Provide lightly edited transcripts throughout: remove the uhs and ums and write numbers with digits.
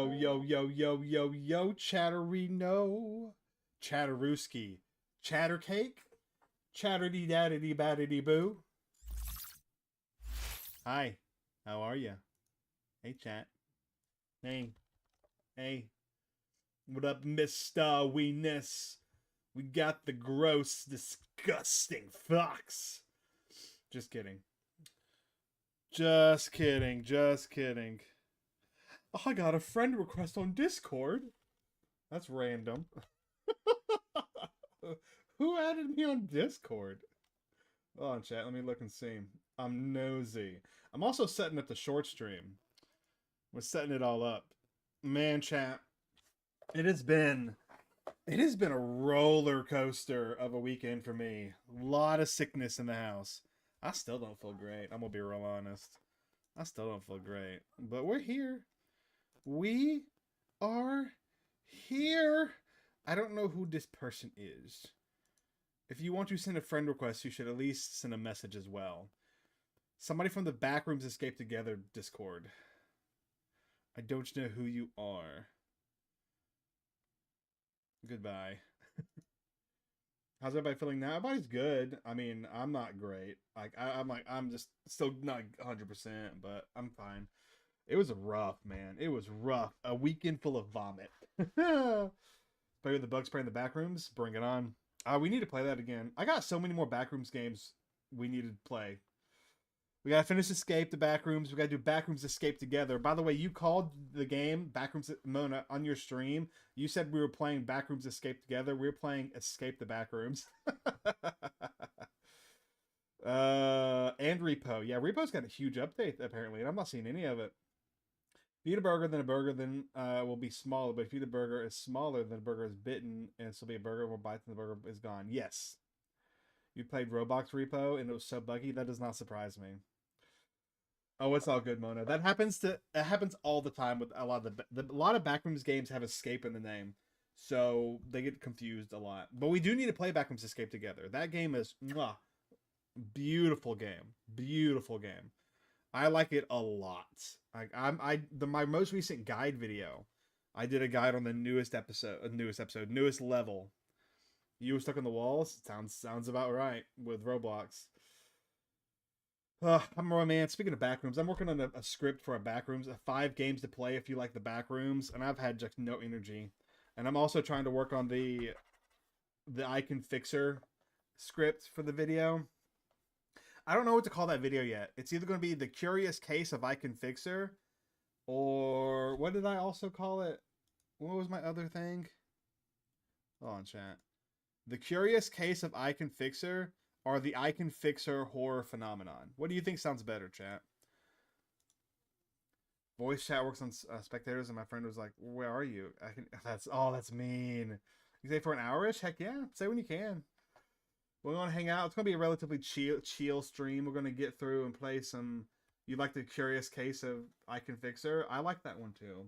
yo, yo, yo, yo, yo, yo, Chatterino, Chatterooski, Chattercake, Chatterdy daddity baddity boo. Hi, how are you? Hey, chat. Hey, hey, what up, Mister Weeness? We got the gross, disgusting fox. Just kidding. Just kidding. Just kidding. Oh, I got a friend request on Discord. That's random. Who added me on Discord? Oh, on chat, let me look and see. I'm nosy. I'm also setting up the short stream. We're setting it all up. Man, chat, it has been a roller coaster of a weekend for me. A lot of sickness in the house. I still don't feel great. I'm gonna be real honest. I still don't feel great. But we're here. We are here. I don't know who this person is. If you want to send a friend request, you should at least send a message as well. Somebody from the Backrooms Escape Together Discord. I don't know who you are. Goodbye. How's everybody feeling now? Everybody's good. I mean, I'm not great. I'm just still not 100%, but I'm fine. It was rough, man. It was rough. A weekend full of vomit. Play with the bug spray in the Backrooms. Bring it on. We need to play that again. I got so many more Backrooms games we need to play. We gotta finish Escape the Backrooms. We gotta do Backrooms Escape Together. By the way, you called the game Backrooms Mona on your stream. You said we were playing Backrooms Escape Together. We were playing Escape the Backrooms. And Repo. Yeah, Repo's got a huge update apparently, and I'm not seeing any of it. If you eat a burger, then a burger then will be smaller. But if you eat a burger is smaller, then the burger is bitten, and so be a burger more bites, and the burger is gone. Yes. You played Roblox Repo, and it was so buggy. That does not surprise me. Oh, it's all good, Mona. It happens all the time with a lot of a lot of Backrooms games have Escape in the name, so they get confused a lot. But we do need to play Backrooms Escape Together. That game is beautiful game, beautiful game. I like it a lot. My most recent guide video, I did a guide on the newest level. You were stuck on the walls. Sounds about right with Roblox. I'm a man. Speaking of Backrooms, I'm working on a script for a Backrooms, 5 games to play if you like the Backrooms, and I've had just no energy. And I'm also trying to work on the I Can Fixer script for the video. I don't know what to call that video yet. It's either going to be the Curious Case of I Can Fixer, or what did I also call it? What was my other thing? Hold on, chat. The Curious Case of I Can Fixer, or the I Can Fixer horror phenomenon. What do you think sounds better, chat? Voice chat works on spectators, and my friend was like, "Where are you?" That's mean. You say for an hour-ish? Heck yeah. Say when you can. We're going to hang out. It's going to be a relatively chill stream. We're going to get through and play some... You like the Curious Case of I Can Fixer? I like that one too.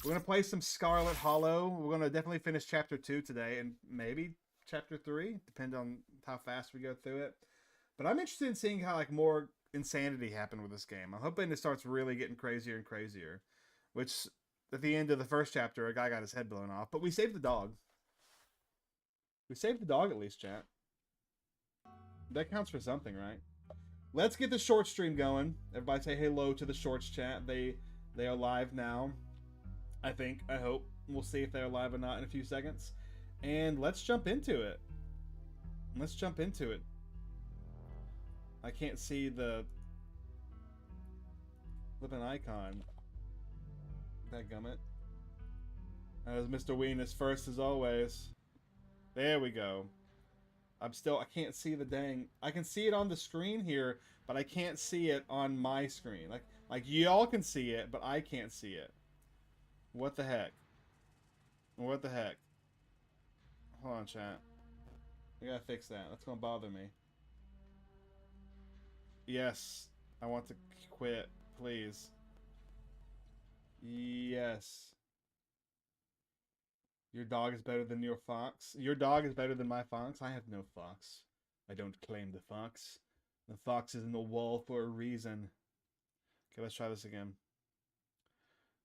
We're going to play some Scarlet Hollow. We're going to definitely finish Chapter 2 today, and maybe Chapter 3, depending on how fast we go through it. But I'm interested in seeing how more insanity happened with this game. I'm hoping it starts really getting crazier and crazier. Which, at the end of the first chapter, a guy got his head blown off. But we saved the dog. We saved the dog at least, chat. That counts for something, right? Let's get the short stream going. Everybody say hello to the shorts chat. They are live now. I think. I hope. We'll see if they're live or not in a few seconds. And let's jump into it. Let's jump into it. I can't see the flipping icon. Dadgummit. As Mr. Ween is first as always. There we go. I can't see the dang... I can see it on the screen here, but I can't see it on my screen. Like y'all can see it, but I can't see it. What the heck? What the heck? Hold on, chat. I gotta fix that. That's gonna bother me. Yes. I want to quit. Please. Yes. Your dog is better than your fox. Your dog is better than my fox. I have no fox. I don't claim the fox. The fox is in the wall for a reason. Okay, let's try this again.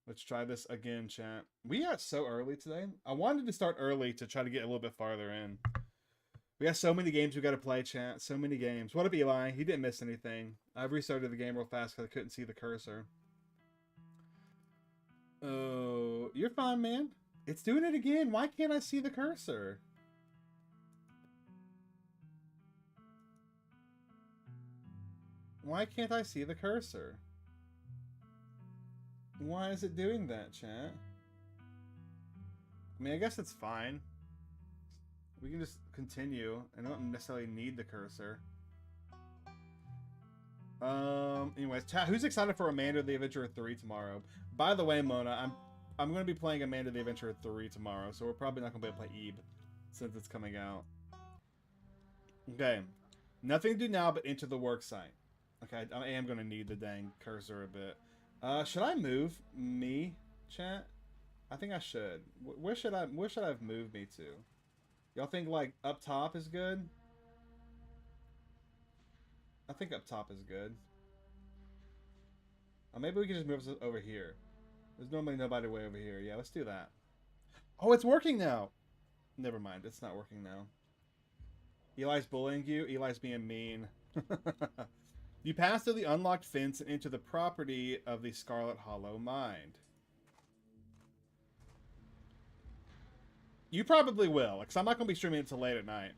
Let's try this again, chat. We got so early today. I wanted to start early to try to get a little bit farther in. We got so many games we got to play, chat. So many games. What up, Eli? He didn't miss anything. I've restarted the game real fast because I couldn't see the cursor. Oh, you're fine, man. It's doing it again. Why can't I see the cursor? Why can't I see the cursor? Why is it doing that, chat? I mean, I guess it's fine. We can just continue. I don't necessarily need the cursor. Anyways, chat, who's excited for Amanda the Adventurer 3 tomorrow? By the way, Mona, I'm going to be playing Amanda the Adventurer 3 tomorrow, so we're probably not going to be able to play Ebe since it's coming out. Okay. Nothing to do now but enter the work site. Okay, I am going to need the dang cursor a bit. Should I move me, chat? I think I should. Where should I have moved me to? Y'all think like up top is good? I think up top is good. Maybe we can just move us over here. There's normally nobody way over here. Yeah, let's do that. Oh, it's working now. Never mind, it's not working now. Eli's bullying you. Eli's being mean. You pass through the unlocked fence and into the property of the Scarlet Hollow mine. You probably will, because I'm not going to be streaming it until late at night.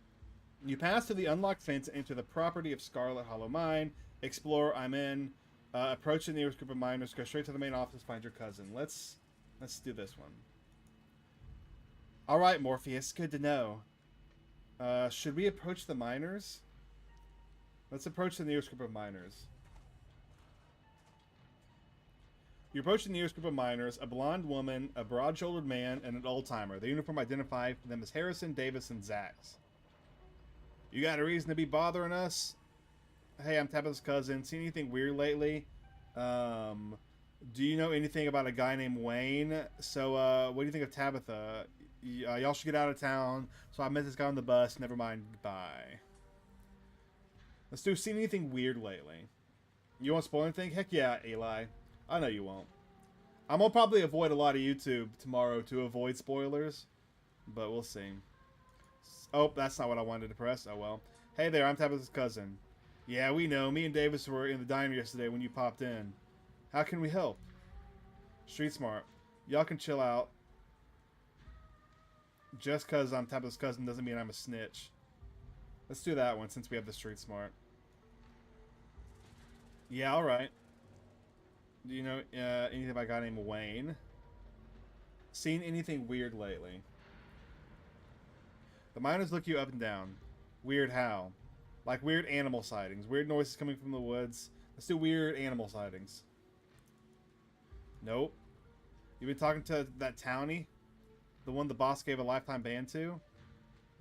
You pass through the unlocked fence and into the property of Scarlet Hollow mine. Explore, I'm in. Approach the nearest group of miners. Go straight to the main office. Find your cousin. Let's do this one. All right, Morpheus. Good to know. Should we approach the miners? Let's approach the nearest group of miners. You approach the nearest group of miners, a blonde woman, a broad-shouldered man, and an old-timer. The uniform identified them as Harrison, Davis, and Zax. You got a reason to be bothering us? Hey, I'm Tabitha's cousin. Seen anything weird lately? Do you know anything about a guy named Wayne? So, what do you think of Tabitha? Y'all should get out of town. So I met this guy on the bus. Never mind. Bye. Let's do seen anything weird lately. You won't spoil anything? Heck yeah, Eli. I know you won't. I'm gonna probably avoid a lot of YouTube tomorrow to avoid spoilers. But we'll see. Oh, that's not what I wanted to press. Oh well. Hey there, I'm Tabitha's cousin. Yeah, we know. Me and Davis were in the diner yesterday when you popped in. How can we help? Street smart. Y'all can chill out. Just because I'm Tabitha's cousin doesn't mean I'm a snitch. Let's do that one since we have the street smart. Yeah, alright. Do you know anything about a guy named Wayne? Seen anything weird lately? The miners look you up and down. Weird how? Like weird animal sightings. Weird noises coming from the woods. Let's do weird animal sightings. Nope. You've been talking to that townie? The one the boss gave a lifetime ban to?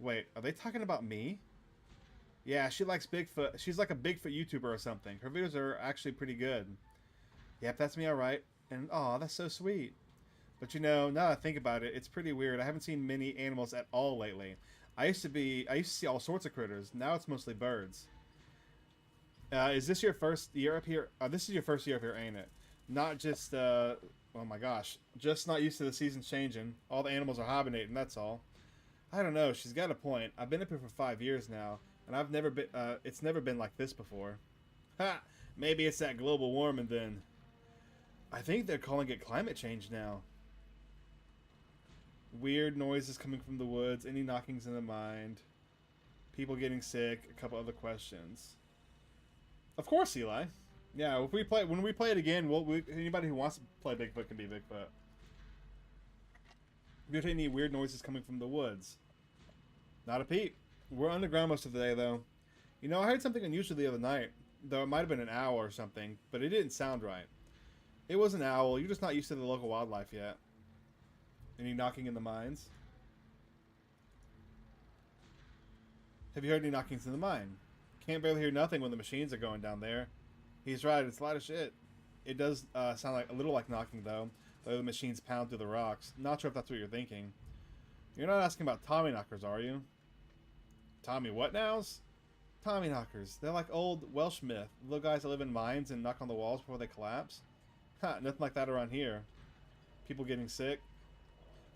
Wait, are they talking about me? Yeah, she likes Bigfoot. She's like a Bigfoot YouTuber or something. Her videos are actually pretty good. Yep, that's me alright. And, aw, that's so sweet. But you know, now that I think about it, it's pretty weird. I haven't seen many animals at all lately. I used to see all sorts of critters. Now it's mostly birds. Is this your first year up here? This is your first year up here, ain't it? Not just, oh my gosh. Just not used to the seasons changing. All the animals are hibernating, that's all. I don't know, she's got a point. I've been up here for 5 years now, and I've never been, it's never been like this before. Ha! Maybe it's that global warming then. I think they're calling it climate change now. Weird noises coming from the woods. Any knockings in the mind. People getting sick. A couple other questions. Of course, Eli. Yeah, if we play when we play it again, anybody who wants to play Bigfoot can be Bigfoot. If you have any weird noises coming from the woods. Not a peep. We're underground most of the day, though. You know, I heard something unusual the other night. Though it might have been an owl or something, but it didn't sound right. It was an owl. You're just not used to the local wildlife yet. Any knocking in the mines? Have you heard any knockings in the mine? Can't barely hear nothing when the machines are going down there. He's right, it's a lot of shit. It does sound like a little like knocking, though. The machines pound through the rocks. Not sure if that's what you're thinking. You're not asking about Tommy knockers, are you? Tommy what nows? Tommy knockers. They're like old Welsh myth. Little guys that live in mines and knock on the walls before they collapse. Ha, nothing like that around here. People getting sick?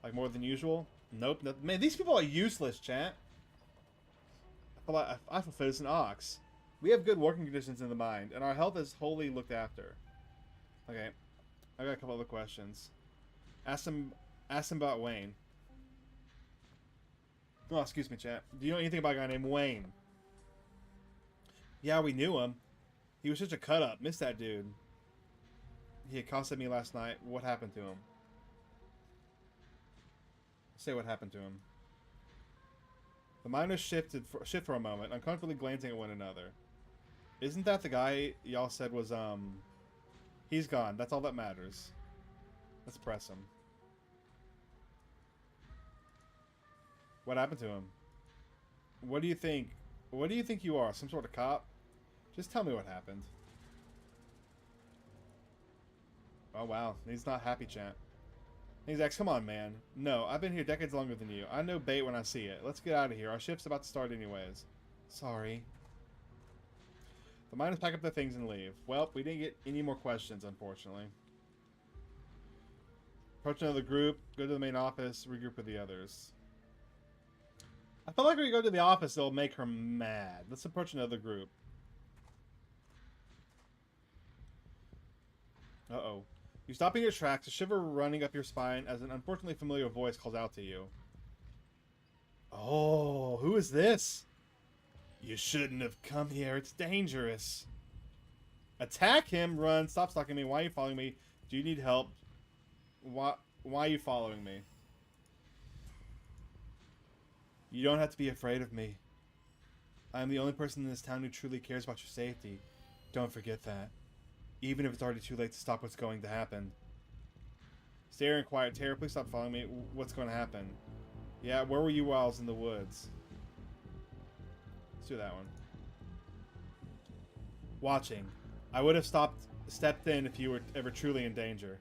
Like more than usual? Nope. No, man, these people are useless, chat. I feel fit as an ox. We have good working conditions in the mine, and our health is wholly looked after. Okay. I got a couple other questions. Ask him about Wayne. Oh, excuse me, chat. Do you know anything about a guy named Wayne? Yeah, we knew him. He was such a cut-up. Missed that dude. He accosted me last night. What happened to him? Say what happened to him. The miners shift for a moment, uncomfortably glancing at one another. Isn't that the guy y'all said was, He's gone. That's all that matters. Let's press him. What happened to him? What do you think? What do you think you are? Some sort of cop? Just tell me what happened. Oh, wow. He's not happy, chat. He's like, come on, man. No, I've been here decades longer than you. I know bait when I see it. Let's get out of here. Our shift's about to start anyways. Sorry. The miners pack up their things and leave. Well, we didn't get any more questions, unfortunately. Approach another group. Go to the main office. Regroup with the others. I feel like when we go to the office, it'll make her mad. Let's approach another group. Uh-oh. You stop in your tracks, a shiver running up your spine as an unfortunately familiar voice calls out to you. Oh, who is this? You shouldn't have come here. It's dangerous. Attack him, run, stop stalking me. Why are you following me? Do you need help? Why are you following me? You don't have to be afraid of me. I am the only person in this town who truly cares about your safety. Don't forget that. Even if it's already too late to stop what's going to happen. Stay here in quiet terror. Please stop following me. What's going to happen? Yeah, where were you while I was in the woods? Let's do that one. Watching. I would have stepped in if you were ever truly in danger.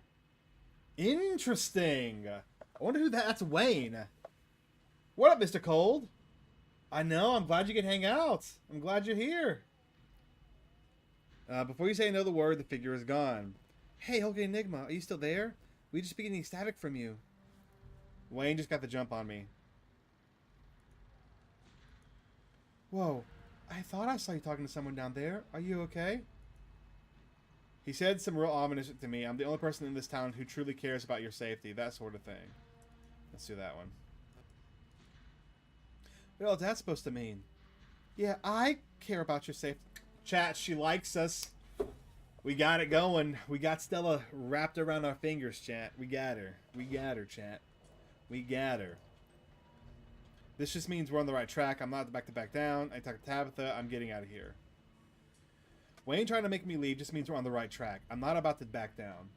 Interesting. I wonder who that's Wayne. What up, Mr. Cold? I know. I'm glad you could hang out. I'm glad you're here. Before you say another word, the figure is gone. Hey, HulkingEnigma, are you still there? We just been getting static from you. Wayne just got the jump on me. Whoa, I thought I saw you talking to someone down there. Are you okay? He said some real ominous to me. I'm the only person in this town who truly cares about your safety. That sort of thing. Let's do that one. What else is that supposed to mean? Yeah, I care about your safety. Chat, she likes us. We got it going. We got Stella wrapped around our fingers, chat. We got her. We got her, chat. We got her. This just means we're on the right track. I'm not about to back down. I talked to Tabitha. I'm getting out of here. Wayne trying to make me leave just means we're on the right track. I'm not about to back down.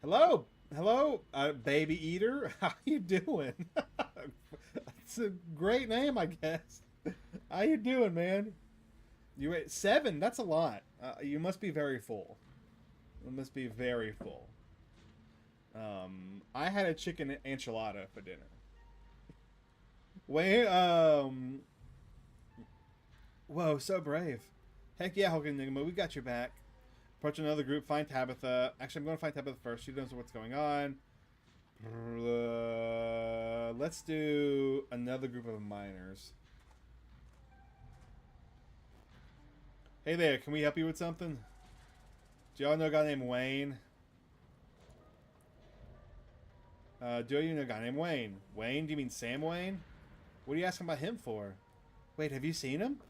Hello? Hello, baby eater? How you doing? It's a great name, I guess. How you doing, man? You ate 7? That's a lot. You must be very full. You must be very full. I had a chicken enchilada for dinner. Wait, whoa, so brave. Heck yeah, HulkingEnigma, we got your back. Approach another group, find Tabitha. Actually, I'm going to find Tabitha first. She knows what's going on. Let's do another group of miners. Hey there, can we help you with something? Do y'all know a guy named Wayne? Do you know a guy named Wayne? Wayne? Do you mean Sam Wayne? What are you asking about him for? Wait, have you seen him?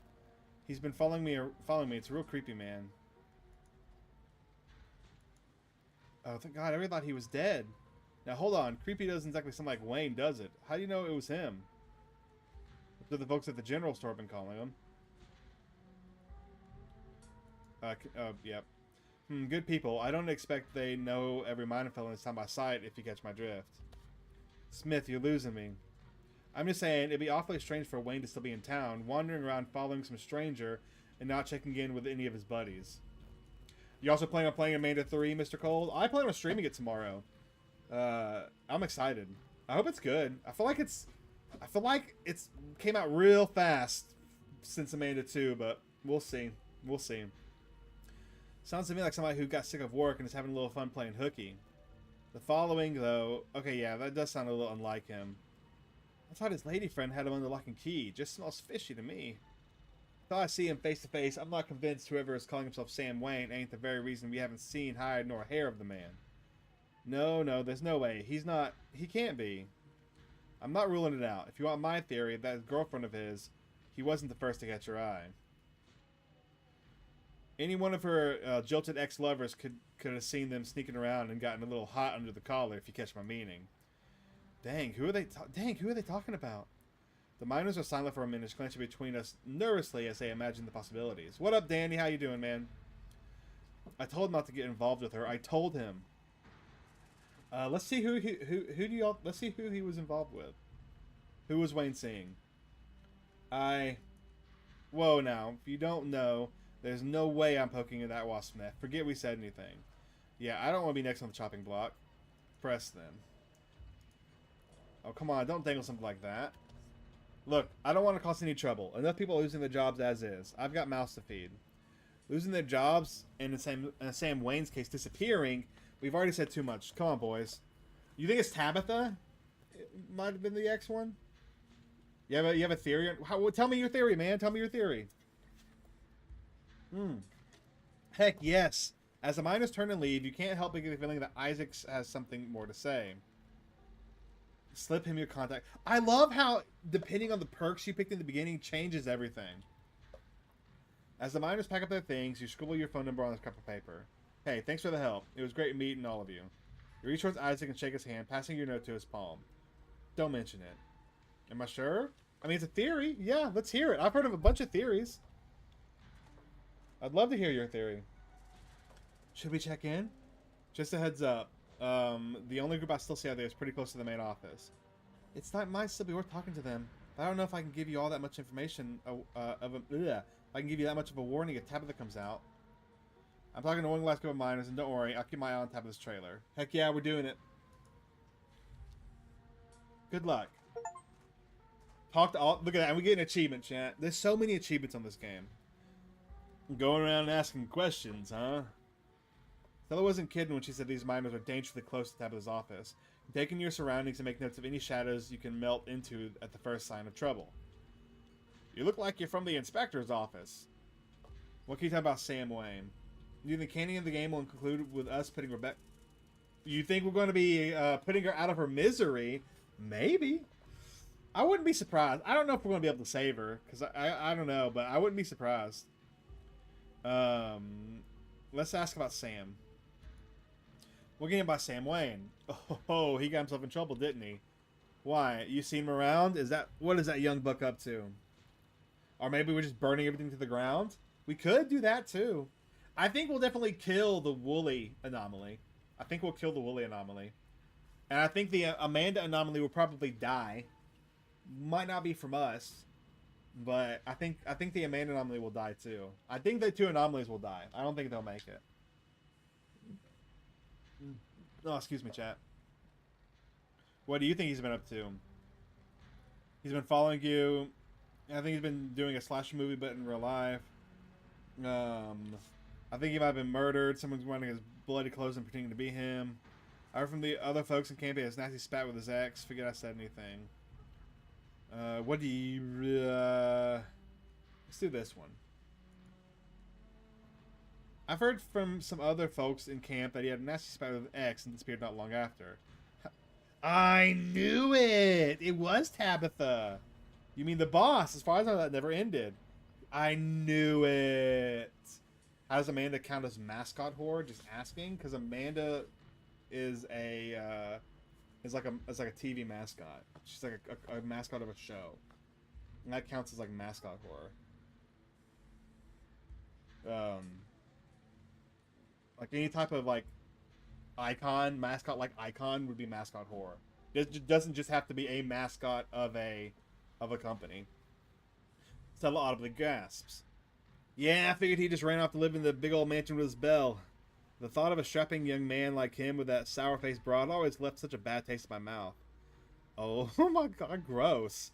He's been following me. It's real creepy, man. Oh, thank God. I really thought he was dead. Now, hold on. Creepy doesn't exactly sound like Wayne, does it? How do you know it was him? What do the folks at the general store have been calling him? Yep. Good people. I don't expect they know every miner fellow in this town by sight, if you catch my drift. Smith, you're losing me. I'm just saying, it'd be awfully strange for Wayne to still be in town, wandering around following some stranger, and not checking in with any of his buddies. You also planning on playing Amanda 3, Mr. Cold? I plan on streaming it tomorrow. I'm excited. I hope it's good. I feel like it's came out real fast since Amanda 2, but we'll see. We'll see. Sounds to me like somebody who got sick of work and is having a little fun playing hooky. The following, though... Okay, yeah, that does sound a little unlike him. I thought his lady friend had him under lock and key. Just smells fishy to me. Until I see him face to face, I'm not convinced whoever is calling himself Sam Wayne ain't the very reason we haven't seen hide nor hair of the man. No, there's no way. He's not... He can't be. I'm not ruling it out. If you want my theory, that girlfriend of his, he wasn't the first to catch her eye. Any one of her jilted ex-lovers could have seen them sneaking around and gotten a little hot under the collar, if you catch my meaning. Dang, who are they talking about? The miners are silent for a minute, glancing between us nervously as they imagine the possibilities. What up, Danny? How you doing, man? I told him not to get involved with her. I told him. Let's see let's see who he was involved with. Who was Wayne seeing? Whoa now. If you don't know, there's no way I'm poking at that wasp's nest. Forget we said anything. Yeah, I don't want to be next on the chopping block. Press then. Oh, come on. Don't dangle something like that. Look, I don't want to cause any trouble. Enough people are losing their jobs as is. I've got mouths to feed. Losing their jobs, and in Sam Wayne's case, disappearing... We've already said too much. Come on, boys. You think it's Tabitha? It might have been the X one. You have a theory? Tell me your theory, man. Tell me your theory. Heck yes. As the miners turn and leave, you can't help but get the feeling that Isaac has something more to say. Slip him your contact. I love how, depending on the perks you picked in the beginning, changes everything. As the miners pack up their things, you scribble your phone number on a scrap of paper. Hey, thanks for the help. It was great meeting all of you. You reach towards Isaac and shake his hand, passing your note to his palm. Don't mention it. Am I sure? I mean, it's a theory. Yeah, let's hear it. I've heard of a bunch of theories. I'd love to hear your theory. Should we check in? Just a heads up. The only group I still see out there is pretty close to the main office. It's not might still be worth talking to them. But I don't know if I can give you all that much information I can give you that much of a warning if Tabitha comes out. I'm talking to one last group of miners, and don't worry, I'll keep my eye on top of this trailer. Heck yeah, we're doing it. Good luck. Talk to all... Look at that, and we get an achievement, chat. There's so many achievements on this game. Going around and asking questions, huh? Stella wasn't kidding when she said these miners are dangerously close to Tabitha's office. Take in your surroundings and make notes of any shadows you can melt into at the first sign of trouble. You look like you're from the inspector's office. What can you tell about Sam Wayne? Do you think the canning of the game will conclude with us putting Rebecca... You think we're going to be putting her out of her misery? Maybe. I wouldn't be surprised. I don't know if we're going to be able to save her. Because I don't know, but I wouldn't be surprised. Let's ask about Sam. We're getting by Sam Wayne. Oh, he got himself in trouble, didn't he? Why? You seen him around? What is that young buck up to? Or maybe we're just burning everything to the ground? We could do that, too. I think we'll definitely kill the Wooly anomaly. And I think the Amanda anomaly will probably die. Might not be from us. But I think the Amanda anomaly will die too. I think the two anomalies will die. I don't think they'll make it. Oh, excuse me, chat. What do you think he's been up to? He's been following you. I think he's been doing a slasher movie, but in real life. I think he might have been murdered. Someone's wearing his bloody clothes and pretending to be him. I heard from the other folks in camp he has nasty spat with his ex. Forget I said anything. What do you... let's do this one. I've heard from some other folks in camp that he had a nasty spat with his ex and disappeared not long after. I knew it! It was Tabitha! You mean the boss? As far as I know, that never ended. I knew it! How does Amanda count as mascot whore? Just asking, because Amanda is like a TV mascot. She's like a mascot of a show, and that counts as like mascot whore. Like any type of like icon, mascot like icon would be mascot whore. It doesn't just have to be a mascot of a company. Stella audibly gasps. Yeah, I figured he just ran off to live in the big old mansion with his belle. The thought of a strapping young man like him with that sour-faced broad always left such a bad taste in my mouth. Oh my god, gross.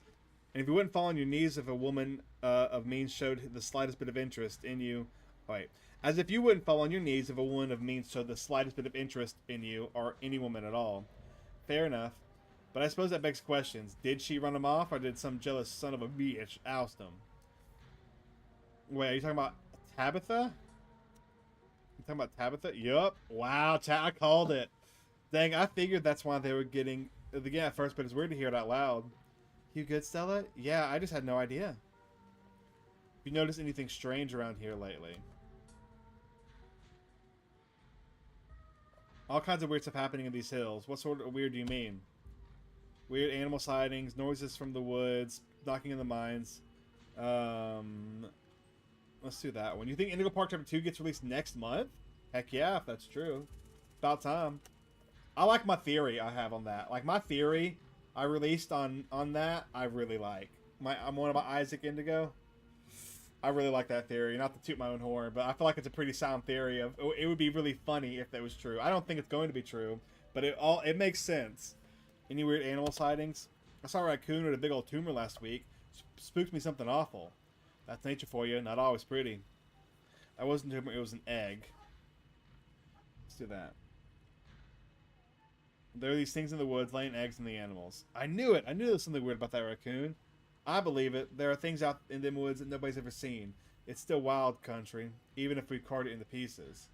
And if you wouldn't fall on your knees if a woman of means showed the slightest bit of interest in you... Wait. As if you wouldn't fall on your knees if a woman of means showed the slightest bit of interest in you or any woman at all. Fair enough. But I suppose that begs questions. Did she run him off, or did some jealous son of a bitch oust him? Wait, are you talking about Tabitha? You talking about Tabitha? Yup. Wow, I called it. Dang, I figured that's why they were getting again at first, but it's weird to hear it out loud. You good, Stella? Yeah, I just had no idea. Have you noticed anything strange around here lately? All kinds of weird stuff happening in these hills. What sort of weird do you mean? Weird animal sightings, noises from the woods, knocking in the mines. Let's do that one. You think Indigo Park Chapter 2 gets released next month? Heck yeah, if that's true. About time. I like my theory I have on that. Like, my theory I released on that, I really like. I'm one about Isaac Indigo. I really like that theory. Not to toot my own horn, but I feel like it's a pretty sound theory. It would be really funny if that was true. I don't think it's going to be true, but it makes sense. Any weird animal sightings? I saw a raccoon with a big old tumor last week. Spooked me something awful. That's nature for you. Not always pretty. I wasn't a tumor. It was an egg. Let's do that. There are these things in the woods laying eggs in the animals. I knew it. I knew there was something weird about that raccoon. I believe it. There are things out in them woods that nobody's ever seen. It's still wild country, even if we carved it into pieces.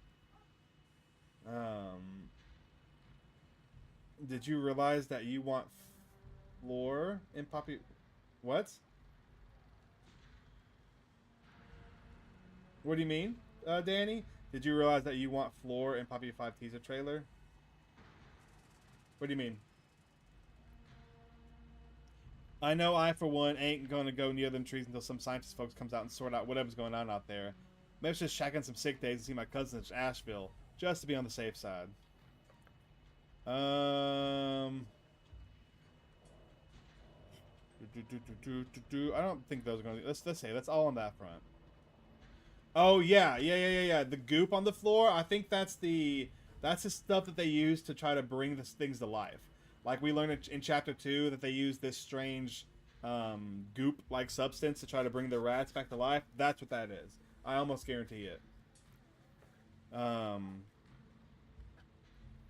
Did you realize that you want floor in Poppy? What? What do you mean, Danny? Did you realize that you want floor in Poppy 5 teaser trailer? What do you mean? I know I, for one, ain't gonna go near them trees until some scientist folks comes out and sort out whatever's going on out there. Maybe just shack some sick days and see my cousins in Asheville, just to be on the safe side. I don't think those are gonna. Let's say that's all on that front. Oh yeah. The goop on the floor. I think that's the stuff that they use to try to bring these things to life. Like we learned in chapter 2 that they use this strange goop-like substance to try to bring the rats back to life. That's what that is. I almost guarantee it.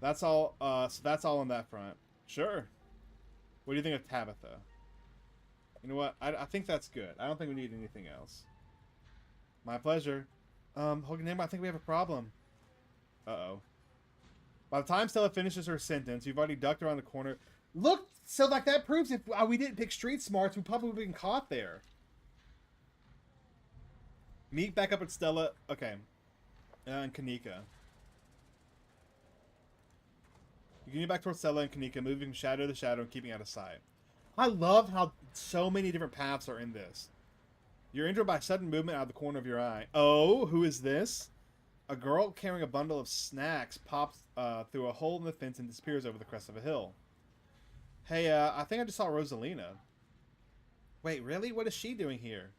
That's all. So that's all on that front. Sure. What do you think of Tabitha? You know what? I think that's good. I don't think we need anything else. My pleasure. HulkingEnigma, I think we have a problem. Uh-oh. By the time Stella finishes her sentence, you've already ducked around the corner. Look! So, like, that proves if we didn't pick street smarts, we probably would have been caught there. Meet back up with Stella. Okay. And Kanika. You can get back towards Stella and Kanika, moving from shadow to shadow and keeping out of sight. I love how so many different paths are in this. You're injured by sudden movement out of the corner of your eye. Oh, who is this? A girl carrying a bundle of snacks pops through a hole in the fence and disappears over the crest of a hill. Hey, I think I just saw Rosalina. Wait, really? What is she doing here?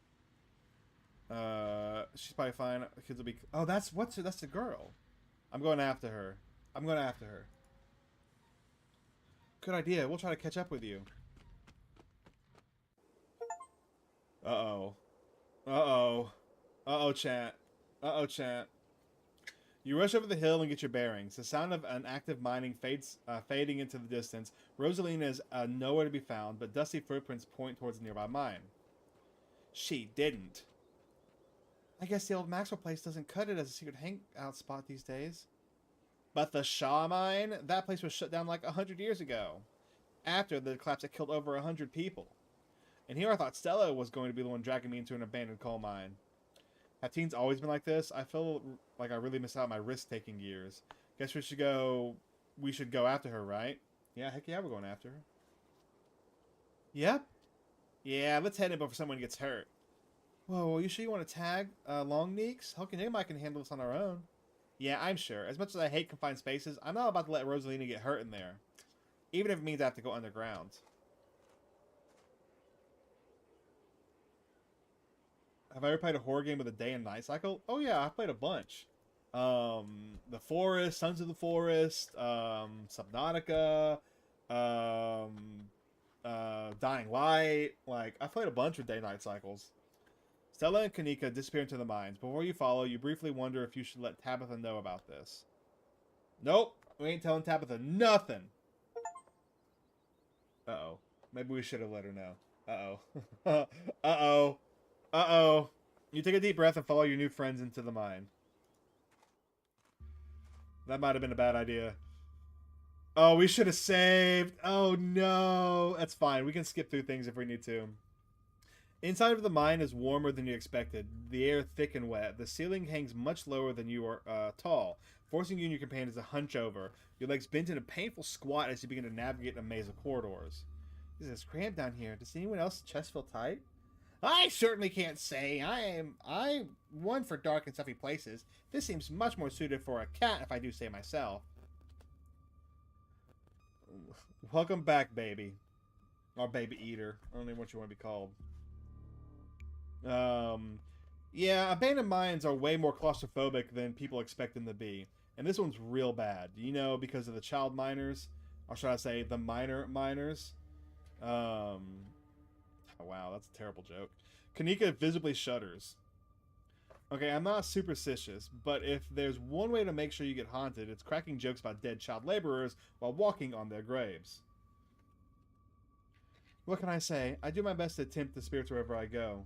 She's probably fine. Kids will be. Oh, that's the girl. I'm going after her. Good idea. We'll try to catch up with you. Uh-oh. Chat. You rush over the hill and get your bearings. The sound of an active mining fading into the distance. Rosalina is nowhere to be found, but dusty footprints point towards a nearby mine. She didn't. I guess the old Maxwell place doesn't cut it as a secret hangout spot these days. But the Shaw mine? That place was shut down like 100 years ago. After the collapse that killed over 100 people. And here I thought Stella was going to be the one dragging me into an abandoned coal mine. Have teens always been like this? I feel like I really missed out my risk-taking years. Guess we should go after her, right? Yeah, heck yeah, we're going after her. Yep. Yeah, let's head in before someone gets hurt. Whoa, you sure you want to tag Long Neeks? HulkingEnigma can handle this on our own. Yeah, I'm sure. As much as I hate confined spaces, I'm not about to let Rosalina get hurt in there. Even if it means I have to go underground. Have I ever played a horror game with a day and night cycle? Oh yeah, I played a bunch. The Forest, Sons of the Forest, Subnautica, Dying Light. Like, I played a bunch with day-night cycles. Stella and Kanika disappear into the mines. Before you follow, you briefly wonder if you should let Tabitha know about this. Nope, we ain't telling Tabitha nothing. Uh-oh. Maybe we should have let her know. Uh-oh. Uh-oh. Uh-oh. You take a deep breath and follow your new friends into the mine. That might have been a bad idea. Oh, we should have saved. Oh, no. That's fine. We can skip through things if we need to. Inside of the mine is warmer than you expected. The air thick and wet. The ceiling hangs much lower than you are tall, forcing you and your companions to hunch over. Your legs bent in a painful squat as you begin to navigate a maze of corridors. This is cramped down here. Does anyone else's chest feel tight? I certainly can't say. I'm one for dark and stuffy places. This seems much more suited for a cat, if I do say myself. Welcome back, baby. Or baby eater. I don't know what you want to be called. Yeah, abandoned mines are way more claustrophobic than people expect them to be. And this one's real bad. You know, because of the child miners. Or should I say, the minor miners. Oh, wow, that's a terrible joke. Kanika visibly shudders. Okay, I'm not superstitious, but if there's one way to make sure you get haunted, it's cracking jokes about dead child laborers while walking on their graves. What can I say? I do my best to tempt the spirits wherever I go.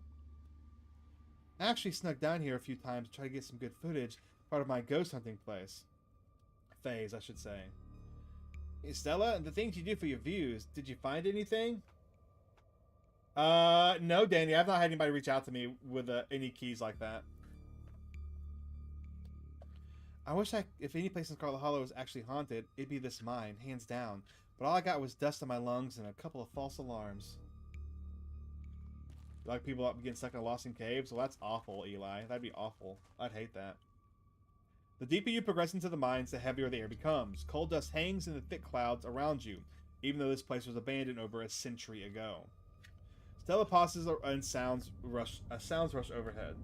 I actually snuck down here a few times to try to get some good footage, part of my ghost hunting place. Phase, I should say. Hey, Stella, the things you do for your views, did you find anything? No, Danny, I've not had anybody reach out to me with any keys like that. I wish if any place in Scarlet Hollow was actually haunted, it'd be this mine, hands down. But all I got was dust in my lungs and a couple of false alarms. Like people getting stuck in lost in caves? Well, that's awful, Eli. That'd be awful. I'd hate that. The deeper you progress into the mines, the heavier the air becomes. Coal dust hangs in the thick clouds around you, even though this place was abandoned over a century ago. Stella pauses and sounds rush overhead.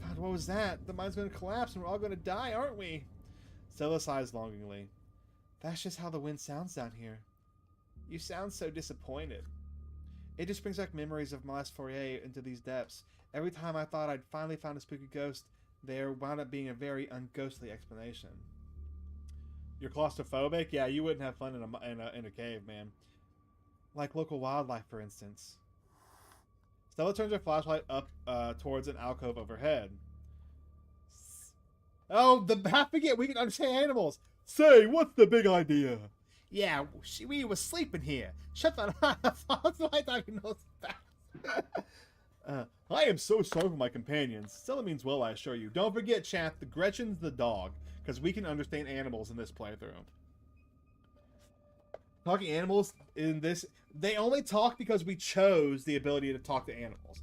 God, what was that? The mine's going to collapse and we're all going to die, aren't we? Stella sighs longingly. That's just how the wind sounds down here. You sound so disappointed. It just brings back memories of my last foray into these depths. Every time I thought I'd finally found a spooky ghost, there wound up being a very unghostly explanation. You're claustrophobic? Yeah, you wouldn't have fun in a cave, man. Like local wildlife, for instance. Stella turns her flashlight up towards an alcove overhead. Oh, I forget we can understand animals. Say, what's the big idea? Yeah, we were sleeping here. Shut that I am so sorry for my companions. Stella means well, I assure you. Don't forget, chat, the Gretchen's the dog, because we can understand animals in this playthrough. Talking animals in this, they only talk because we chose the ability to talk to animals.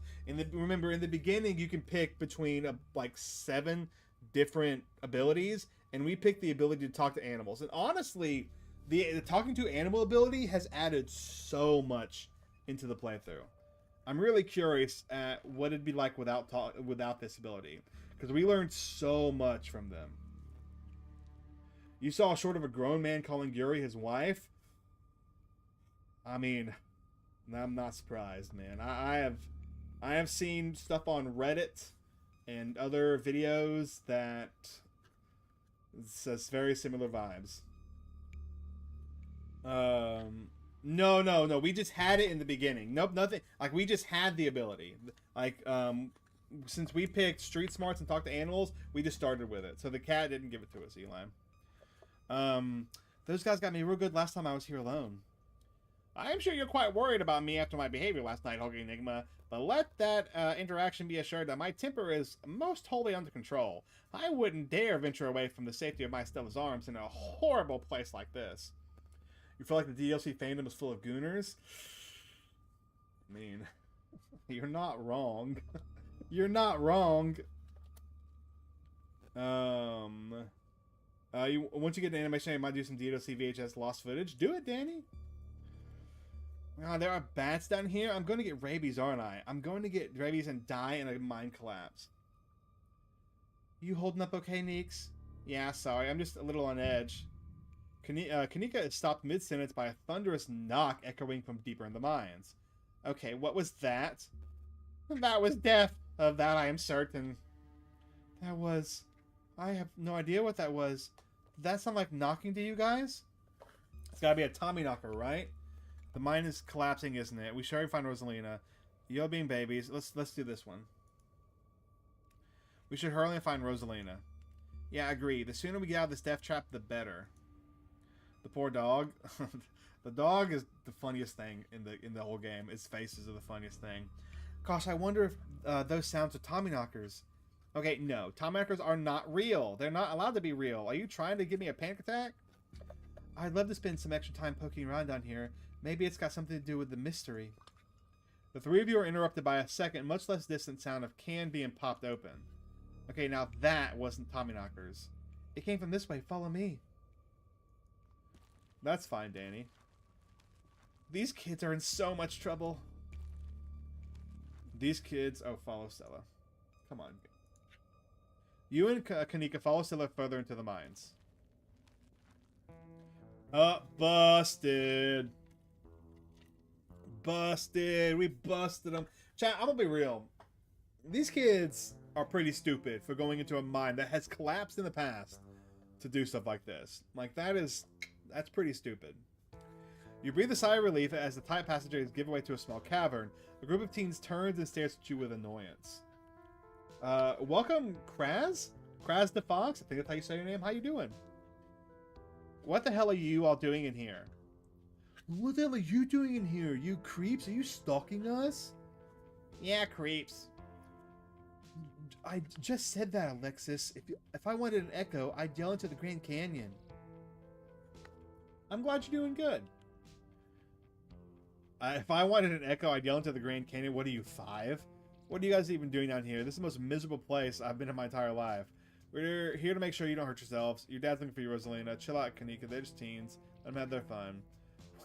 Remember, in the beginning, you can pick between like 7 different abilities, and we picked the ability to talk to animals. And honestly, the talking to animal ability has added so much into the playthrough. I'm really curious at what it'd be like without this ability, because we learned so much from them. You saw short of a grown man calling Yuri his wife. I mean, I'm not surprised, man. I have seen stuff on Reddit and other videos that says very similar vibes. No. We just had it in the beginning. Nope, nothing. Like, we just had the ability. Like, since we picked Street Smarts and Talk to Animals, we just started with it. So the cat didn't give it to us, Eli. Those guys got me real good last time I was here alone. I am sure you're quite worried about me after my behavior last night, HulkingEnigma, but let that interaction be assured that my temper is most wholly under control. I wouldn't dare venture away from the safety of my Stella's arms in a horrible place like this. You feel like the DLC fandom is full of gooners? I mean, you're not wrong. You're not wrong. Once you get the animation, you might do some DLC VHS lost footage. Do it, Danny. There are bats down here. I'm going to get rabies, aren't I? I'm going to get rabies and die in a mine collapse. You holding up okay, Neeks? Yeah, sorry. I'm just a little on edge. Kanika is stopped mid-sentence by a thunderous knock echoing from deeper in the mines. Okay, what was that? That was death. Of that I am certain. That was... I have no idea what that was. Did that sound like knocking to you guys? It's gotta be a Tommy knocker, right? The mine is collapsing, isn't it? We should already find Rosalina. Yo being babies. Let's do this one. We should hurry and find Rosalina. Yeah, I agree. The sooner we get out of this death trap, the better. The poor dog. The dog is the funniest thing in the whole game. Its faces are the funniest thing. Gosh, I wonder if those sounds are Tommy knockers. Okay, no. Tommy knockers are not real. They're not allowed to be real. Are you trying to give me a panic attack? I'd love to spend some extra time poking around down here. Maybe it's got something to do with the mystery. The three of you are interrupted by a second, much less distant sound of can being popped open. Okay, now that wasn't Tommy knockers. It came from this way. Follow me. That's fine, Danny. These kids are in so much trouble. These kids... Oh, follow Stella. Come on. You and Kanika follow Stella further into the mines. Busted. Busted. We busted them. Chat, I'm gonna be real. These kids are pretty stupid for going into a mine that has collapsed in the past to do stuff like this. Like, that's pretty stupid. You breathe a sigh of relief as the tight passageways give way to a small cavern. A group of teens turns and stares at you with annoyance. Welcome, Kraz? Kraz the Fox? I think that's how you say your name. How you doing? What the hell are you all doing in here? What the hell are you doing in here? You creeps? Are you stalking us? Yeah, creeps. I just said that, Alexis. If I wanted an echo, I'd yell into the Grand Canyon. I'm glad you're doing good. If I wanted an echo, I'd yell into the Grand Canyon. What are you, 5? What are you guys even doing down here? This is the most miserable place I've been in my entire life. We're here to make sure you don't hurt yourselves. Your dad's looking for you, Rosalina. Chill out, Kanika. They're just teens. Let them have their fun.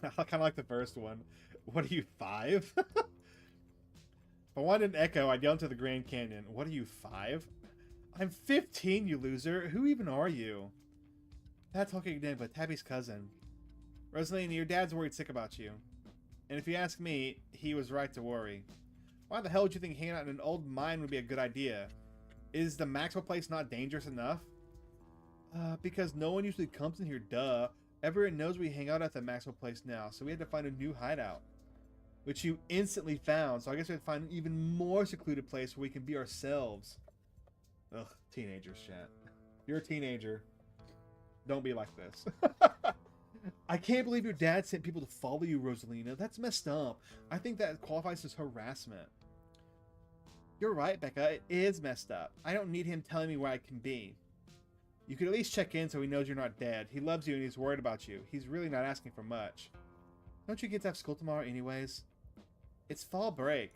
I kind of like the first one. What are you, 5? If I wanted an echo, I'd yell into the Grand Canyon. What are you, 5? I'm 15, you loser. Who even are you? That's HulkingEnigma, Tabby's cousin. Rosalina, your dad's worried sick about you. And if you ask me, he was right to worry. Why the hell would you think hanging out in an old mine would be a good idea? Is the Maxwell place not dangerous enough? Because no one usually comes in here, duh. Everyone knows we hang out at the Maxwell place now, so we had to find a new hideout. Which you instantly found, so I guess we have to find an even more secluded place where we can be ourselves. Ugh, teenagers, chat. You're a teenager. Don't be like this. I can't believe your dad sent people to follow you, Rosalina. That's messed up. I think that qualifies as harassment. You're right, Becca. It is messed up. I don't need him telling me where I can be. You could at least check in so he knows you're not dead. He loves you and he's worried about you. He's really not asking for much. Don't you kids have school tomorrow anyways? It's fall break.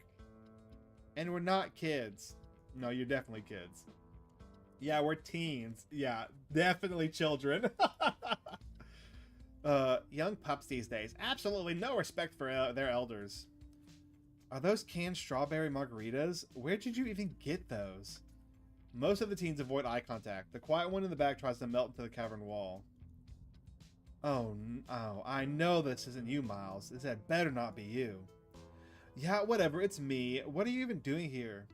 And we're not kids. No, you're definitely kids. Yeah, we're teens. Yeah, definitely children. Young pups these days. Absolutely no respect for their elders. Are those canned strawberry margaritas? Where did you even get those? Most of the teens avoid eye contact. The quiet one in the back tries to melt into the cavern wall. Oh, I know this isn't you, Miles. This had better not be you. Yeah, whatever, it's me. What are you even doing here?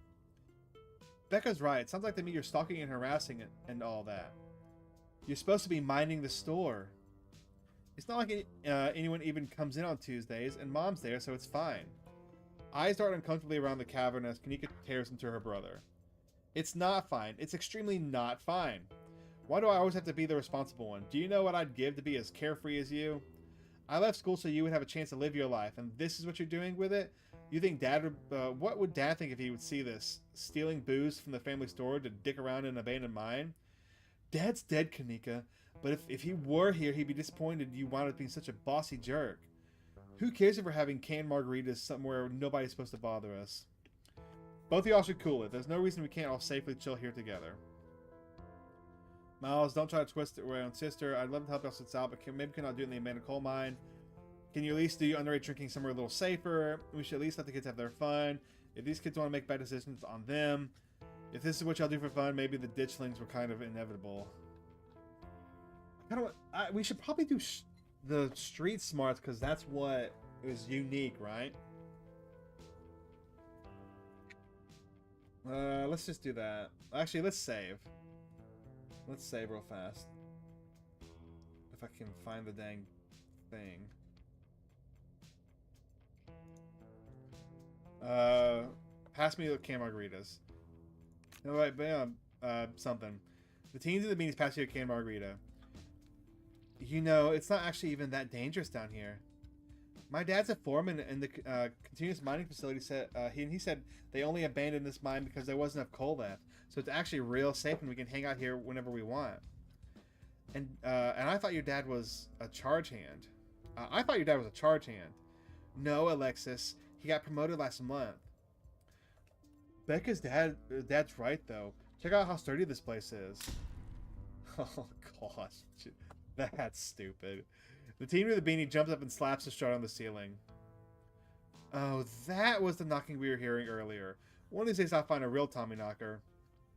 Becca's right. It sounds like to me you're stalking and harassing it and all that. You're supposed to be minding the store. It's not like anyone even comes in on Tuesdays, and Mom's there, so it's fine. Eyes dart uncomfortably around the cavern as Kanika tears into her brother. It's not fine. It's extremely not fine. Why do I always have to be the responsible one? Do you know what I'd give to be as carefree as you? I left school so you would have a chance to live your life, and this is what you're doing with it? You think Dad would... what would Dad think if he would see this? Stealing booze from the family store to dick around in an abandoned mine? Dad's dead, Kanika. But if he were here, he'd be disappointed you wound up being such a bossy jerk. Who cares if we're having canned margaritas somewhere nobody's supposed to bother us? Both of y'all should cool it. There's no reason we can't all safely chill here together. Miles, don't try to twist it around, sister. I'd love to help us out, but maybe can I do it in the abandoned coal mine? Can you at least do underage drinking somewhere a little safer? We should at least let the kids have their fun. If these kids want to make bad decisions, it's on them. If this is what y'all do for fun, maybe the ditchlings were kind of inevitable. We should probably do the street smarts because that's what is unique, right? Let's just do that. Actually, let's save. Let's save real fast. If I can find the dang thing. Pass me the can margaritas. No, right, bam. Something. The teens of the beanies pass you a can margarita. You know, it's not actually even that dangerous down here. My dad's a foreman in the continuous mining facility. He said they only abandoned this mine because there wasn't enough coal left. So it's actually real safe and we can hang out here whenever we want. And I thought your dad was a charge hand. I thought your dad was a charge hand. No, Alexis. He got promoted last month. Becca's dad's right, though. Check out how sturdy this place is. Oh, gosh. That's stupid. The teen with the beanie jumps up and slaps the strut on the ceiling. Oh, that was the knocking we were hearing earlier. One of these days I'll find a real Tommyknocker.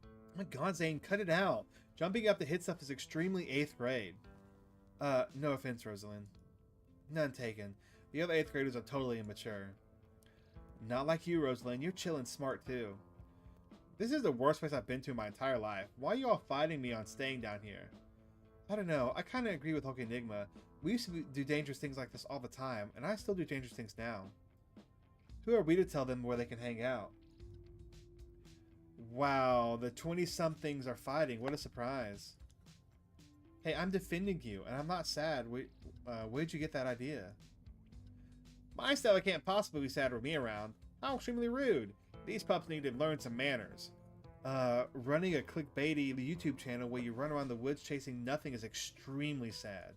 Oh my god, Zane, cut it out. Jumping up to hit stuff is extremely 8th grade. No offense, Rosalind. None taken. The other 8th graders are totally immature. Not like you, Rosalind. You're chill and smart, too. This is the worst place I've been to in my entire life. Why are you all fighting me on staying down here? I don't know. I kind of agree with HulkingEnigma. We used to do dangerous things like this all the time, and I still do dangerous things now. Who are we to tell them where they can hang out? Wow, the 20-somethings are fighting. What a surprise. Hey, I'm defending you, and I'm not sad. Where'd you get that idea? My Stella can't possibly be sad with me around. How extremely rude. These pups need to learn some manners. Running a clickbaity YouTube channel where you run around the woods chasing nothing is extremely sad.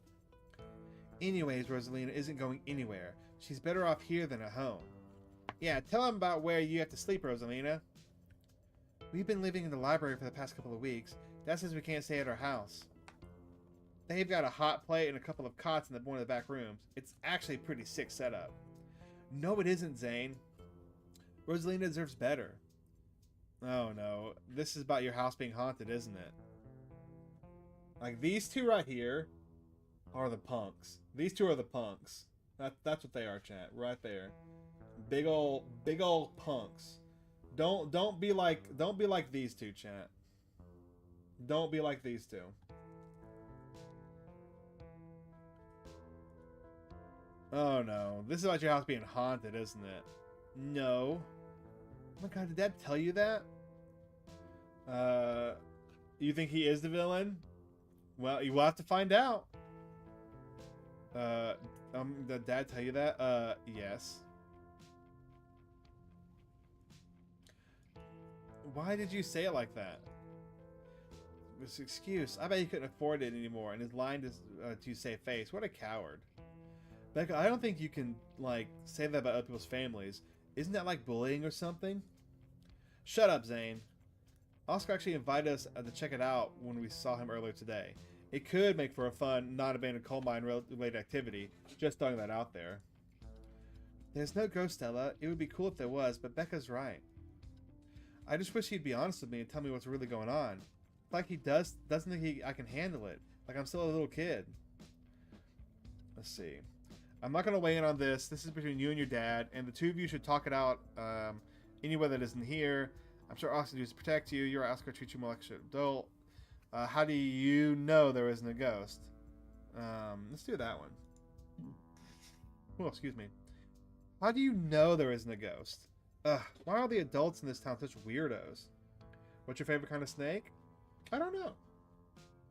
Anyways, Rosalina isn't going anywhere. She's better off here than at home. Yeah, tell them about where you have to sleep, Rosalina. We've been living in the library for the past couple of weeks. That says we can't stay at our house. They've got a hot plate and a couple of cots in one of the back rooms. It's actually a pretty sick setup. No, it isn't, Zane. Rosalina deserves better. Oh no, this is about your house being haunted, isn't it? Like, these two right here are the punks. These two are the punks. That's what they are, chat. Right there. Big old punks. Don't be like these two, chat. Don't be like these two. Oh no. This is about your house being haunted, isn't it? No. Oh my god, did Dad tell you that? You think he is the villain? Well, you will have to find out. Did Dad tell you that? Yes. Why did you say it like that? This excuse. I bet he couldn't afford it anymore, and his line to save face. What a coward. Becca, I don't think you can, like, say that about other people's families. Isn't that like bullying or something? Shut up, Zane. Oscar actually invited us to check it out when we saw him earlier today. It could make for a fun, non-abandoned coal mine related activity. Just throwing that out there. There's no ghost, Stella. It would be cool if there was, but Becca's right. I just wish he'd be honest with me and tell me what's really going on. Like he doesn't think I can handle it. Like I'm still a little kid. Let's see. I'm not going to weigh in on this. This is between you and your dad, and the two of you should talk it out anywhere that isn't here. I'm sure Oscar does protect you. Your Oscar treats you more like an adult. How do you know there isn't a ghost? Let's do that one. Oh, excuse me. How do you know there isn't a ghost? Why are the adults in this town such weirdos? What's your favorite kind of snake? I don't know.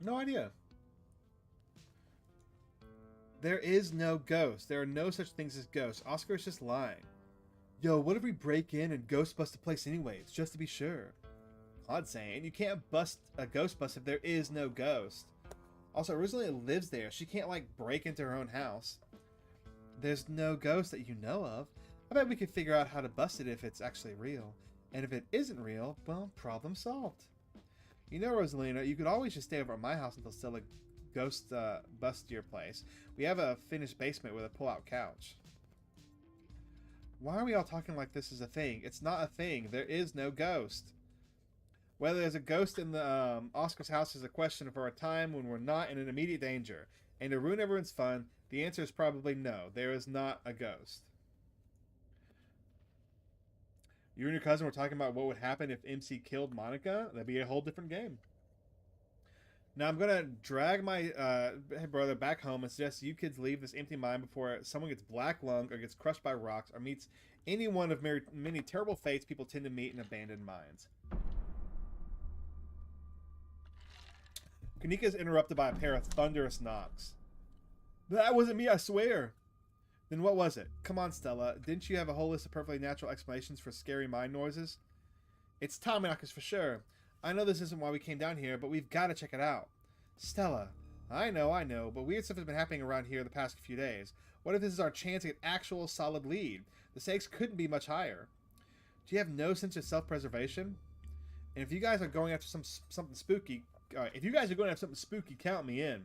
No idea. There is no ghost. There are no such things as ghosts. Oscar is just lying. Yo, what if we break in and ghost bust the place anyways, just to be sure? Odd saying. You can't bust a ghost bust if there is no ghost. Also, Rosalia lives there. She can't, like, break into her own house. There's no ghost that you know of. I bet we could figure out how to bust it if it's actually real. And if it isn't real, well, problem solved. You know, Rosalina, you could always just stay over at my house until Stella ghost bust your place. We have a finished basement with a pull-out couch. Why are we all talking like this is a thing? It's not a thing. There is no ghost. Whether there's a ghost in the Oscar's house is a question for a time when we're not in an immediate danger. And to ruin everyone's fun, the answer is probably no. There is not a ghost. You and your cousin were talking about what would happen if MC killed Monica. That'd be a whole different game. Now I'm gonna drag my brother back home and suggest you kids leave this empty mine before someone gets black lung or gets crushed by rocks or meets any one of many terrible fates people tend to meet in abandoned mines. Kanika is interrupted by a pair of thunderous knocks. That wasn't me, I swear. Then what was it? Come on, Stella. Didn't you have a whole list of perfectly natural explanations for scary mine noises? It's Tommy knockers for sure. I know this isn't why we came down here, but we've got to check it out. Stella, I know, but weird stuff has been happening around here the past few days. What if this is our chance to get actual solid lead? The stakes couldn't be much higher. Do you have no sense of self-preservation? And if you guys are going after something spooky, count me in.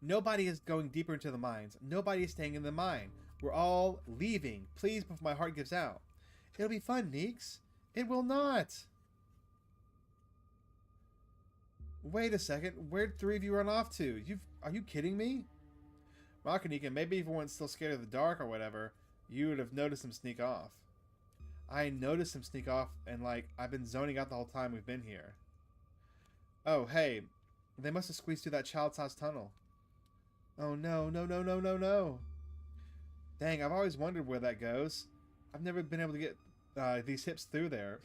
Nobody is going deeper into the mines. Nobody is staying in the mine. We're all leaving. Please, before my heart gives out. It'll be fun, Neeks. It will not. Wait a second. Where'd three of you run off to? Are you kidding me? Makanika, maybe if you weren't still scared of the dark or whatever, you would have noticed him sneak off. I noticed him sneak off, and I've been zoning out the whole time we've been here. Oh, hey. They must have squeezed through that child-sized tunnel. Oh, no. Dang, I've always wondered where that goes. I've never been able to get these hips through there.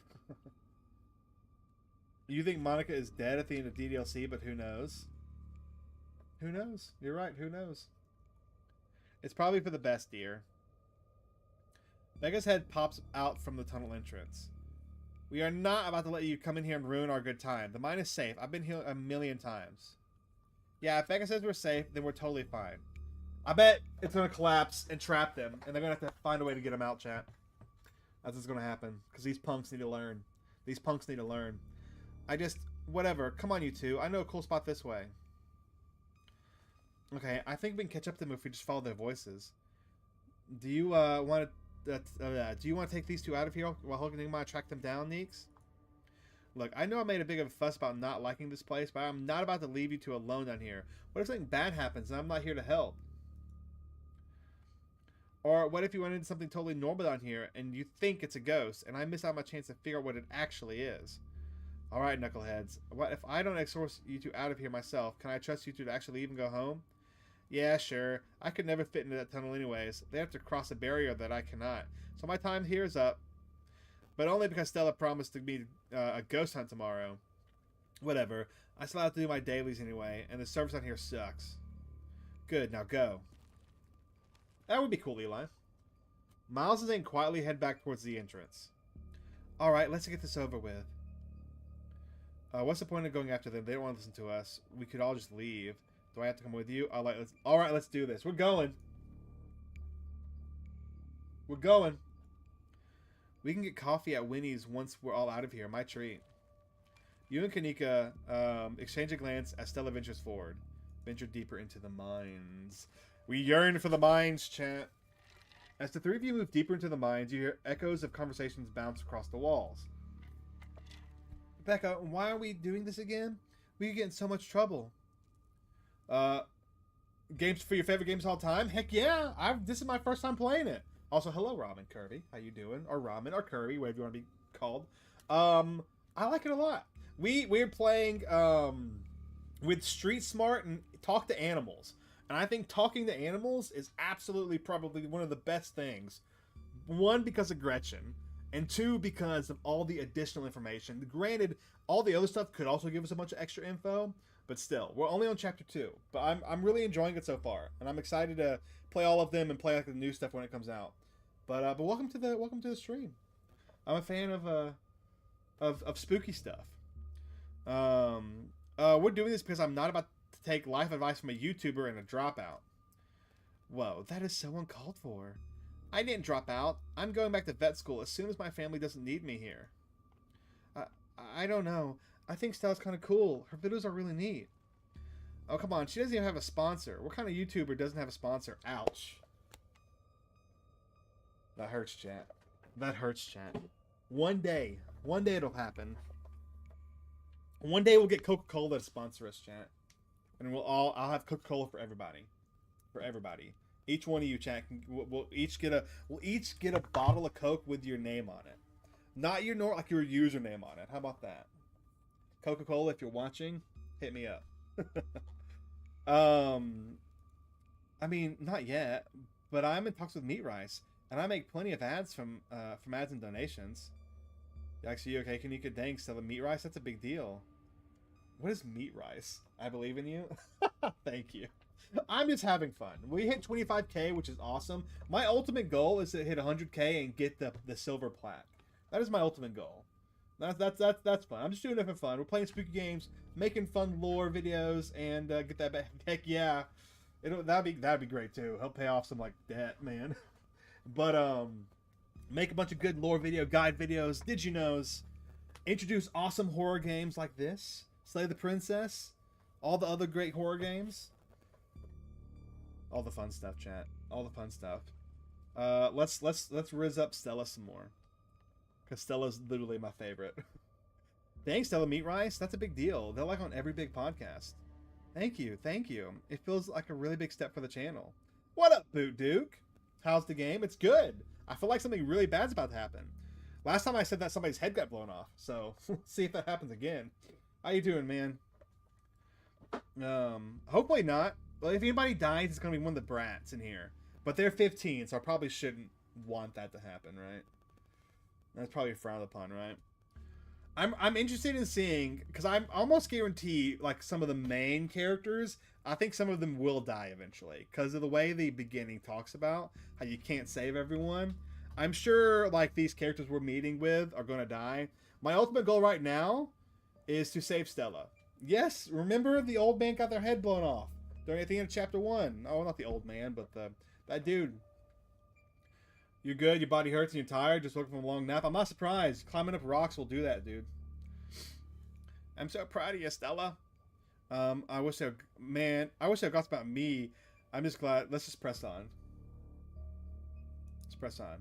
You think Monica is dead at the end of DDLC, but who knows? Who knows? You're right, who knows? It's probably for the best, dear. Becca's head pops out from the tunnel entrance. We are not about to let you come in here and ruin our good time. The mine is safe. I've been here a million times. Yeah, if Becca says we're safe, then we're totally fine. I bet it's going to collapse and trap them, and they're going to have to find a way to get them out, chat. That's what's going to happen, because these punks need to learn. These punks need to learn. Whatever. Come on, you two. I know a cool spot this way. Okay, I think we can catch up to them if we just follow their voices. Do you want to take these two out of here while HulkingEnigma track them down, Neeks? Look, I know I made a big of a fuss about not liking this place, but I'm not about to leave you two alone down here. What if something bad happens and I'm not here to help? Or what if you went into something totally normal down here and you think it's a ghost and I miss out my chance to figure out what it actually is? Alright, knuckleheads. What if I don't escort you two out of here myself? Can I trust you two to actually leave and go home? Yeah, sure. I could never fit into that tunnel anyways. They have to cross a barrier that I cannot. So my time here is up. But only because Stella promised to be a ghost hunt tomorrow. Whatever. I still have to do my dailies anyway, and the service on here sucks. Good, now go. That would be cool, Eli. Miles and Zane quietly head back towards the entrance. Alright, let's get this over with. What's the point of going after them? They don't want to listen to us. We could all just leave. Do I have to come with you? Alright, let's do this. We're going. We're going. We can get coffee at Winnie's once we're all out of here. My treat. You and Kanika exchange a glance as Stella ventures forward. Venture deeper into the mines. We yearn for the mines, chat. As the three of you move deeper into the mines, you hear echoes of conversations bounce across the walls. Becca, why are we doing this again? We could get in so much trouble. Games for your favorite games of all time? Heck yeah! This is my first time playing it. Also, hello, Robin Kirby. How you doing? Or Ramen, or Kirby, whatever you want to be called. I like it a lot. We're playing with Street Smart and Talk to Animals. And I think talking to animals is absolutely probably one of the best things. One, because of Gretchen. And two, because of all the additional information. Granted, all the other stuff could also give us a bunch of extra info. But still, we're only on chapter 2. But I'm really enjoying it so far. And I'm excited to play all of them and play the new stuff when it comes out. But welcome to the stream. I'm a fan of spooky stuff. We're doing this because I'm not about to take life advice from a YouTuber and a dropout. Whoa, that is so uncalled for. I didn't drop out. I'm going back to vet school as soon as my family doesn't need me here. I don't know. I think Stella's kind of cool. Her videos are really neat. Oh, come on. She doesn't even have a sponsor. What kind of YouTuber doesn't have a sponsor? Ouch. That hurts, chat. That hurts, chat. One day it'll happen. One day we'll get Coca-Cola to sponsor us, chat. And I'll have Coca-Cola for everybody. For everybody. Each one of you, chat, we'll each get a bottle of Coke with your name on it. Not your like your username on it. How about that? Coca-Cola, if you're watching, hit me up. I mean, not yet, but I'm in talks with Meat Rice, and I make plenty of ads from ads and donations. Actually, okay, can you get thanks to the Meat Rice? That's a big deal. What is Meat Rice? I believe in you. Thank you. I'm just having fun. We hit 25K, which is awesome. My ultimate goal is to hit 100K and get the silver plaque. That is my ultimate goal. That's fun. I'm just doing it for fun. We're playing spooky games, making fun lore videos, and get that back. Heck yeah, that'd be great too. Help pay off some like debt, man. But make a bunch of good lore video guide videos. Did you knows? Introduce awesome horror games like this. Slay the Princess. All the other great horror games. All the fun stuff, chat. All the fun stuff. Let's riz up Stella some more. Because Stella's literally my favorite. Thanks, Stella Meat Rice. That's a big deal. They're like on every big podcast. Thank you. Thank you. It feels like a really big step for the channel. What up, Boot Duke? How's the game? It's good. I feel like something really bad's about to happen. Last time I said that, somebody's head got blown off. So, see if that happens again. How you doing, man? Hopefully not. Well, if anybody dies, it's going to be one of the brats in here. But they're 15, so I probably shouldn't want that to happen, right? That's probably frowned upon, right? I'm interested in seeing, because I'm almost guaranteed, like, some of the main characters, I think some of them will die eventually. Because of the way the beginning talks about how you can't save everyone. I'm sure, like, these characters we're meeting with are going to die. My ultimate goal right now is to save Stella. Yes, remember the old man got their head blown off during the end of chapter 1. Oh, not the old man, but that dude. You're good, your body hurts, and you're tired, just looking for a long nap. I'm not surprised. Climbing up rocks will do that, dude. I'm so proud of you, Stella. I wish I got about me. I'm just glad. Let's just press on. Let's press on.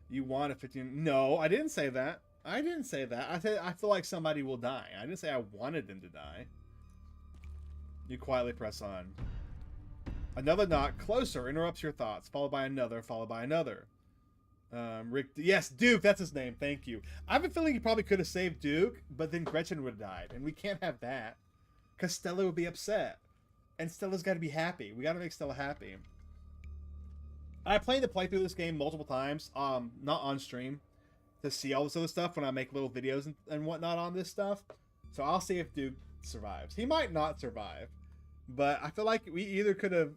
You want a 15... No, I didn't say that. I didn't say that. I said I feel like somebody will die. I didn't say I wanted them to die. You quietly press on. Another knock closer interrupts your thoughts, followed by another, followed by another. Rick, yes, Duke, that's his name. Thank you. I have a feeling you probably could have saved Duke, but then Gretchen would have died, and we can't have that, because Stella would be upset, and Stella's got to be happy. We got to make Stella happy. I plan to play through this game multiple times, not on stream, to see all this other stuff when I make little videos and whatnot on this stuff. So I'll see if Duke survives. He might not survive, but I feel like we either could have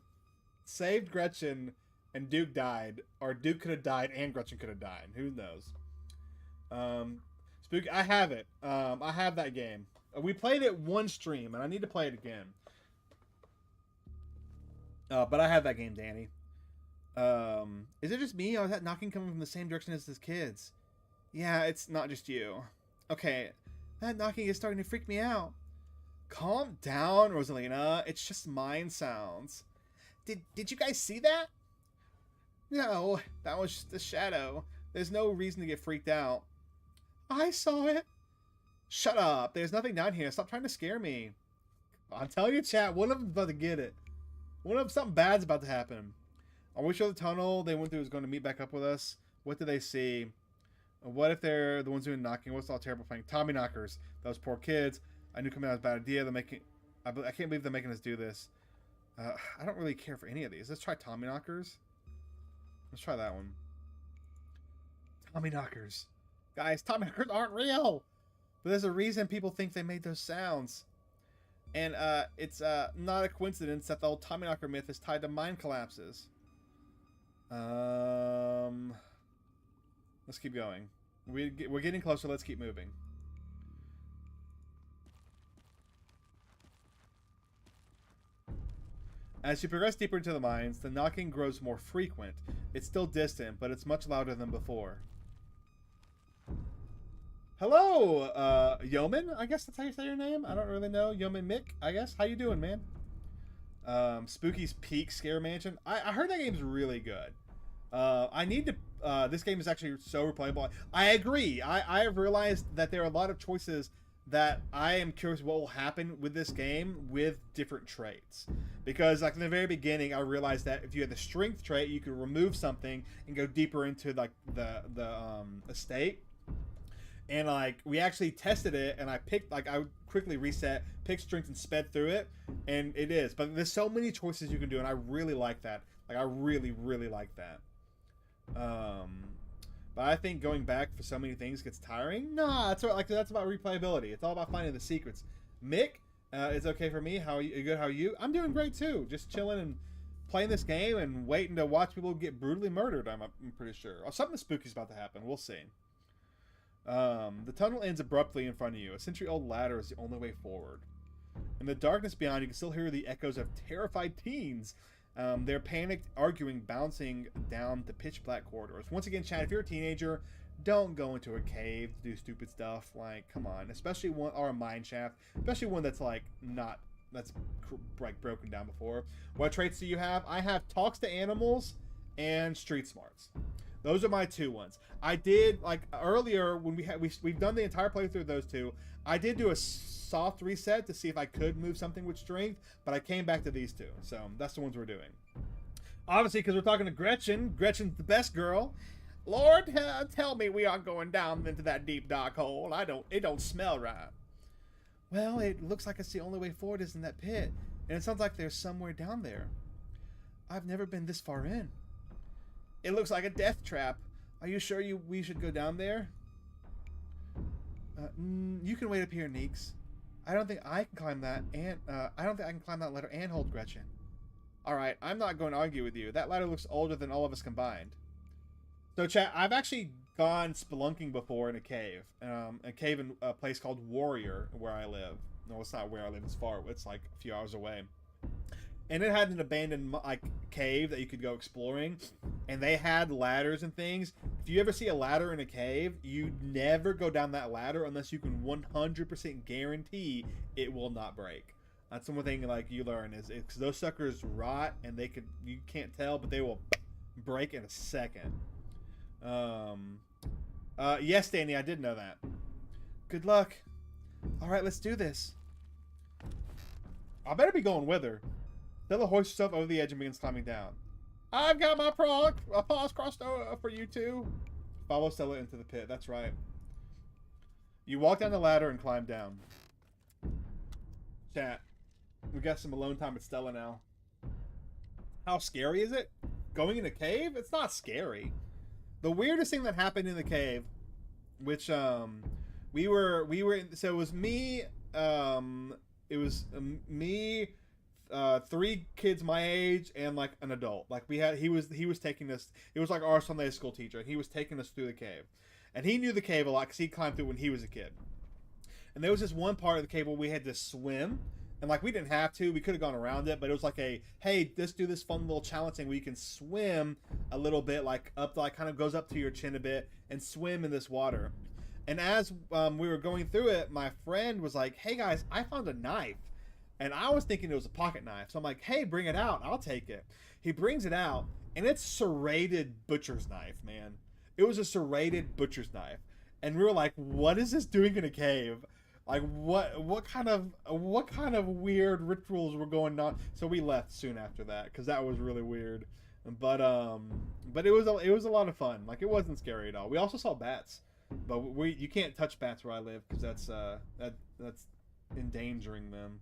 saved Gretchen and Duke died, or Duke could have died and Gretchen could have died. Who knows? Spooky, I have it. I have that game. We played it one stream, and I need to play it again. But I have that game, Danny. Is it just me, or is that knocking coming from the same direction as his kids? Yeah, it's not just you. Okay, that knocking is starting to freak me out. Calm down, Rosalina. It's just mind sounds. Did you guys see that? No, that was just a shadow. There's no reason to get freaked out. I saw it. Shut up. There's nothing down here. Stop trying to scare me. I'm telling you, chat, one of them's about to get it. Something bad's about to happen. Are we sure the tunnel they went through is going to meet back up with us? What do they see? What if they're the ones doing knocking? What's all terrible playing? Tommy knockers. Those poor kids. I knew coming out was a bad idea. They're making... I can't believe they're making us do this. I don't really care for any of these. Let's try Tommy knockers. Let's try that one. Tommy knockers. Guys, Tommy knockers aren't real. But there's a reason people think they made those sounds. And it's not a coincidence that the old Tommy knocker myth is tied to mind collapses. Let's keep going. We're getting closer. Let's keep moving. As you progress deeper into the mines, the knocking grows more frequent. It's still distant, but it's much louder than before. Hello, Yeoman? I guess that's how you say your name? I don't really know. Yeoman Mick, I guess? How you doing, man? Spooky's Peak Scare Mansion. I heard that game's really good. I need to... this game is actually so replayable. I agree. I have realized that there are a lot of choices that I am curious what will happen with this game with different traits. Because like in the very beginning, I realized that if you had the strength trait, you could remove something and go deeper into like the estate. And like we actually tested it, and I picked like I would quickly reset, picked strength, and sped through it, and it is. But there's so many choices you can do, and I really like that. Like I really like that. But I think going back for so many things gets tiring. Nah, that's about replayability. It's all about finding the secrets. Mick, it's okay for me. How are you? Good? How are you? I'm doing great too. Just chilling and playing this game and waiting to watch people get brutally murdered. I'm pretty sure. Oh, something spooky's about to happen. We'll see. The tunnel ends abruptly in front of you. A century-old ladder is the only way forward. In the darkness beyond, you can still hear the echoes of terrified teens. They're panicked, arguing, bouncing down the pitch-black corridors. Once again, Chad, if you're a teenager, don't go into a cave to do stupid stuff. Like, come on. Especially one, or a mine shaft. Especially one that's, like, not... That's, like, broken down before. What traits do you have? I have talks to animals and street smarts. Those are my 2 ones. I did, like, earlier when we've done the entire playthrough of those 2. I did do a soft reset to see if I could move something with strength, but I came back to these 2. So that's the ones we're doing. Obviously, because we're talking to Gretchen. Gretchen's the best girl. Lord, tell me we aren't going down into that deep dark hole. It don't smell right. Well, it looks like it's the only way forward is in that pit, and it sounds like there's somewhere down there. I've never been this far in. It looks like a death trap. Are you sure we should go down there? You can wait up here, Neeks. I don't think I can climb that, and I don't think I can climb that ladder and hold Gretchen. All right, I'm not going to argue with you. That ladder looks older than all of us combined. So, chat, I've actually gone spelunking before in a cave in a place called Warrior, where I live. No, it's not where I live. It's far. It's like a few hours away. And it had an abandoned like cave that you could go exploring, and they had ladders and things. If you ever see a ladder in a cave, you never go down that ladder unless you can 100% guarantee it will not break. That's the one thing like you learn is because those suckers rot, and you can't tell, but they will break in a second. Yes, Danny, I did know that. Good luck. All right, let's do this. I better be going with her. Stella hoists herself over the edge and begins climbing down. I've got my paws crossed over for you two. Follow Stella into the pit. That's right. You walk down the ladder and climb down. Chat. We got some alone time with Stella now. How scary is it? Going in a cave? It's not scary. The weirdest thing that happened in the cave, which we were in, so it was me, me, 3 kids my age and like an adult. Like he was taking us. It was like our Sunday school teacher, and he was taking us through the cave, and he knew the cave a lot because he climbed through when he was a kid. And there was this one part of the cave where we had to swim, and like we didn't have to. We could have gone around it, but it was like hey, let's do this fun little challenge thing where you can swim a little bit, like up, like kind of goes up to your chin a bit, and swim in this water. And as we were going through it, my friend was like, "Hey guys, I found a knife." And I was thinking it was a pocket knife. So I'm like, hey, bring it out. I'll take it. He brings it out, and it's serrated butcher's knife, man. It was a serrated butcher's knife. And we were like, what is this doing in a cave? Like, what kind of weird rituals were going on? So we left soon after that, because that was really weird. But it was a lot of fun. Like, it wasn't scary at all. We also saw bats. But you can't touch bats where I live, because that's endangering them.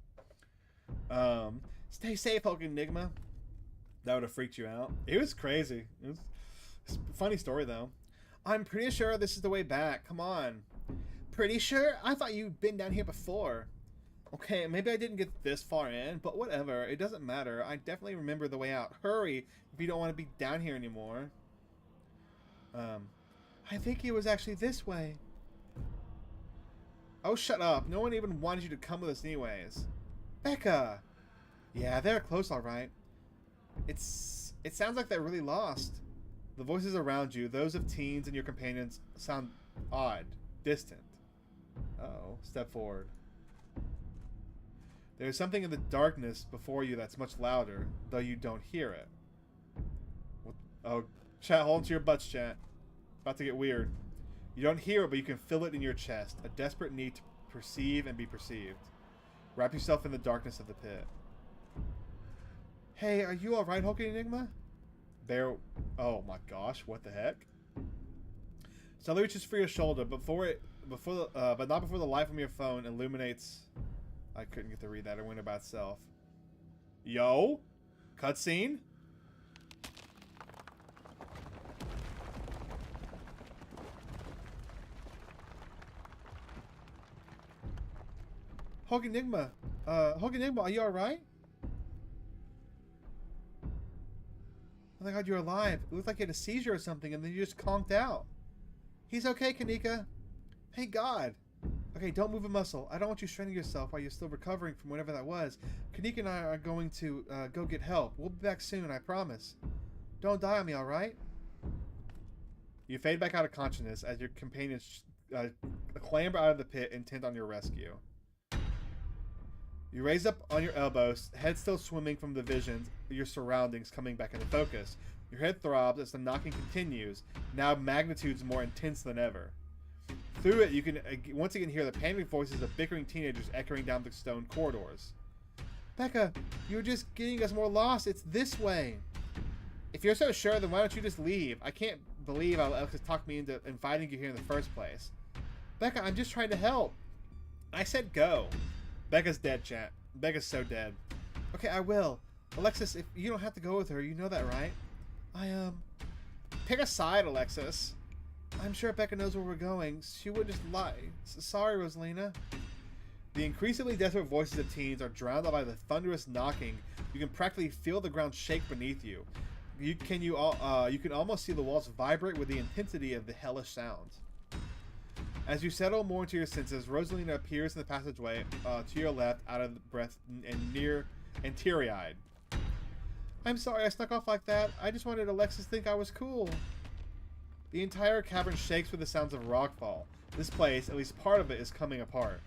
Stay safe, HulkingEnigma. That would have freaked you out. It was crazy. It's a funny story though. I'm pretty sure this is the way back. Come on. Pretty sure? I thought you'd been down here before. Okay, maybe I didn't get this far in, but whatever. It doesn't matter. I definitely remember the way out. Hurry if you don't want to be down here anymore. I think it was actually this way. Oh, shut up. No one even wanted you to come with us anyways. Becca! Yeah, they're close, alright. It sounds like they're really lost. The voices around you, those of teens and your companions, sound odd, distant. Uh-oh, step forward. There's something in the darkness before you that's much louder, though you don't hear it. Oh, chat, hold on to your butts, chat. About to get weird. You don't hear it, but you can feel it in your chest. A desperate need to perceive and be perceived. Wrap yourself in the darkness of the pit. Hey, are you alright, HulkingEnigma? Bear... Oh my gosh, what the heck? Stella reaches for your shoulder, but before but not before the light from your phone illuminates. I couldn't get to read that. It went about itself. Yo, cutscene. HulkingEnigma, HulkingEnigma, are you all right? Oh my God, you're alive. It looked like you had a seizure or something, and then you just conked out. He's okay, Kanika. Thank God. Okay, don't move a muscle. I don't want you straining yourself while you're still recovering from whatever that was. Kanika and I are going to go get help. We'll be back soon, I promise. Don't die on me, all right? You fade back out of consciousness as your companions clamber out of the pit, intent on your rescue. You raise up on your elbows, head still swimming from the visions, your surroundings coming back into focus. Your head throbs as the knocking continues, now magnitudes more intense than ever. Through it, you can once again hear the panicked voices of bickering teenagers echoing down the stone corridors. Becca, you're just getting us more lost. It's this way. If you're so sure, then why don't you just leave? I can't believe Alexis talked me into inviting you here in the first place. Becca, I'm just trying to help. I said go. Becca's dead, chat. Becca's so dead. Okay, I will. Alexis, if you don't have to go with her, you know that, right? Pick a side, Alexis. I'm sure Becca knows where we're going. She would just lie. Sorry, Rosalina. The increasingly desperate voices of teens are drowned out by the thunderous knocking. You can practically feel the ground shake beneath you. You can almost see the walls vibrate with the intensity of the hellish sounds. As you settle more into your senses, Rosalina appears in the passageway to your left, out of breath and teary-eyed. I'm sorry I snuck off like that. I just wanted Alexis to think I was cool. The entire cavern shakes with the sounds of rockfall. This place, at least part of it, is coming apart.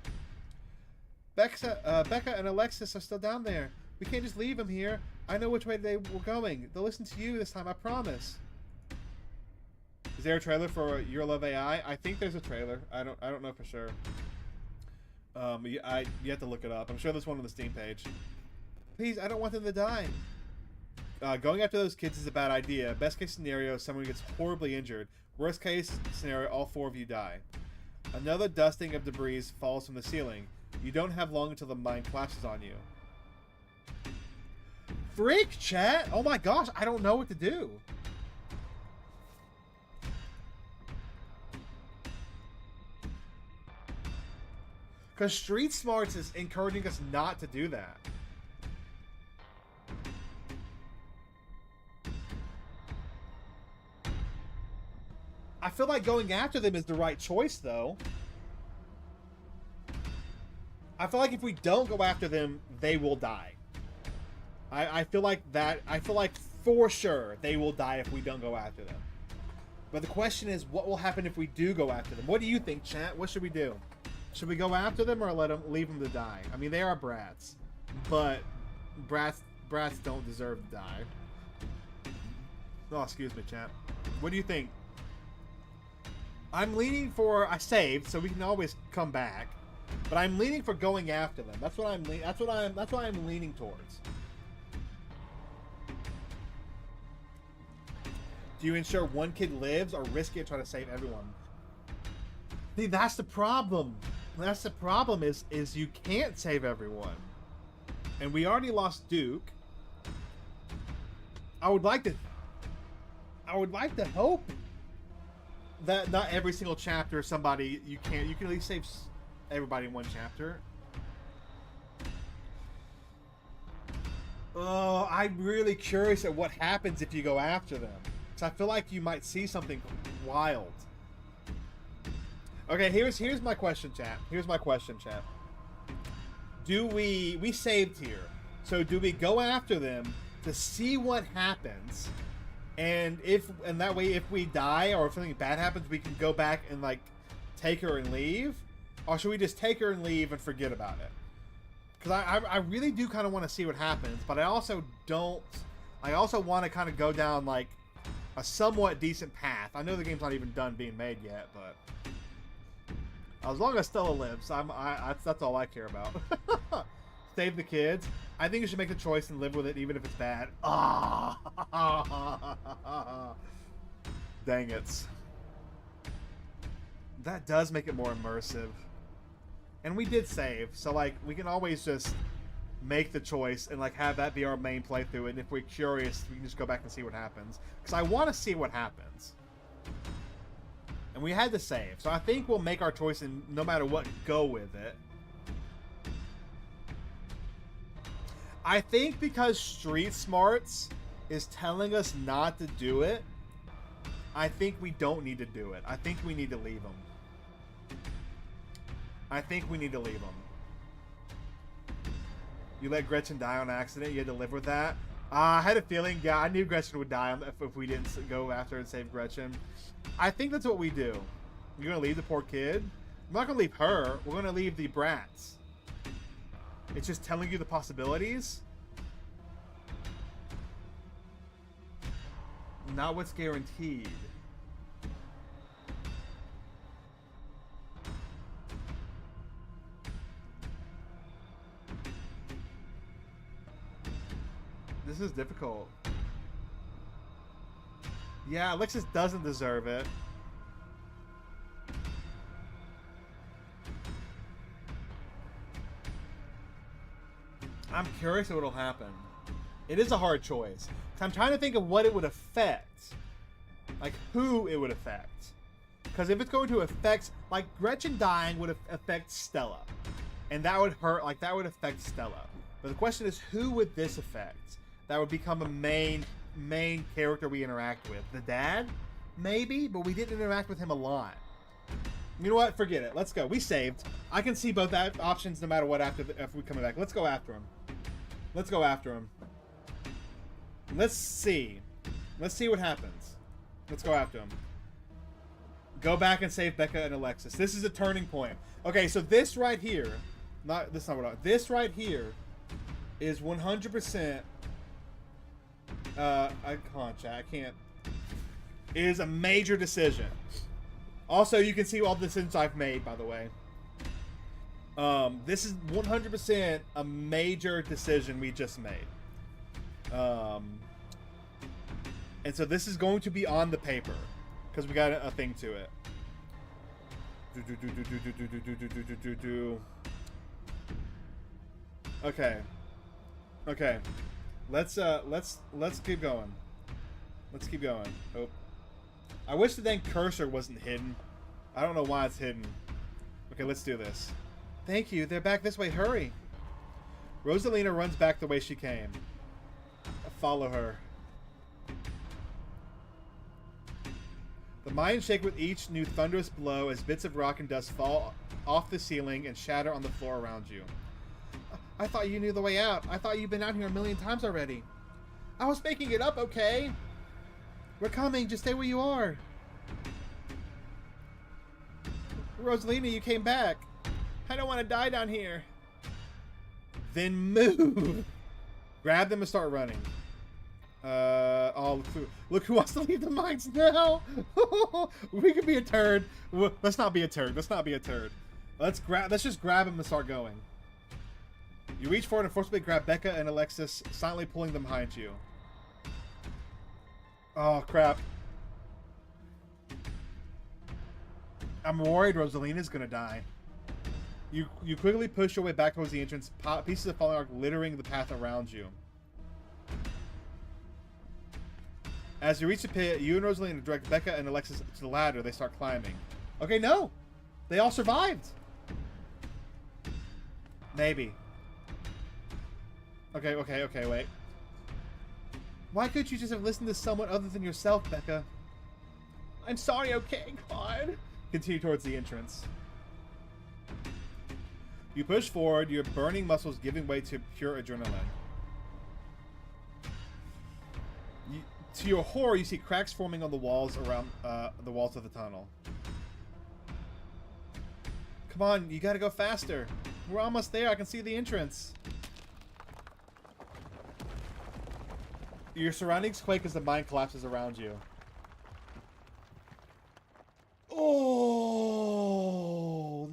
Becca and Alexis are still down there. We can't just leave them here. I know which way they were going. They'll listen to you this time, I promise. Is there a trailer for Your Love AI? I think there's a trailer. I don't know for sure. You have to look it up. I'm sure there's one on the Steam page. Please, I don't want them to die. Going after those kids is a bad idea. Best case scenario, someone gets horribly injured. Worst case scenario, all 4 of you die. Another dusting of debris falls from the ceiling. You don't have long until the mine collapses on you. Freak, chat! Oh my gosh, I don't know what to do. Because Street Smarts is encouraging us not to do that. I feel like going after them is the right choice, though. I feel like if we don't go after them, they will die. I feel like that. I feel like for sure they will die if we don't go after them. But the question is, what will happen if we do go after them? What do you think, chat? What should we do? Should we go after them or leave them to die? I mean, they are brats, but brats don't deserve to die. Oh, excuse me, chat. What do you think? I'm leaning for I saved, so we can always come back. But I'm leaning for going after them. That's what I'm leaning towards. Do you ensure one kid lives or risk it trying to save everyone? See, that's the problem. That's the problem is you can't save everyone. And we already lost Duke. I would like to hope that not every single chapter somebody you can at least save everybody in one chapter. Oh, I'm really curious at what happens if you go after them. So I feel like you might see something wild. Okay, here's my question, chat. Here's my question, chat. Do we saved here? So do we go after them to see what happens? And that way, if we die or if something bad happens, we can go back and like take her and leave, or should we just take her and leave and forget about it? Because I really do kind of want to see what happens, but I also don't. I also want to kind of go down like a somewhat decent path. I know the game's not even done being made yet, but as long as Stella lives, that's all I care about. Save the kids. I think you should make the choice and live with it, even if it's bad. Ah, dang it. That does make it more immersive. And we did save, so like we can always just make the choice and like have that be our main playthrough, and if we're curious we can just go back and see what happens, because I want to see what happens. And we had to save, so I think we'll make our choice and no matter what go with it. I think because Street Smarts is telling us not to do it, I think we don't need to do it. I think we need to leave them. I think we need to leave them. You let Gretchen die on accident. You had to live with that. I had a feeling. Yeah, I knew Gretchen would die if we didn't go after and save Gretchen. I think that's what we do. You're going to leave the poor kid? I'm not going to leave her. We're going to leave the brats. It's just telling you the possibilities. Not what's guaranteed. This is difficult. Yeah, Alexis doesn't deserve it. I'm curious what'll happen. It is a hard choice. I'm trying to think of what it would affect. Like, who it would affect. Because if it's going to affect... Like, Gretchen dying would affect Stella. And that would hurt... Like, that would affect Stella. But the question is, who would this affect? That would become a main character we interact with. The dad? Maybe? But we didn't interact with him a lot. You know what? Forget it. Let's go. We saved. I can see both options no matter what after we come back. Let's go after him. Let's go after him. Let's see. Let's see what happens. Let's go after him. Go back and save Becca and Alexis. This is a turning point. Okay, so this right here... This right here is 100%... I can't. It is a major decision. Also, you can see all the decisions I've made, by the way. This is 100% a major decision we just made. And so this is going to be on the paper because we got a thing to it. Okay. Okay. Let's keep going. Let's keep going. Oh. I wish the dang cursor wasn't hidden. I don't know why it's hidden. Okay, let's do this. Thank you. They're back this way. Hurry. Rosalina runs back the way she came. Follow her. The mines shake with each new thunderous blow as bits of rock and dust fall off the ceiling and shatter on the floor around you. I thought you knew the way out. I thought you'd been out here a million times already. I was making it up, okay? We're coming. Just stay where you are. Rosalina, you came back. I don't want to die down here. Then move. Grab them and start running. Oh, look who wants to leave the mines now. We could be a turd. Let's not be a turd. Let's not be a turd. Let's just grab them and start going. You reach forward and forcibly grab Becca and Alexis, silently pulling them behind you. Oh, crap. I'm worried Rosalina's gonna die. You quickly push your way back towards the entrance, pieces of falling rock littering the path around you. As you reach the pit, you and Rosalina direct Becca and Alexis to the ladder. They start climbing. Okay, no! They all survived! Maybe. Okay, wait. Why couldn't you just have listened to someone other than yourself, Becca? I'm sorry, okay, God. Continue towards the entrance. You push forward, your burning muscles giving way to pure adrenaline. To your horror, you see cracks forming on the walls around the walls of the tunnel. Come on, you gotta go faster. We're almost there. I can see the entrance. Your surroundings quake as the mine collapses around you. Oh,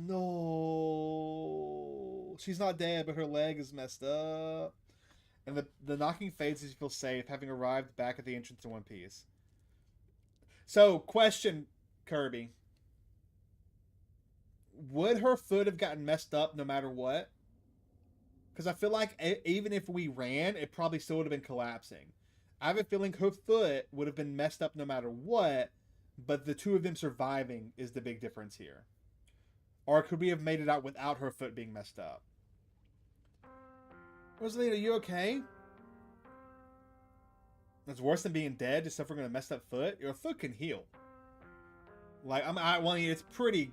no. She's not dead, but her leg is messed up. And the knocking fades as you feel safe, having arrived back at the entrance in one piece. So, question, Kirby. would her foot have gotten messed up no matter what? Because I feel like even if we ran, it probably still would have been collapsing. I have a feeling her foot would have been messed up no matter what, but the two of them surviving is the big difference here. Or could we have made it out without her foot being messed up? Rosalina, are you okay? It's worse than being dead, just suffering a messed up foot. Your foot can heal. Like, it's pretty...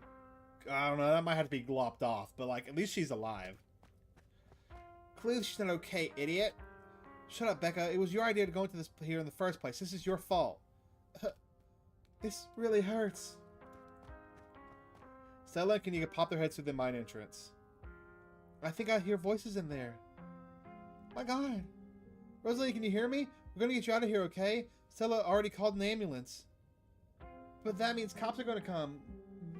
I don't know, that might have to be glopped off, but like, at least she's alive. Clearly she's not okay, idiot. Shut up, Becca. It was your idea to go into this here in the first place. This is your fault. This really hurts. Stella and Kanika pop their heads through the mine entrance. I think I hear voices in there. My God. Rosalie, can you hear me? We're going to get you out of here, okay? Stella already called an ambulance. But that means cops are going to come.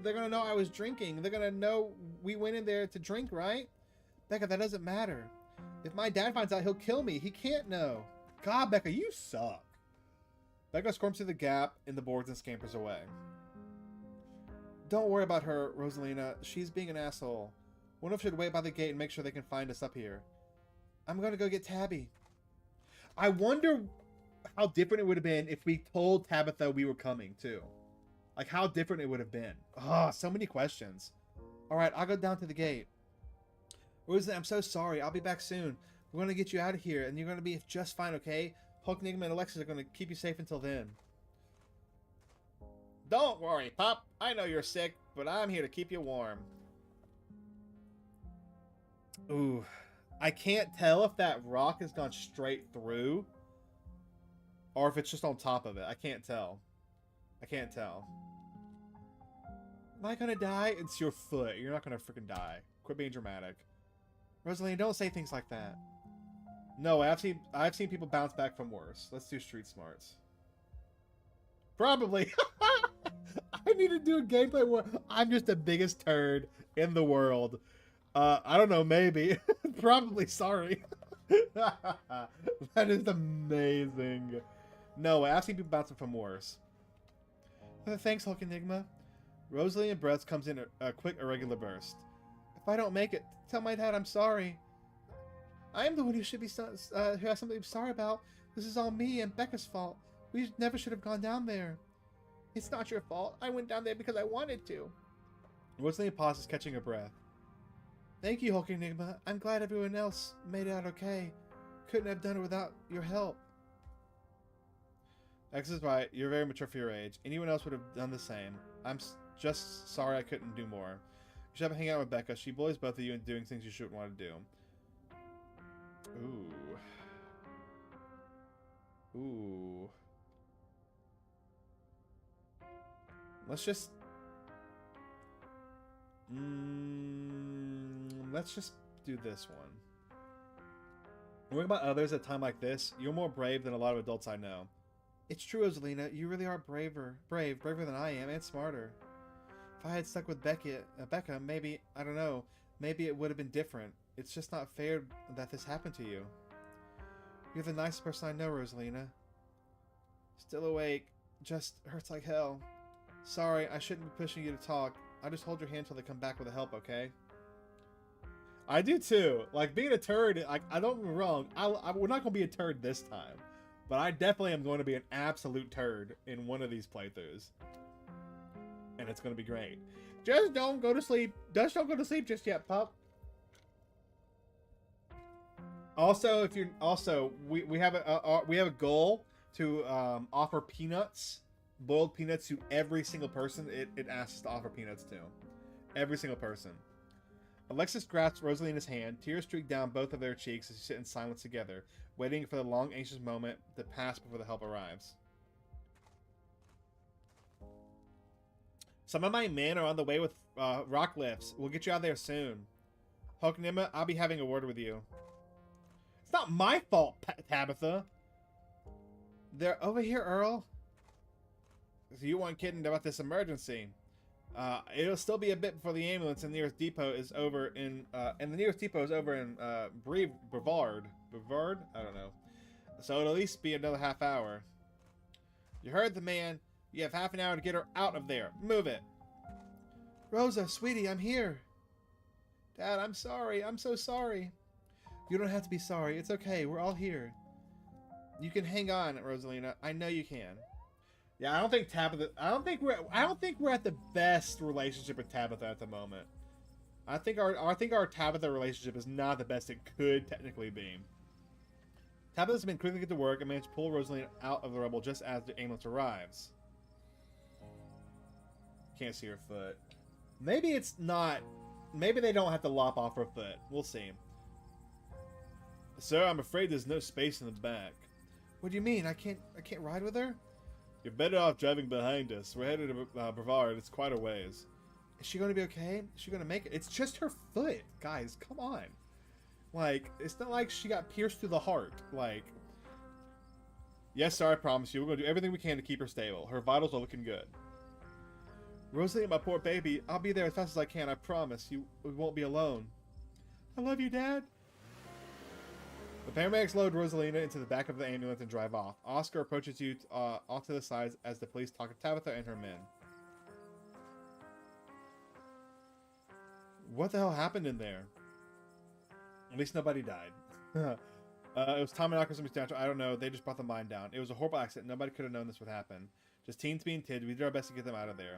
They're going to know I was drinking. They're going to know we went in there to drink, right? Becca, that doesn't matter. If my dad finds out, he'll kill me. He can't know. God, Becca, you suck. Becca squirms through the gap in the boards and scampers away. Don't worry about her, Rosalina. She's being an asshole. One of us should wait by the gate and make sure they can find us up here. I'm going to go get Tabby. I wonder how different it would have been if we told Tabitha we were coming, too. Like, how different it would have been. Oh, so many questions. All right, I'll go down to the gate. Rosalina, I'm so sorry. I'll be back soon. We're going to get you out of here, and you're going to be just fine, okay? HulkingEnigma and Alexis are going to keep you safe until then. Don't worry, Pop. I know you're sick, but I'm here to keep you warm. Ooh. I can't tell if that rock has gone straight through or if it's just on top of it. I can't tell. I can't tell. Am I gonna die? It's your foot. You're not gonna freaking die. Quit being dramatic. Rosaline, don't say things like that. No, I've seen people bounce back from worse. Let's do street smarts. Probably. I need to do a gameplay where I'm just the biggest turd in the world. I don't know, maybe. Probably, sorry. That is amazing. No way, I've seen people bouncing from worse. Thanks, HulkingEnigma. Rosalie and breath comes in a quick, irregular burst. If I don't make it, tell my dad I'm sorry. I am the one who should be who has something to be sorry about. This is all me and Becca's fault. We never should have gone down there. It's not your fault. I went down there because I wanted to. Rosalie pauses, catching her breath. Thank you, HulkingEnigma. I'm glad everyone else made it out okay. Couldn't have done it without your help. X is right. You're very mature for your age. Anyone else would have done the same. I'm just sorry I couldn't do more. You should have hang out with Becca. She bullies both of you into doing things you shouldn't want to do. Ooh. Ooh. Let's just... let's just do this one. Worrying about others at a time like this, you're more brave than a lot of adults I know. It's true, Rosalina. You really are braver than I am, and smarter. If I had stuck with Becca, maybe, I don't know, maybe it would have been different. It's just not fair that this happened to you. You're the nicest person I know, Rosalina. Still awake. Just hurts like hell. Sorry, I shouldn't be pushing you to talk. I'll just hold your hand till they come back with the help, okay? I do too. Like, being a turd, like, I don't get me wrong. We're not going to be a turd this time. But I definitely am going to be an absolute turd in one of these playthroughs. And it's going to be great. Just don't go to sleep. Just don't go to sleep just yet, pup. Also, if you're we have a goal to offer peanuts, boiled peanuts to every single person it asks to offer peanuts to. Every single person. Alexis grasps Rosalina's hand. Tears streak down both of their cheeks as they sit in silence together, waiting for the long, anxious moment to pass before the help arrives. Some of my men are on the way with rock lifts. We'll get you out there soon. HulkingEnigma, I'll be having a word with you. It's not my fault, Tabitha. They're over here, Earl. So you weren't kidding about this emergency. It'll still be a bit before the ambulance and the nearest depot is over in Brevard. Brevard? I don't know. So it'll at least be another half hour. You heard the man. You have half an hour to get her out of there. Move it. Rosa, sweetie, I'm here. Dad, I'm sorry. I'm so sorry. You don't have to be sorry. It's okay. We're all here. You can hang on, Rosalina. I know you can. Yeah, I don't think Tabitha. I don't think we're at the best relationship with Tabitha at the moment. I think our Tabitha relationship is not the best it could technically be. Tabitha's been quickly get to work and managed to pull Rosalina out of the rubble just as the ambulance arrives. Can't see her foot. Maybe it's not. Maybe they don't have to lop off her foot. We'll see. Sir, I'm afraid there's no space in the back. What do you mean? I can't ride with her? You're better off driving behind us. We're headed to Brevard. It's quite a ways. Is she going to be okay? Is she going to make it? It's just her foot. Guys, come on. Like, it's not like she got pierced through the heart. Like, yes, sir, I promise you. We're going to do everything we can to keep her stable. Her vitals are looking good. Rosalie, my poor baby. I'll be there as fast as I can. I promise. We won't be alone. I love you, Dad. The paramedics load Rosalina into the back of the ambulance and drive off. Oscar approaches you off to the sides as the police talk to Tabitha and her men. What the hell happened in there? At least nobody died. It was Tommyknockers and Mr. I don't know. They just brought the mine down. It was a horrible accident. Nobody could have known this would happen. Just teens being kids. We did our best to get them out of there.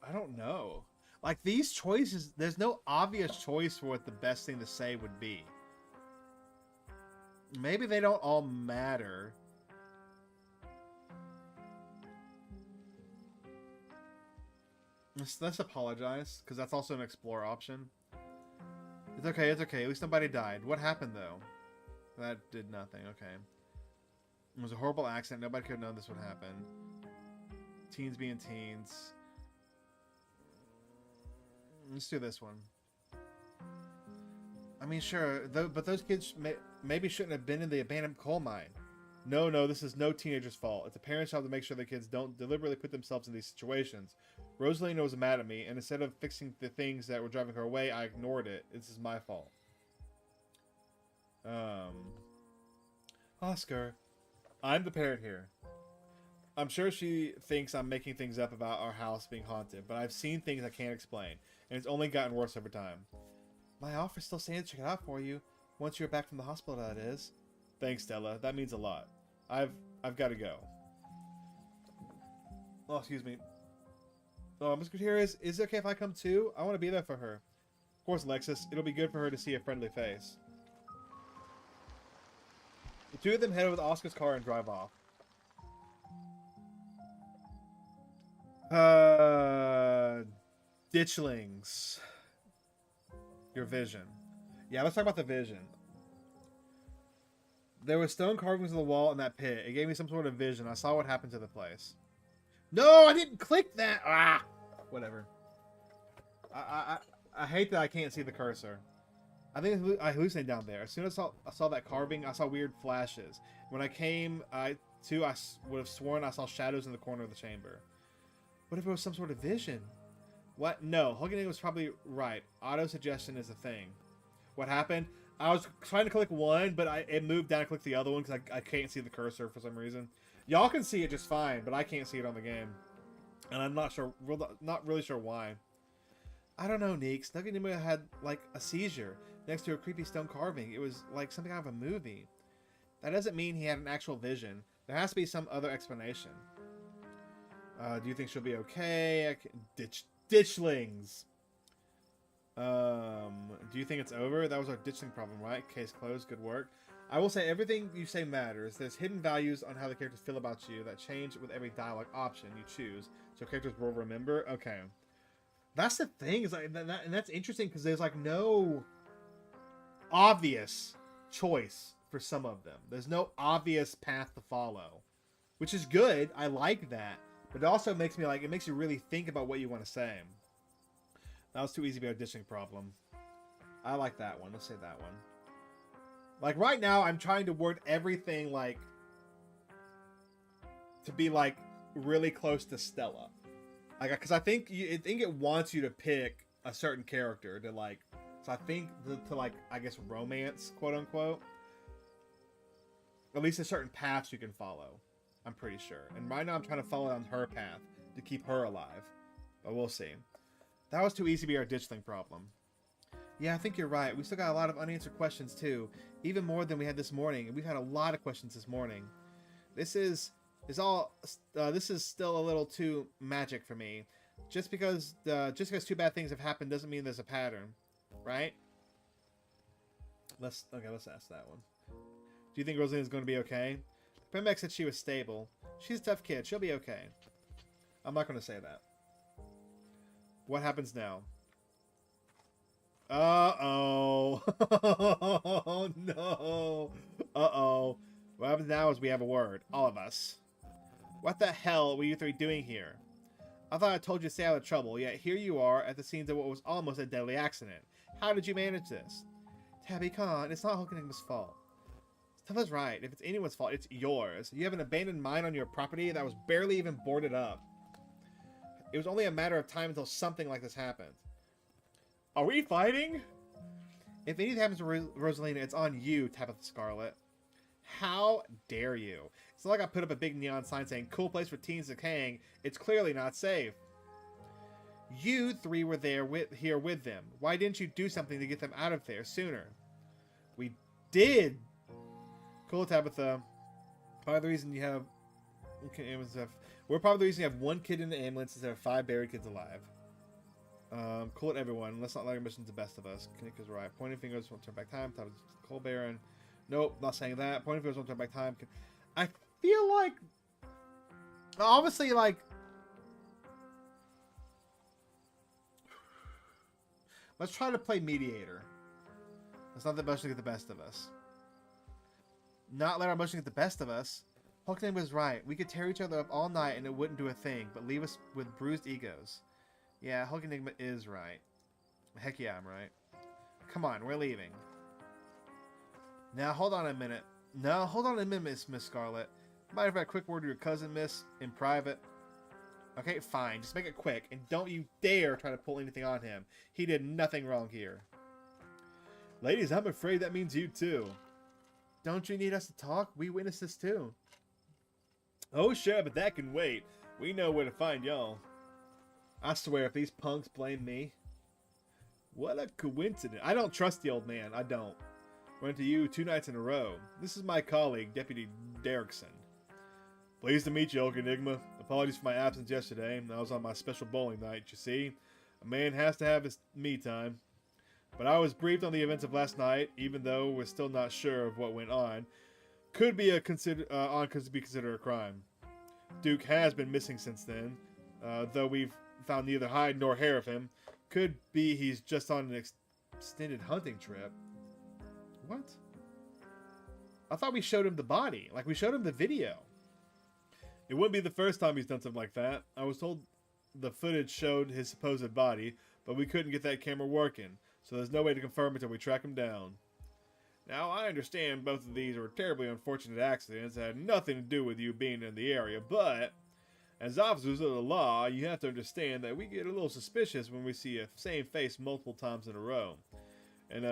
I don't know. Like, these choices, there's no obvious choice for what the best thing to say would be. Maybe they don't all matter. Let's apologize, because that's also an explore option. It's okay, it's okay. At least nobody died. What happened, though? That did nothing. Okay. It was a horrible accident. Nobody could have known this would happen. Teens being teens. Let's do this one. I mean, sure, but those kids maybe shouldn't have been in the abandoned coal mine. No, this is no teenager's fault. It's a parent's job to make sure the kids don't deliberately put themselves in these situations. Rosalina was mad at me, and instead of fixing the things that were driving her away, I ignored it. This is my fault. Oscar, I'm the parent here. I'm sure she thinks I'm making things up about our house being haunted, but I've seen things I can't explain, and it's only gotten worse over time. My offer's still saying to check it out for you. Once you're back from the hospital, that is. Thanks, Stella. That means a lot. I've got to go. Oh, excuse me. Oh, Miss Gutierrez, is it okay if I come too? I want to be there for her. Of course, Alexis. It'll be good for her to see a friendly face. The two of them head over to Oscar's car and drive off. Ditchlings. Your vision. Yeah, let's talk about the vision. There were stone carvings on the wall in that pit. It gave me some sort of vision. I saw what happened to the place. No, I didn't click that. Ah, whatever. I hate that I can't see the cursor. I think I hallucinated down there. As soon as I saw that carving, I saw weird flashes. When I came I would have sworn I saw shadows in the corner of the chamber. What if it was some sort of vision? What? No, HulkingEnigma was probably right. Auto-suggestion is a thing. What happened? I was trying to click one, but it moved down and clicked the other one because I can't see the cursor for some reason. Y'all can see it just fine, but I can't see it on the game. And I'm not really sure why. I don't know, Neeks. HulkingEnigma had, like, a seizure next to a creepy stone carving. It was like something out of a movie. That doesn't mean he had an actual vision. There has to be some other explanation. Do you think she'll be okay? Ditchlings. Do you think it's over? That was our ditchling problem, right? Case closed. Good work. I will say everything you say matters. There's hidden values on how the characters feel about you that change with every dialogue option you choose, so characters will remember. Okay, that's the thing. Is like and that's interesting because there's like no obvious choice for some of them. There's no obvious path to follow, which is good. I like that, but it also makes me like it makes you really think about what you want to say. That was too easy to be a ditching problem. I like that one. Let's say that one. Like right now, I'm trying to word everything like to be like really close to Stella, like because I think it wants you to pick a certain character to like So I think to like, I guess, romance, quote unquote, at least a certain paths you can follow. I'm pretty sure. And right now I'm trying to follow on her path to keep her alive. But we'll see. That was too easy to be our ditchling problem. Yeah, I think you're right. We still got a lot of unanswered questions too. Even more than we had this morning. And we've had a lot of questions this morning. This is still a little too magic for me. Just because two bad things have happened doesn't mean there's a pattern. Right? Let's ask that one. Do you think Rosalina's going to be okay? Primex said she was stable. She's a tough kid. She'll be okay. I'm not going to say that. What happens now? Uh-oh. Oh, no. Uh-oh. What happens now is we have a word. All of us. What the hell were you three doing here? I thought I told you to stay out of trouble, yet here you are at the scenes of what was almost a deadly accident. How did you manage this? Tabby, come on. It's not HulkingEnigma's fault. Stella's right. If it's anyone's fault, it's yours. You have an abandoned mine on your property that was barely even boarded up. It was only a matter of time until something like this happened. Are we fighting? If anything happens to Rosalina, it's on you, Tabitha Scarlet. How dare you? It's not like I put up a big neon sign saying, cool place for teens to hang. It's clearly not safe. You three were here with them. Why didn't you do something to get them out of there sooner? We did. Cool, Tabitha. Probably the reason you have... We're probably the reason you have one kid in the ambulance instead of 5 buried kids alive. Cool it, everyone. Let's not let our missions the best of us. Kanika's right. Pointing fingers won't turn back time. Coal Baron. Nope, not saying that. Pointing fingers won't turn back time. I feel like... Obviously, like... Let's try to play mediator. Let's not let emotion get the best of us. Not let our emotion get the best of us. HulkingEnigma was right. We could tear each other up all night and it wouldn't do a thing, but leave us with bruised egos. Yeah, HulkingEnigma is right. Heck yeah, I'm right. Come on, we're leaving. Now, hold on a minute. No, hold on a minute, Miss Scarlet. Might have had a quick word with your cousin, Miss, in private. Okay, fine. Just make it quick, and don't you dare try to pull anything on him. He did nothing wrong here. Ladies, I'm afraid that means you too. Don't you need us to talk? We witnessed this too. Oh, sure, but that can wait. We know where to find y'all. I swear, if these punks blame me... What a coincidence. I don't trust the old man. I don't. Went to you 2 nights in a row. This is my colleague, Deputy Derrickson. Pleased to meet you, HulkingEnigma. Apologies for my absence yesterday. I was on my special bowling night, you see. A man has to have his me time. But I was briefed on the events of last night, even though we're still not sure of what went on. Could be considered a crime. Duke has been missing since then, though we've found neither hide nor hair of him. Could be he's just on an extended hunting trip. What? I thought we showed him the body. Like, we showed him the video. It wouldn't be the first time he's done something like that. I was told the footage showed his supposed body, but we couldn't get that camera working, so there's no way to confirm until we track him down. Now, I understand both of these were terribly unfortunate accidents that had nothing to do with you being in the area, but as officers of the law, you have to understand that we get a little suspicious when we see a same face multiple times in a row. And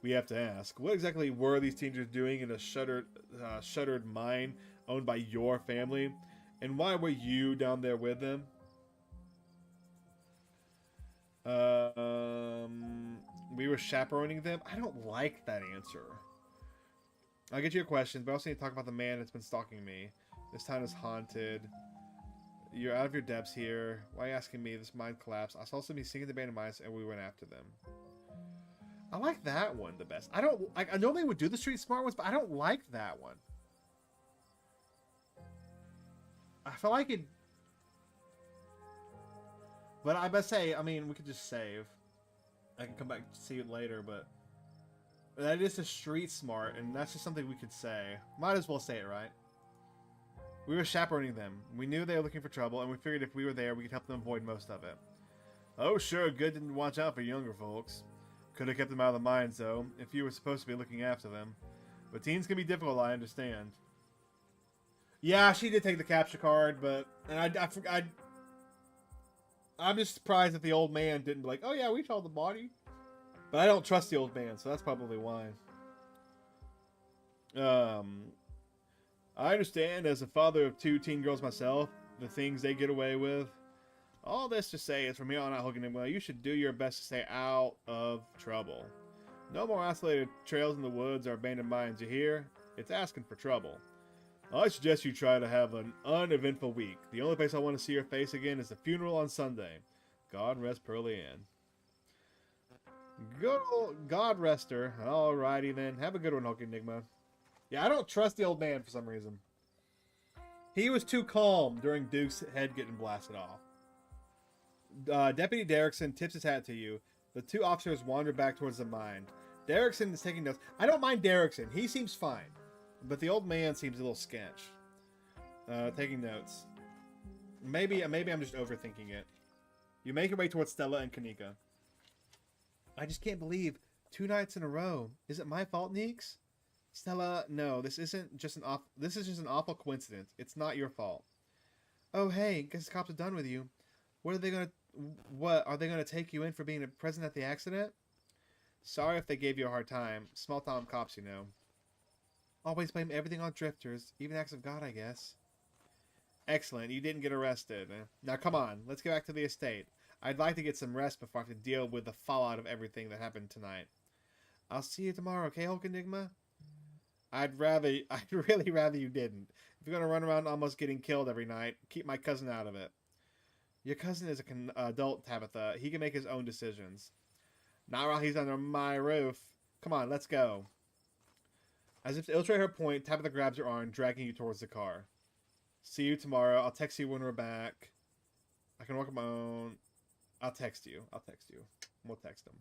we have to ask, what exactly were these teenagers doing in a shuttered mine owned by your family? And why were you down there with them? We were chaperoning them? I don't like that answer. I'll get to your questions, but I also need to talk about the man that's been stalking me. This town is haunted. You're out of your depths here. Why are you asking me? This mine collapsed. I saw somebody sinking the abandoned mines, and we went after them. I like that one the best. I normally would do the street smart ones, but I don't like that one. I feel like it... But I must say, I mean, we could just save. I can come back to see it later, but... That is a street smart, and that's just something we could say. Might as well say it, right? We were chaperoning them. We knew they were looking for trouble, and we figured if we were there, we could help them avoid most of it. Oh, sure, good didn't watch out for younger folks. Could have kept them out of the mines, though, if you were supposed to be looking after them. But teens can be difficult, I understand. Yeah, she did take the capture card, but... And I'm just surprised that the old man didn't be like, oh yeah, we saw the body. But I don't trust the old man, so that's probably why. I understand, as a father of 2 teen girls myself, the things they get away with. All this to say is, from here on out, HulkingEnigma, you should do your best to stay out of trouble. No more isolated trails in the woods or abandoned mines, you hear? It's asking for trouble. I suggest you try to have an uneventful week. The only place I want to see your face again is the funeral on Sunday. God rest Pearly Ann. Good old God rest her. Alrighty then. Have a good one, HulkingEnigma. Yeah, I don't trust the old man for some reason. He was too calm during Duke's head getting blasted off. Deputy Derrickson tips his hat to you. The 2 officers wander back towards the mine. Derrickson is taking notes. I don't mind Derrickson. He seems fine. But the old man seems a little sketch. Taking notes. Maybe I'm just overthinking it. You make your way towards Stella and Kanika. I just can't believe 2 nights in a row. Is it my fault, Neeks? Stella, no, this is just an awful coincidence. It's not your fault. Oh, hey, guess the cops are done with you. What are they gonna take you in for being present at the accident? Sorry if they gave you a hard time. Small town cops, you know. Always blame everything on drifters, even acts of God, I guess. Excellent, you didn't get arrested. Now come on, let's get back to the estate. I'd like to get some rest before I have to deal with the fallout of everything that happened tonight. I'll see you tomorrow, okay, HulkingEnigma? I'd really rather you didn't. If you're gonna run around almost getting killed every night, keep my cousin out of it. Your cousin is an adult, Tabitha. He can make his own decisions. Not while he's under my roof. Come on, let's go. As if to illustrate her point, Tabitha grabs your arm, dragging you towards the car. See you tomorrow. I'll text you when we're back. I can walk on my own. I'll text you. We'll text him.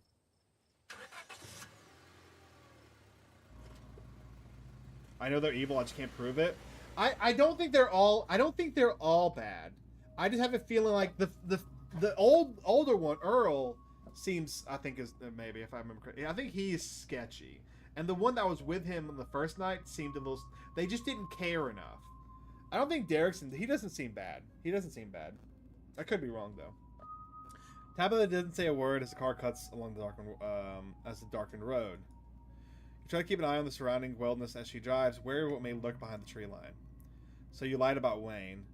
I know they're evil. I just can't prove it. I don't think they're all bad. I just have a feeling like the older one, Earl, seems, I think, is maybe, if I remember correctly, I think he's sketchy. And the one that was with him on the first night seemed a little. They just didn't care enough. I don't think Derrickson. He doesn't seem bad. I could be wrong though. Tabitha doesn't say a word as the car cuts along the darkened road. You try to keep an eye on the surrounding wilderness as she drives, wary of what may lurk behind the tree line. So you lied about Wayne.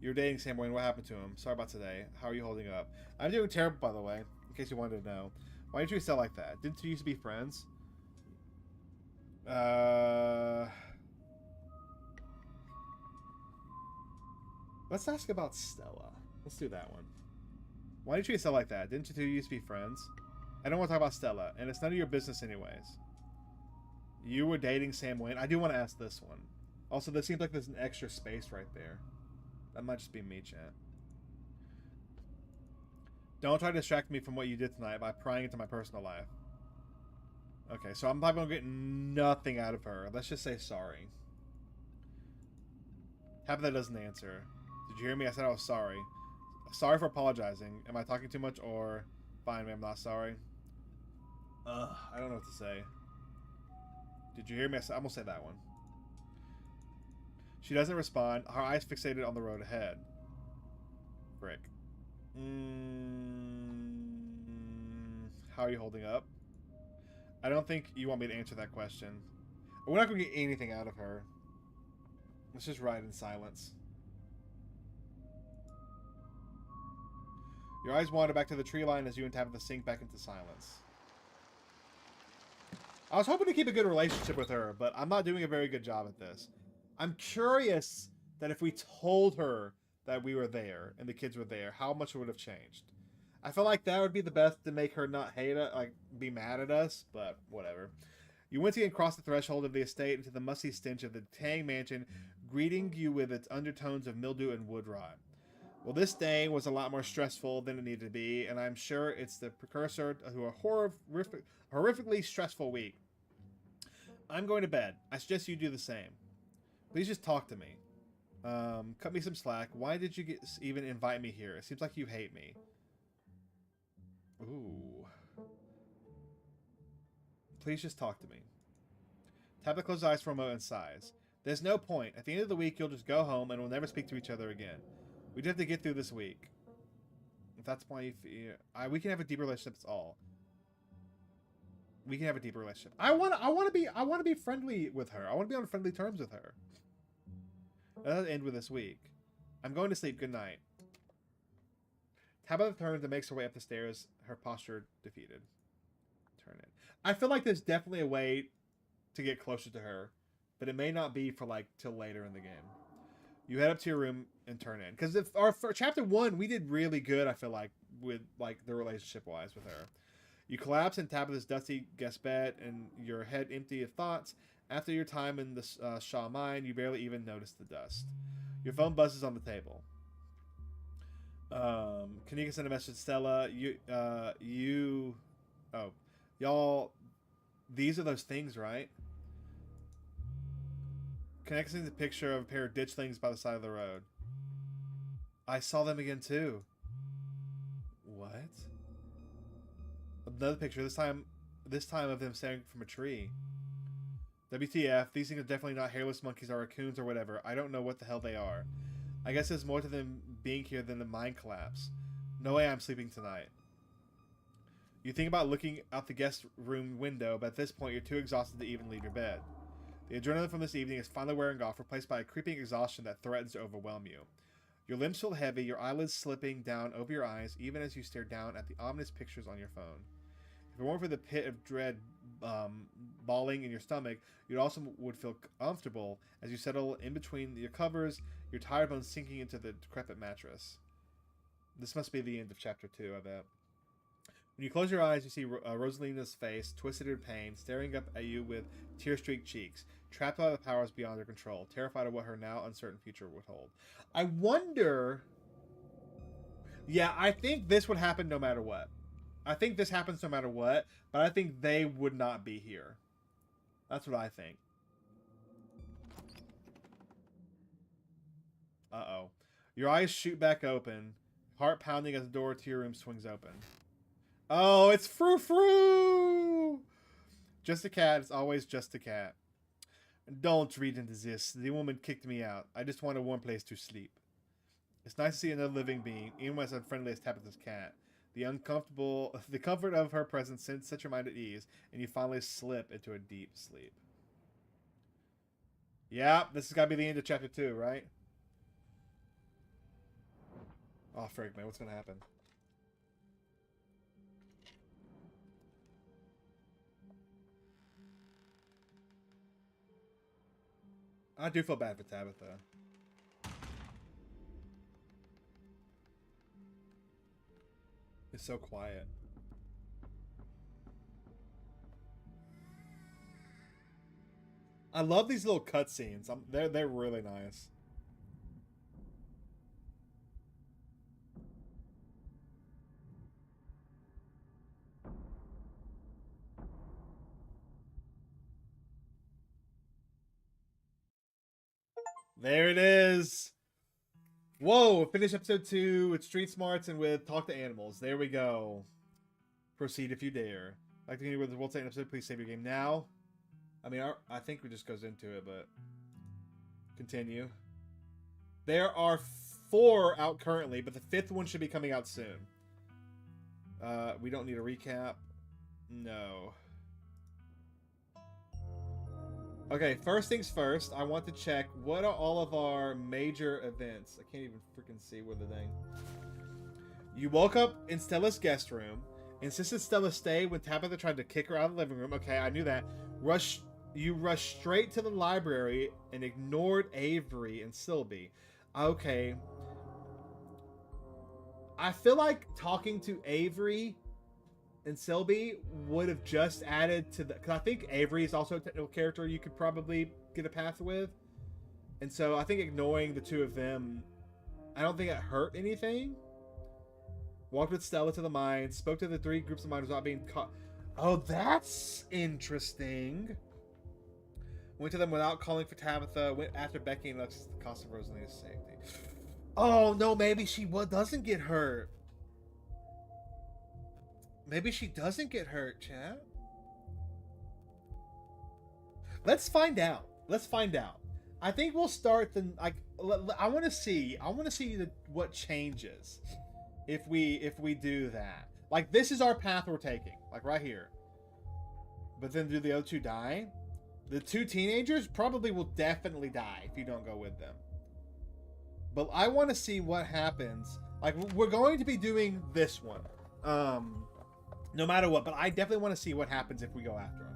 You're dating Sam Wayne. What happened to him? Sorry about today. How are you holding up? I'm doing terrible, by the way, in case you wanted to know. Why did you sell like that? Didn't you used to be friends? Let's ask about Stella. Let's do that one. Why did you sell like that? Didn't you two used to be friends? I don't want to talk about Stella, and it's none of your business anyways. You were dating Sam Wayne. I do want to ask this one. Also, there seems like there's an extra space right there. That might just be me, chat. Don't try to distract me from what you did tonight by prying into my personal life. Okay, so I'm probably going to get nothing out of her. Let's just say sorry. Tabitha doesn't answer. Did you hear me? I said I was sorry. Sorry for apologizing. Am I talking too much or... Fine, I'm not sorry. I don't know what to say. Did you hear me? I'm going to say that one. She doesn't respond. Her eyes fixated on the road ahead. Frick. How are you holding up? I don't think you want me to answer that question. We're not going to get anything out of her. Let's just ride in silence. Your eyes wander back to the tree line as you and Tabitha sink back into silence. I was hoping to keep a good relationship with her, but I'm not doing a very good job at this. I'm curious that if we told her that we were there and the kids were there, how much it would have changed. I feel like that would be the best to make her not hate us, like be mad at us, but whatever. You once again cross the threshold of the estate into the musty stench of the decaying mansion, greeting you with its undertones of mildew and wood rot. Well, this day was a lot more stressful than it needed to be, and I'm sure it's the precursor to a horrifically stressful week. I'm going to bed. I suggest you do the same. Please just talk to me. Cut me some slack. Why did you even invite me here? It seems like you hate me. Ooh. Please just talk to me. Tabitha closes eyes for a moment and sighs. There's no point. At the end of the week, you'll just go home and we'll never speak to each other again. We just have to get through this week. If that's why you feel... we can have a deep relationship, it's all. we can have a deeper relationship. I want to be friendly with her. I want to be on friendly terms with her. That'll end with this week. I'm going to sleep. Good night. Tabitha turns and makes her way up the stairs, her posture defeated. Turn it. I feel like there's definitely a way to get closer to her, but it may not be for like till later in the game. You head up to your room and turn in, because if for chapter 1 we did really good. I feel like with like the relationship wise with her. You collapse in Tabitha's dusty guest bed, and your head empty of thoughts. After your time in the Shaw mine, you barely even notice the dust. Your phone buzzes on the table. Kanika sent a message to Stella. Y'all, these are those things, right? Kanika sends a picture of a pair of ditchlings by the side of the road. I saw them again too. What? Another picture. This time of them staring from a tree. WTF? These things are definitely not hairless monkeys or raccoons or whatever. I don't know what the hell they are. I guess there's more to them being here than the mine collapse. No way I'm sleeping tonight. You think about looking out the guest room window, but at this point you're too exhausted to even leave your bed. The adrenaline from this evening is finally wearing off, replaced by a creeping exhaustion that threatens to overwhelm you. Your limbs feel heavy, your eyelids slipping down over your eyes, even as you stare down at the ominous pictures on your phone. If it weren't for the pit of dread balling in your stomach, you also would feel comfortable as you settle in between your covers, your tired bones sinking into the decrepit mattress. This must be the end of chapter 2, I bet. When you close your eyes, you see Rosalina's face, twisted in pain, staring up at you with tear-streaked cheeks, trapped by the powers beyond her control, terrified of what her now uncertain future would hold. I wonder... Yeah, I think this would happen no matter what. I think this happens no matter what, but I think they would not be here. That's what I think. Uh-oh. Your eyes shoot back open, heart pounding as the door to your room swings open. Oh, it's Frou-Frou! Just a cat is always just a cat. Don't read into this. The woman kicked me out. I just want a warm place to sleep. It's nice to see another living being, even when it's unfriendly as Tabitha's cat. The comfort of her presence sets your mind at ease, and you finally slip into a deep sleep. Yeah, this has got to be the end of chapter 2, right? Oh, frick, man, what's going to happen? I do feel bad for Tabitha. It's so quiet. I love these little cutscenes. They're really nice. There it is. Whoa, finish episode 2 with Street Smarts and with Talk to Animals. There we go. Proceed if you dare. Like to continue with the World Titan episode, please save your game now. I mean, I think it just goes into it, but continue. There are 4 out currently, but the 5th one should be coming out soon. We don't need a recap. No. Okay, first things first, I want to check what are all of our major events. I can't even freaking see where the thing. You woke up in Stella's guest room, insisted Stella stay when Tabitha tried to kick her out of the living room. Okay, I knew that. You rushed straight to the library and ignored Avery and Sylvie. Okay. I feel like talking to Avery and Sylvie would have just added to the... Because I think Avery is also a technical character you could probably get a path with. And so I think ignoring the 2 of them, I don't think it hurt anything. Walked with Stella to the mine, spoke to the 3 groups of miners without being caught. Oh, that's interesting. Went to them without calling for Tabitha, went after Becky and Alexis at the cost of Rosalina's safety. Oh, no, maybe she doesn't get hurt. Maybe she doesn't get hurt, chat. Let's find out. Let's find out. I think we'll start the I want to see what changes if we do that. Like, this is our path we're taking. Like right here. But then do the other two die? The two teenagers probably will definitely die if you don't go with them. But I want to see what happens. Like, we're going to be doing this one. No matter what. But I definitely want to see what happens if we go after them.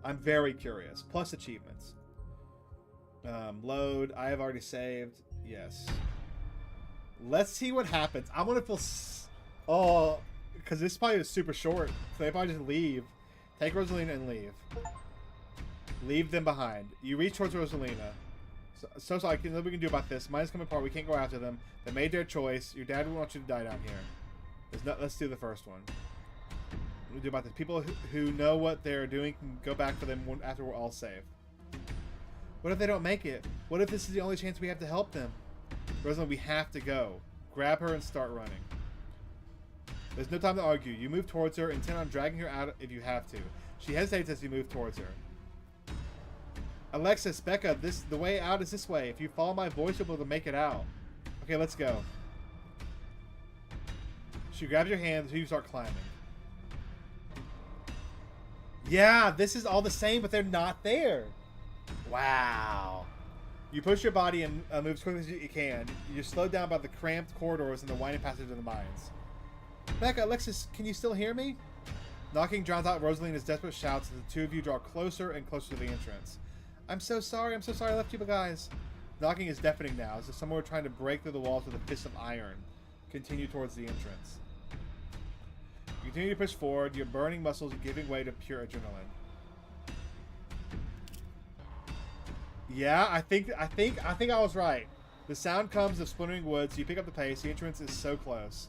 I'm very curious. Plus achievements. Load. I have already saved. Yes. Let's see what happens. I want to feel... Oh, because this probably is super short. So they probably just leave. Take Rosalina and leave. Leave them behind. You reach towards Rosalina. So sorry, nothing we can do about this. Mine's coming apart. We can't go after them. They made their choice. Your dad would want you to die down here. Let's do the first one. What do we do about this? People who know what they're doing can go back for them after we're all safe. What if they don't make it? What if this is the only chance we have to help them? Rosalina, we have to go. Grab her and start running. There's no time to argue. You move towards her, intent on dragging her out if you have to. She hesitates as you move towards her. Alexis, Becca, the way out is this way. If you follow my voice, you'll be able to make it out. Okay, let's go. She grabs your hand as you start climbing. Yeah, this is all the same, but they're not there. Wow. You push your body and move as quickly as you can. You're slowed down by the cramped corridors and the winding passage of the mines. Becca, Alexis, can you still hear me? Knocking drowns out Rosalina's desperate shouts as the two of you draw closer and closer to the entrance. I'm so sorry I left you guys. Knocking is deafening now, as if someone were trying to break through the walls with a fist of iron. Continue towards the entrance. You continue to push forward, your burning muscles giving way to pure adrenaline. Yeah, I think I was right. The sound comes of splintering wood, so you pick up the pace. The entrance is so close.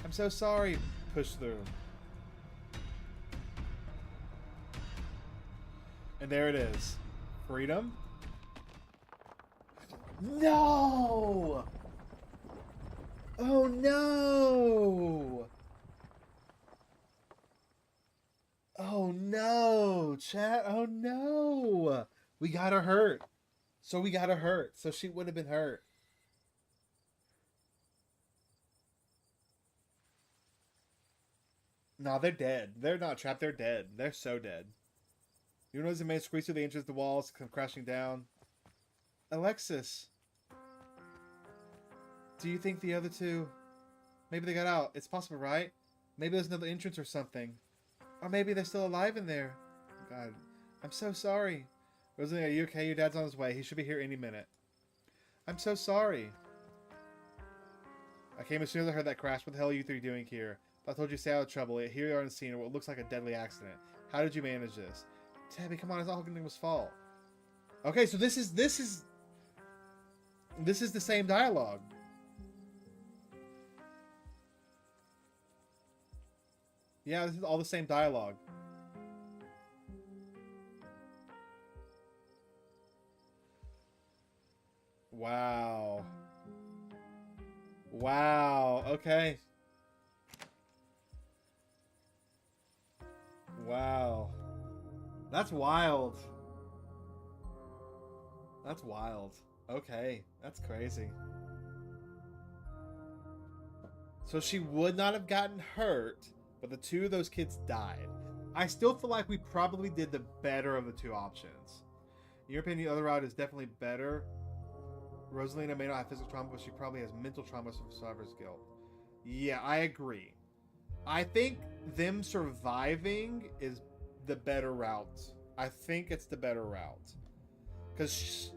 I'm so sorry. Push through. And there it is. Freedom. No! Oh no! Oh no, chat. Oh no! We got her hurt. So we got her hurt. So she would have been hurt. No, they're dead. They're not trapped. They're dead. They're so dead. You notice the man squeeze through the entrance of the walls, come crashing down. Alexis. Do you think the other two... Maybe they got out. It's possible, right? Maybe there's another entrance or something. Or maybe they're still alive in there. God. I'm so sorry. Rosalie, are you okay? Your dad's on his way. He should be here any minute. I'm so sorry. I came as soon as I heard that crash. What the hell are you three doing here? I told you to stay out of trouble. Here you are on the scene of what looks like a deadly accident. How did you manage this? Tabby, come on, it's all HulkingEnigma's fault. Okay, so this is the same dialogue. Yeah, this is all the same dialogue. Wow. Wow, okay. Wow. That's wild. That's wild. Okay, that's crazy. So she would not have gotten hurt, but the two of those kids died. I still feel like we probably did the better of the two options. In your opinion, the other route is definitely better. Rosalina may not have physical trauma, but she probably has mental trauma from survivor's guilt. Yeah, I agree. I think them surviving is the better route. I think it's the better route. Because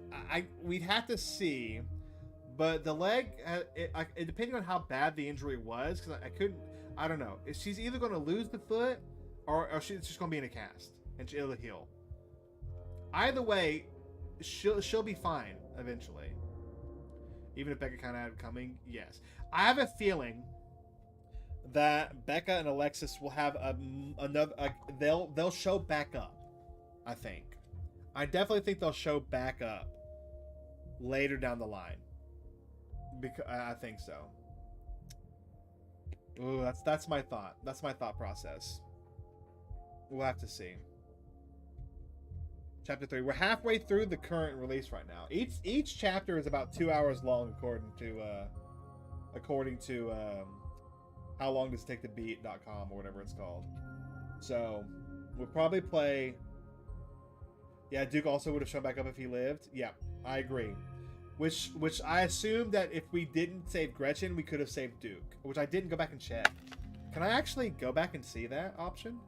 we'd have to see, but the leg, depending on how bad the injury was, because I don't know. She's either going to lose the foot, or she's just going to be in a cast, and it'll heal. Either way, she'll be fine eventually. Even if Becca kind of had it coming, yes. I have a feeling that Becca and Alexis will have another. They'll show back up. I think. I definitely think they'll show back up later down the line. Because I think so. Ooh, that's my thought. That's my thought process. We'll have to see. Chapter 3. We're halfway through the current release right now. Each chapter is about 2 hours long, according to how long does it take to beat.com or whatever it's called. So We'll probably play... Yeah, Duke also would have shown back up if he lived. Yeah, I agree. Which I assume that if we didn't save Gretchen, we could have saved Duke. Which I didn't go back and check. Can I actually go back and see that option?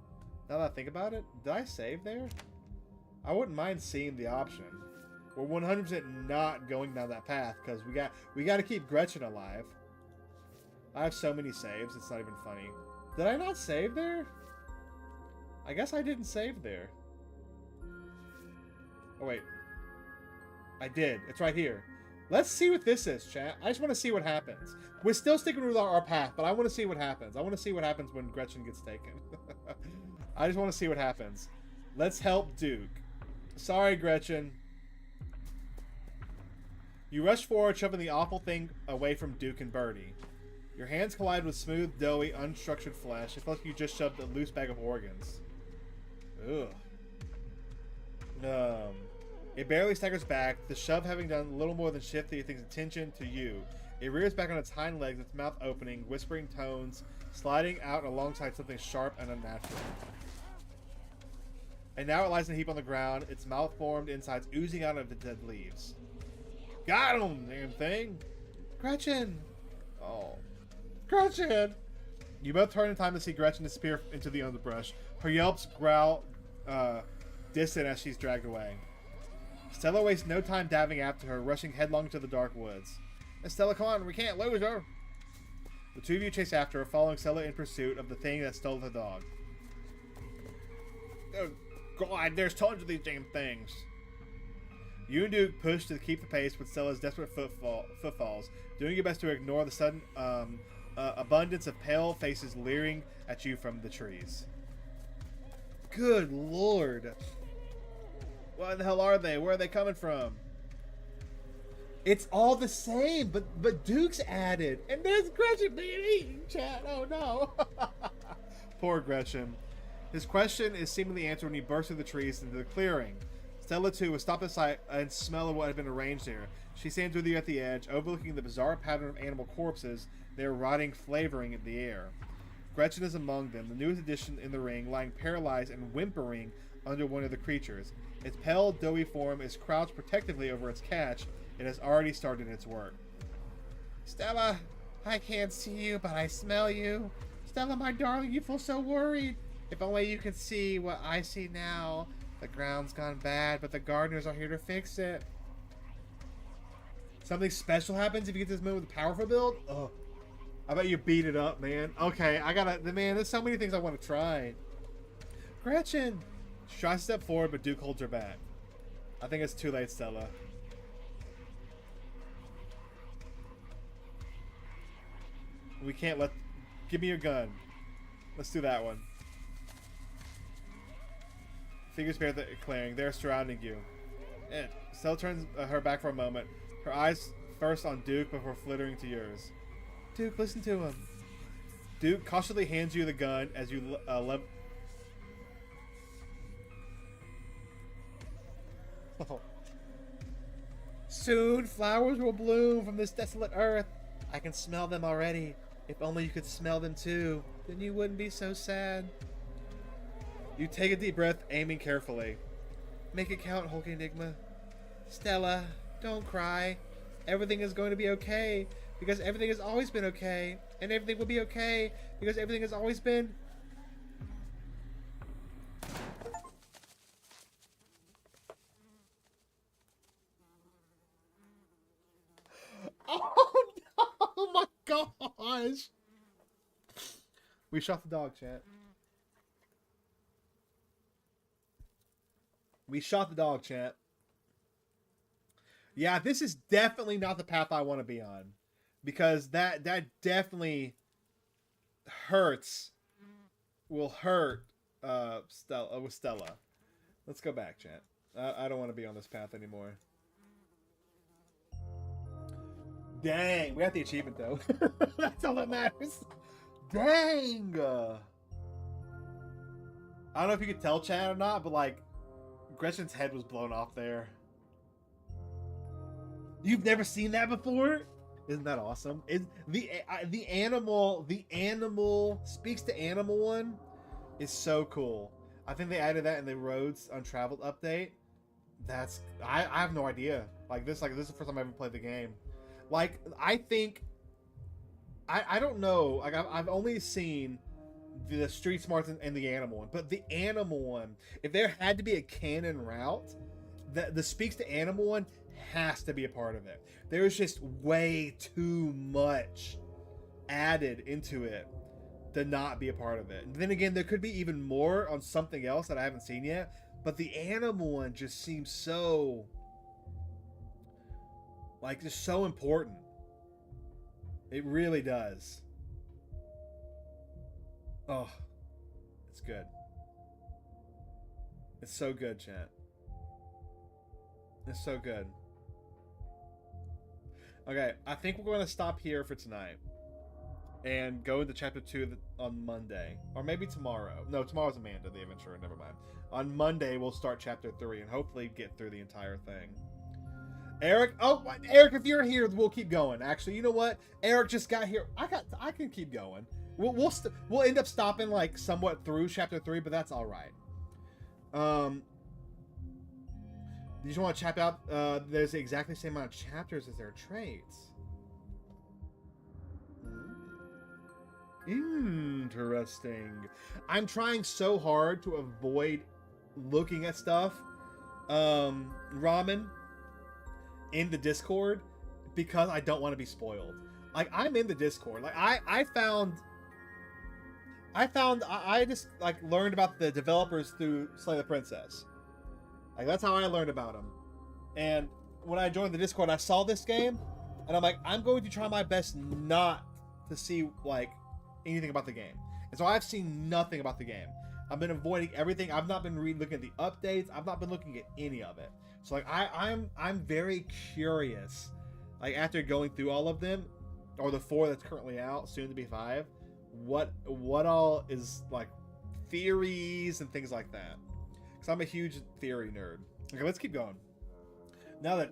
Now that I think about it, did I save there? I wouldn't mind seeing the option. We're 100% not going down that path because we got to keep Gretchen alive. I have so many saves, it's not even funny. Did I not save there? I guess I didn't save there. Oh wait, I did. It's right here. Let's see what this is, chat. I just want to see what happens. We're still sticking with our path, but I want to see what happens. I want to see what happens when Gretchen gets taken. I just want to see what happens. Let's help Duke. Sorry, Gretchen. You rush forward, shoving the awful thing away from Duke and Birdie. Your hands collide with smooth, doughy, unstructured flesh. It feels like you just shoved a loose bag of organs. Ugh. It barely staggers back, the shove having done little more than shift the thing's attention to you. It rears back on its hind legs, its mouth opening, whispering tones, sliding out alongside something sharp and unnatural. And now it lies in a heap on the ground, its malformed insides oozing out of the dead leaves. Got him, damn thing! Gretchen! Oh. Gretchen! You both turn in time to see Gretchen disappear into the underbrush. Her yelps growl distant as she's dragged away. Stella wastes no time diving after her, rushing headlong to the dark woods. Stella, come on, we can't lose her! The two of you chase after her, following Stella in pursuit of the thing that stole the dog. Oh, God, there's tons of these damn things. You and Duke push to keep the pace with Stella's desperate footfalls, doing your best to ignore the sudden abundance of pale faces leering at you from the trees. Good Lord. What the hell are they? Where are they coming from? It's all the same, but Duke's added. And there's Gretchen being eaten, chat. Oh no. Poor Gretchen. His question is seemingly answered when he bursts through the trees into the clearing. Stella, too, was stopped at sight and smell of what had been arranged here. She stands with you at the edge, overlooking the bizarre pattern of animal corpses they are rotting, flavoring in the air. Gretchen is among them, the newest addition in the ring, lying paralyzed and whimpering under one of the creatures. Its pale, doughy form is crouched protectively over its catch. It has already started its work. Stella, I can't see you, but I smell you. Stella, my darling, you feel so worried. If only you could see what I see now. The ground's gone bad, but the gardeners are here to fix it. Something special happens if you get this moon with a powerful build? Oh, I bet you beat it up, man. Okay, man, there's so many things I want to try. Gretchen! She tries to step forward, but Duke holds her back. I think it's too late, Stella. We can't let... Give me your gun. Let's do that one. Figures bear the clearing. They're surrounding you. Stella turns her back for a moment. Her eyes first on Duke before flittering to yours. Duke, listen to him. Duke cautiously hands you the gun as you Soon flowers will bloom from this desolate earth. I can smell them already. If only you could smell them too, then you wouldn't be so sad. You take a deep breath, aiming carefully. Make it count, HulkingEnigma. Stella, don't cry. Everything is going to be okay, because everything has always been okay. And everything will be okay, because everything has always been... Oh no! Oh my gosh! We shot the dog, chat. We shot the dog, chat. Yeah, this is definitely not the path I want to be on. Because that definitely hurts. Will hurt Stella with Stella. Let's go back, chat. I don't want to be on this path anymore. Dang, we got the achievement though. That's all that matters. Dang. I don't know if you could tell, chat, or not, but like, Gretchen's head was blown off there. You've never seen that before? Isn't that awesome? The animal speaks to animal one is so cool. I think they added that in the Roads Untraveled update. That's I have no idea. This is the first time I ever played the game. Like I think I don't know. Like I've only seen the Street Smarts and the Animal one, but the Animal one, if there had to be a canon route, the Speaks to Animal one has to be a part of it. There's just way too much added into it to not be a part of it. And then again, there could be even more on something else that I haven't seen yet, but the Animal one just seems so just so important. It really does. Oh, it's good. It's so good, chat. It's so good. Okay, I think we're going to stop here for tonight and go into chapter 2 on Monday, or maybe tomorrow. No, tomorrow's Amanda the Adventurer. Never mind. On Monday we'll start chapter 3 and hopefully get through the entire thing. Eric, Eric, if you're here, we'll keep going. Actually, you know what? Eric just got here. I can keep going. We'll end up stopping somewhat through chapter 3, but that's all right. You just want to chap out? There's the exactly same amount of chapters as there are traits. Interesting. I'm trying so hard to avoid looking at stuff, Ramen, in the Discord because I don't want to be spoiled. I'm in the Discord. I just learned about the developers through Slay the Princess. That's how I learned about them. And when I joined the Discord, I saw this game, and I'm like, I'm going to try my best not to see anything about the game. And so I've seen nothing about the game. I've been avoiding everything. I've not been looking at the updates. I've not been looking at any of it. So I'm very curious. After going through all of them, or the 4 that's currently out, soon to be 5, what all is theories and things like that. Because I'm a huge theory nerd. Okay, let's keep going. Now that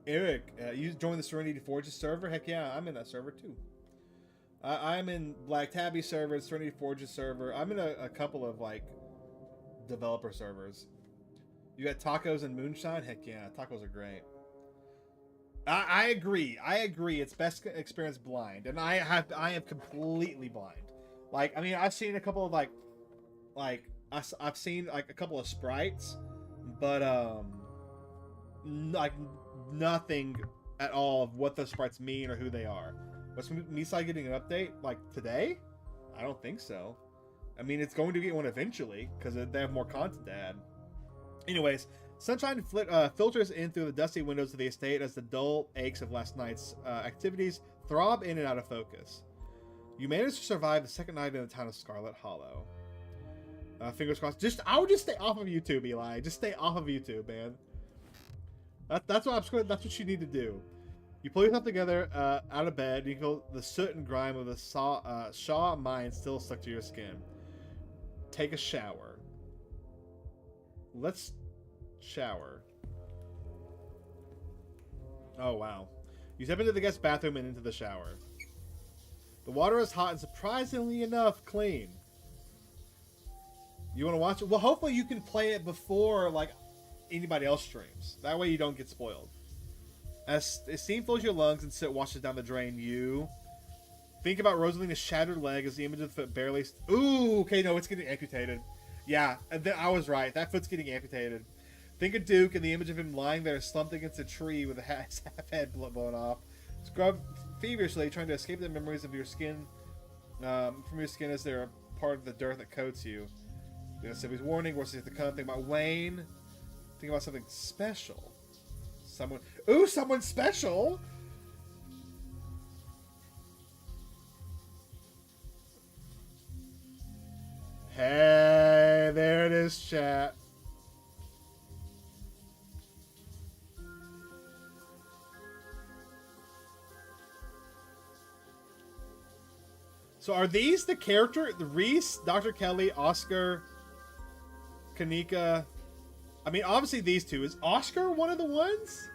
Eric, you joined the Serenity Forges server. Heck yeah, I'm in that server too. I'm in Black Tabby server, Serenity Forges server. I'm in a couple of developer servers. You got tacos and moonshine? Heck yeah, tacos are great. I agree. It's best experience blind, and I am completely blind. I've seen a couple of I've seen a couple of sprites, but nothing at all of what those sprites mean or who they are. Was Misai getting an update today? I don't think so. It's going to get one eventually because they have more content to add. Anyways, sunshine filters in through the dusty windows of the estate as the dull aches of last night's activities throb in and out of focus. You managed to survive the second night in the town of Scarlet Hollow. Fingers crossed. I would just stay off of YouTube, Eli. Just stay off of YouTube, man. That's what you need to do. You pull yourself together out of bed. And you feel the soot and grime of the Shaw mine still stuck to your skin. Take a shower. Let's shower. Oh, wow. You step into the guest bathroom and into the shower. The water is hot and surprisingly enough clean. You want to watch it? Well, hopefully you can play it before anybody else streams. That way you don't get spoiled. As steam fills your lungs and soot washes down the drain, you think about Rosalina's shattered leg as the image of the foot barely... Ooh, okay, no, it's getting amputated. Yeah, I was right. That foot's getting amputated. Think of Duke and the image of him lying there slumped against a tree with his half head blown off. Scrub feverishly, trying to escape the memories of your skin, from your skin as they're a part of the dirt that coats you. Sylvie's warning, what's to come? Think about Wayne. Think about something special. Someone special? Hey, there it is, chat. So are these the character? The Reese, Dr. Kelly, Oscar, Kanika. Obviously these two. Is Oscar one of the ones?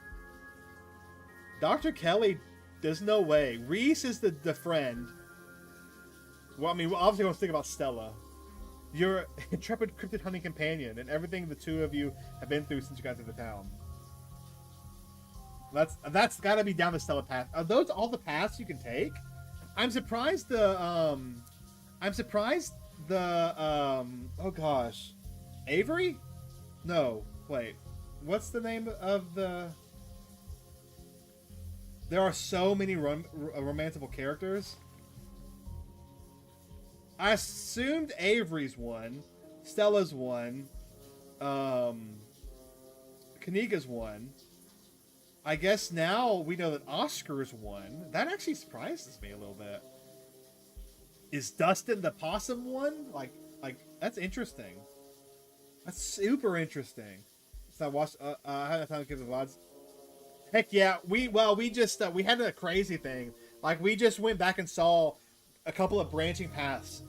Dr. Kelly, there's no way. Reese is the friend. Well, obviously I want to think about Stella. your intrepid cryptid hunting companion and everything the two of you have been through since you got to the town. That's got to be down the Stella path. Are those all the paths you can take? I'm surprised the oh gosh, Avery? No, wait. What's the name of the? There are so many romanceable characters. I assumed Avery's one, Stella's one, Kanika's one. I guess now we know that Oscar's one. That actually surprises me a little bit. Is Dustin the possum one? Like that's interesting. That's super interesting. So I watched. I had a time to give the VODs. Heck yeah, we just we had a crazy thing. Like we just went back and saw a couple of branching paths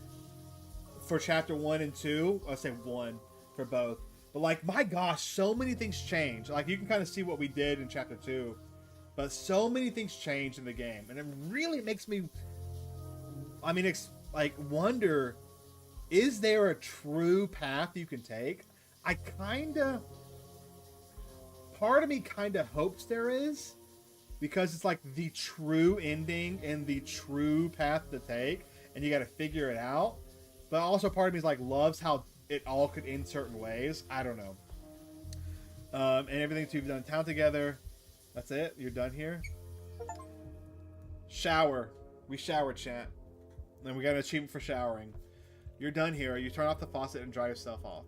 for chapter 1 and 2. I'll say 1 for both. But like, my gosh, so many things change. Like you can kind of see what we did in chapter 2, but so many things changed in the game, and it really makes me. I mean, wonder, is there a true path you can take? Part of me kind of hopes there is, because it's like the true ending and the true path to take, and you got to figure it out. But also part of me is like, loves how it all could end certain ways. I don't know. And everything you've done in town together. That's it? You're done here? Shower. We showered, chat. And we got an achievement for showering. You're done here. You turn off the faucet and dry yourself off.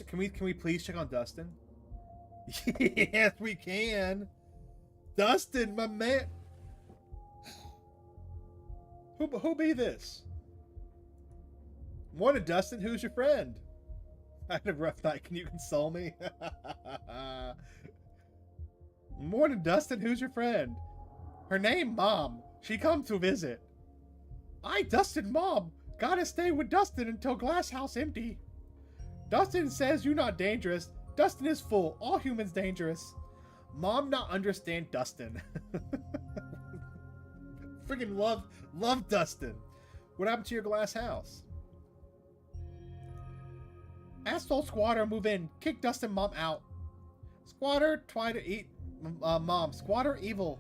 Can we please check on Dustin? Yes, we can. Dustin, my man. Who be this? Morning, Dustin. Who's your friend? I had a rough night. Can you console me? Morning, Dustin. Who's your friend? Her name, Mom. She come to visit. I, Dustin, Mom. Gotta stay with Dustin until glass house empty. Dustin says you not dangerous. Dustin is full. All humans dangerous. Mom not understand Dustin. Freaking love Dustin. What happened to your glass house? Asshole squatter move in. Kick Dustin Mom out. Squatter try to eat Mom. Squatter evil.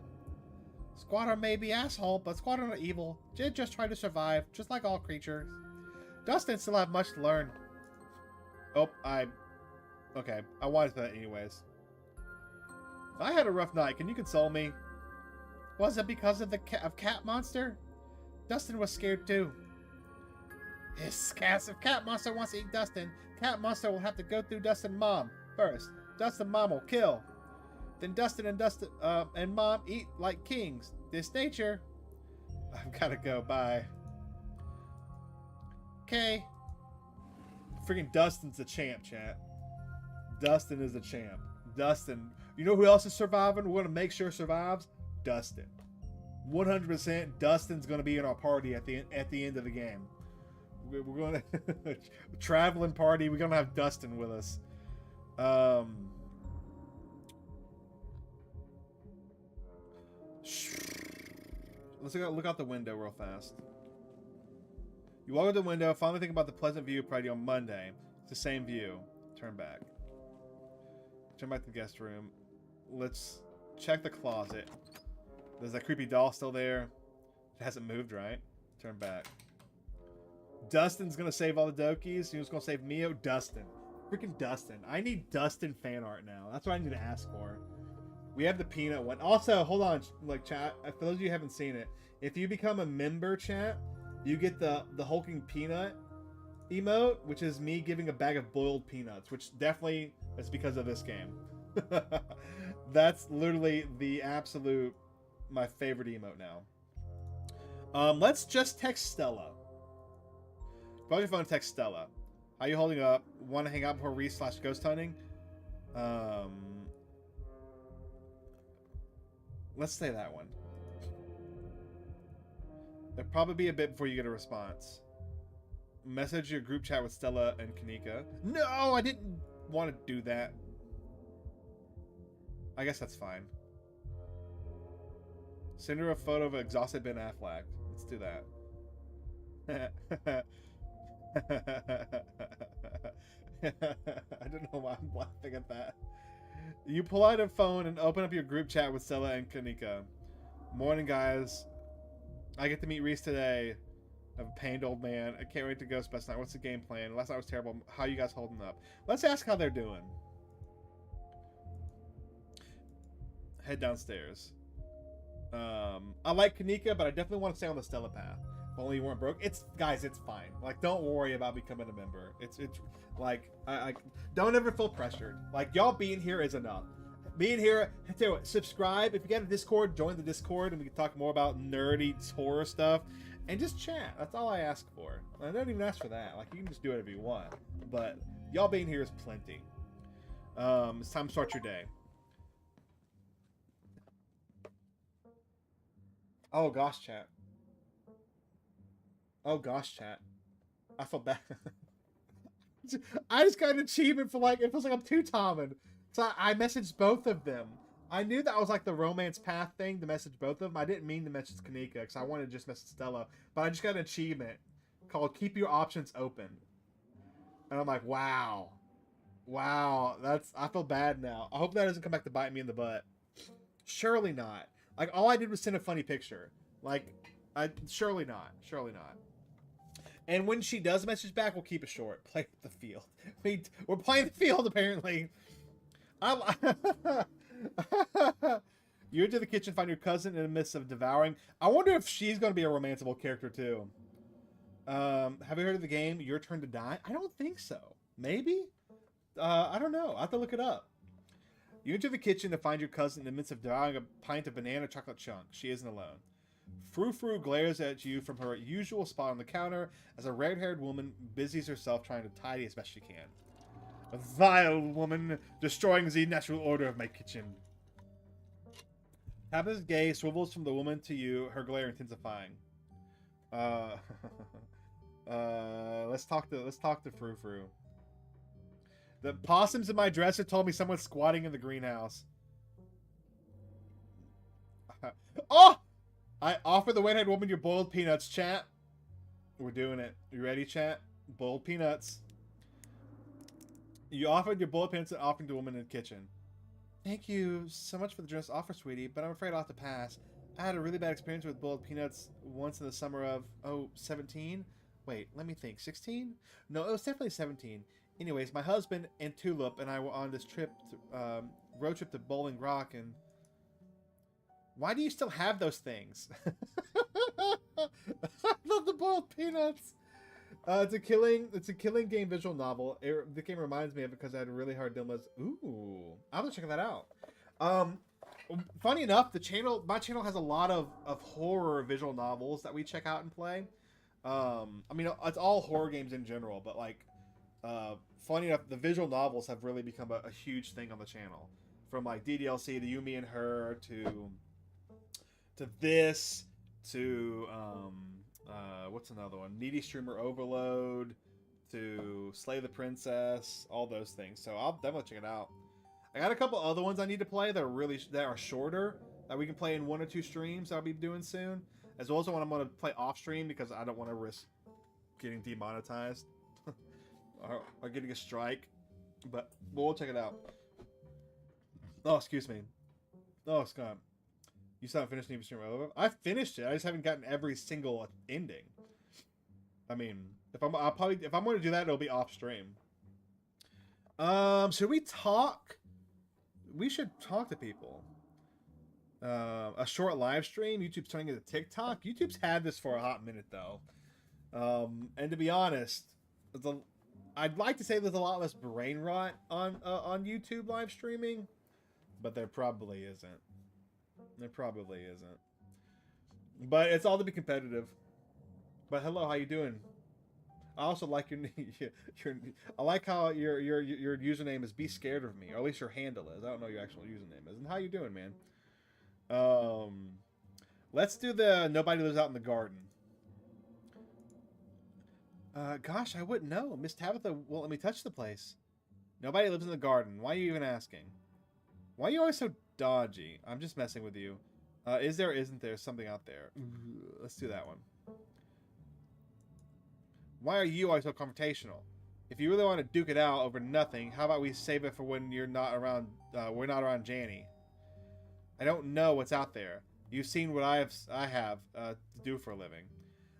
Squatter may be asshole, but squatter not evil. Just try to survive, just like all creatures. Dustin still have much to learn. Oh, okay. I wanted that anyways. I had a rough night. Can you console me? Was it because of the cat monster? Dustin was scared too. This massive cat monster wants to eat Dustin. Cat monster will have to go through Dustin Mom first. Dustin Mom will kill. Then Dustin and Mom eat like kings. This nature. I've gotta go. Bye. Okay. Freaking Dustin's a champ, chat. Dustin is a champ. Dustin. You know who else is surviving? We're gonna make sure survives. Dustin. 100%. Dustin's gonna be in our party at the end of the game. We're gonna traveling party. We're gonna have Dustin with us. Let's look out the window real fast. You walk out the window, finally think about the pleasant view party on Monday. It's the same view. Turn back. Turn back to the guest room. Let's check the closet. There's that creepy doll still there. It hasn't moved, right? Turn back. Dustin's gonna save all the Dokies. Who's gonna save Mio? Dustin. Freaking Dustin. I need Dustin fan art now. That's what I need to ask for. We have the peanut one. Also, hold on, like chat. For those of you who haven't seen it, if you become a member, chat, you get the hulking peanut emote, which is me giving a bag of boiled peanuts, which definitely is because of this game. That's literally the absolute my favorite emote now. Let's just text Stella. Call your phone, text Stella. How you holding up? Want to hang out before /ghost hunting? Let's say that one. It'll probably be a bit before you get a response. Message your group chat with Stella and Kanika. No, I didn't want to do that. I guess that's fine. Send her a photo of exhausted Ben Affleck. Let's do that. I don't know why I'm laughing at that. You pull out a phone and open up your group chat with Stella and Kanika. Morning, guys. I get to meet Reese today. I'm a pained old man. I can't wait to go Best Night. What's the game plan? Last night was terrible. How you guys holding up? Let's ask how they're doing. Head downstairs. I like Kanika, but I definitely want to stay on the Stella path. If only you weren't broke. It's guys, it's fine. Like, don't worry about becoming a member. It's like I don't ever feel pressured. Like, y'all being here is enough. Being here, tell you what, subscribe. If you got a Discord, join the Discord, and we can talk more about nerdy horror stuff, and just chat. That's all I ask for. I don't even ask for that. Like, you can just do whatever you want. But y'all being here is plenty. It's time to start your day. Oh gosh, chat. Oh gosh, chat. I feel bad. I just got an achievement for like, it feels like I'm two-tomming. So I messaged both of them. I knew that was like the romance path thing to message both of them. I didn't mean to message Kanika because I wanted to just message Stella. But I just got an achievement called Keep Your Options Open. And I'm like, wow. Wow. I feel bad now. I hope that doesn't come back to bite me in the butt. Surely not. Like, all I did was send a funny picture. Like, surely not. Surely not. And when she does message back, we'll keep it short. Play the field. We're playing the field, apparently. You enter the kitchen, find your cousin in the midst of devouring. I wonder if she's going to be a romanceable character, too. Have you heard of the game, Your Turn to Die? I don't think so. Maybe? I don't know. I'll have to look it up. You enter the kitchen to find your cousin in the midst of devouring a pint of banana chocolate chunk. She isn't alone. Frou Frou glares at you from her usual spot on the counter as a red-haired woman busies herself trying to tidy as best she can. A vile woman, destroying the natural order of my kitchen. Tabitha's gaze swivels from the woman to you, her glare intensifying. Let's talk to Frou Frou. The possums in my dresser told me someone's squatting in the greenhouse. Oh! I offer the red-haired woman your boiled peanuts, chat. We're doing it. You ready, chat? Boiled peanuts. You offered your boiled peanuts and offering to the woman in the kitchen. Thank you so much for the generous offer, sweetie, but I'm afraid I'll have to pass. I had a really bad experience with boiled peanuts once in the summer of, 17? Wait, let me think. 16? No, it was definitely 17. Anyways, my husband and Tulip and I were on this trip, road trip to Bowling Rock, and why do you still have those things? I love the boiled peanuts. It's a killing game visual novel. The game reminds me of it because I had a really hard dilemmas. Ooh, I'm gonna check that out. Funny enough, my channel has a lot of horror visual novels that we check out and play. I mean, it's all horror games in general, but like, funny enough, the visual novels have really become a huge thing on the channel. From like DDLC to You, Me, and Her to this to what's another one? Needy Streamer Overload to Slay the Princess, all those things. So I'll definitely check it out. I got a couple other ones I need to play that are shorter that we can play in 1 or 2 streams I'll be doing soon, as well as one I'm going to play off stream because I don't want to risk getting demonetized or getting a strike. But we'll check it out. Oh, excuse me. Oh, Scott. You still haven't finished Needy Streamer Overload? I finished it. I just haven't gotten every single ending. I mean, if I'm going to do that, it'll be off stream. Should we talk? We should talk to people. A short live stream. YouTube's turning into TikTok. YouTube's had this for a hot minute though. And to be honest, I'd like to say there's a lot less brain rot on YouTube live streaming, but there probably isn't. There probably isn't. But it's all to be competitive. But hello, how you doing? I also like your I like how your username is Be Scared of Me, or at least your handle is. I don't know your actual username is. And how you doing, man? Let's do the Nobody Lives Out in the Garden. Gosh, I wouldn't know. Miss Tabitha won't let me touch the place. Nobody lives in the garden. Why are you even asking? Why are you always so dodgy? I'm just messing with you. Is there or isn't there something out there? Let's do that one. Why are you always so confrontational? If you really want to duke it out over nothing, how about we save it for when you're not around? We're not around Janny. I don't know what's out there. You've seen what I have to do for a living.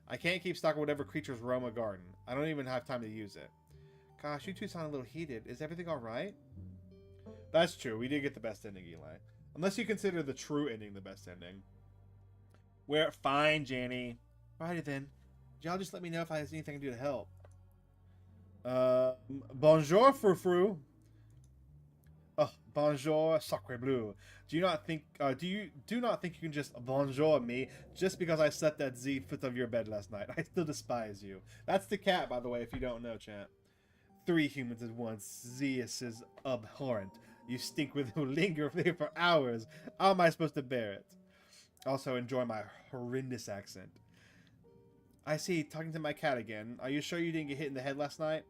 I can't keep stock of whatever creatures roam a garden. I don't even have time to use it. Gosh, you two sound a little heated. Is everything alright? That's true. We did get the best ending, Eli. Unless you consider the true ending the best ending. We're fine, Janny. Righty then. Y'all just let me know if I have anything I can do to help. Bonjour, frou-frou. Oh, bonjour, sacre bleu. Do you not think you can just bonjour me just because I slept at the foot of your bed last night? I still despise you. That's the cat, by the way, if you don't know, chat. 3 humans at once. Zeus is abhorrent. You stink with who linger there for hours. How am I supposed to bear it? Also, enjoy my horrendous accent. I see, talking to my cat again. Are you sure you didn't get hit in the head last night?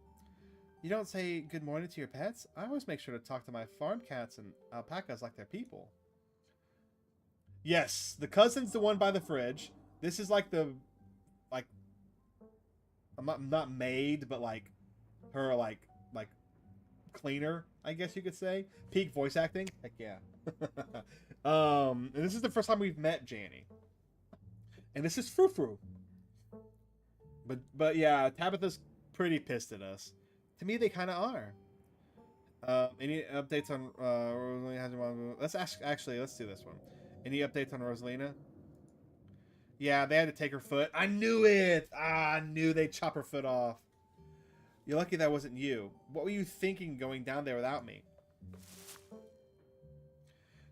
You don't say good morning to your pets? I always make sure to talk to my farm cats and alpacas like they're people. Yes, the cousin's the one by the fridge. This is like the, like, I'm not maid, but like, her like cleaner, I guess you could say. Peak voice acting. Heck yeah. And this is the first time we've met Janny. And this is frou-frou. But yeah, Tabitha's pretty pissed at us. To me, they kind of are. Any updates on Rosalina? Let's do this one. Any updates on Rosalina? Yeah, they had to take her foot. I knew it! I knew they'd chop her foot off. You're lucky that wasn't you. What were you thinking going down there without me?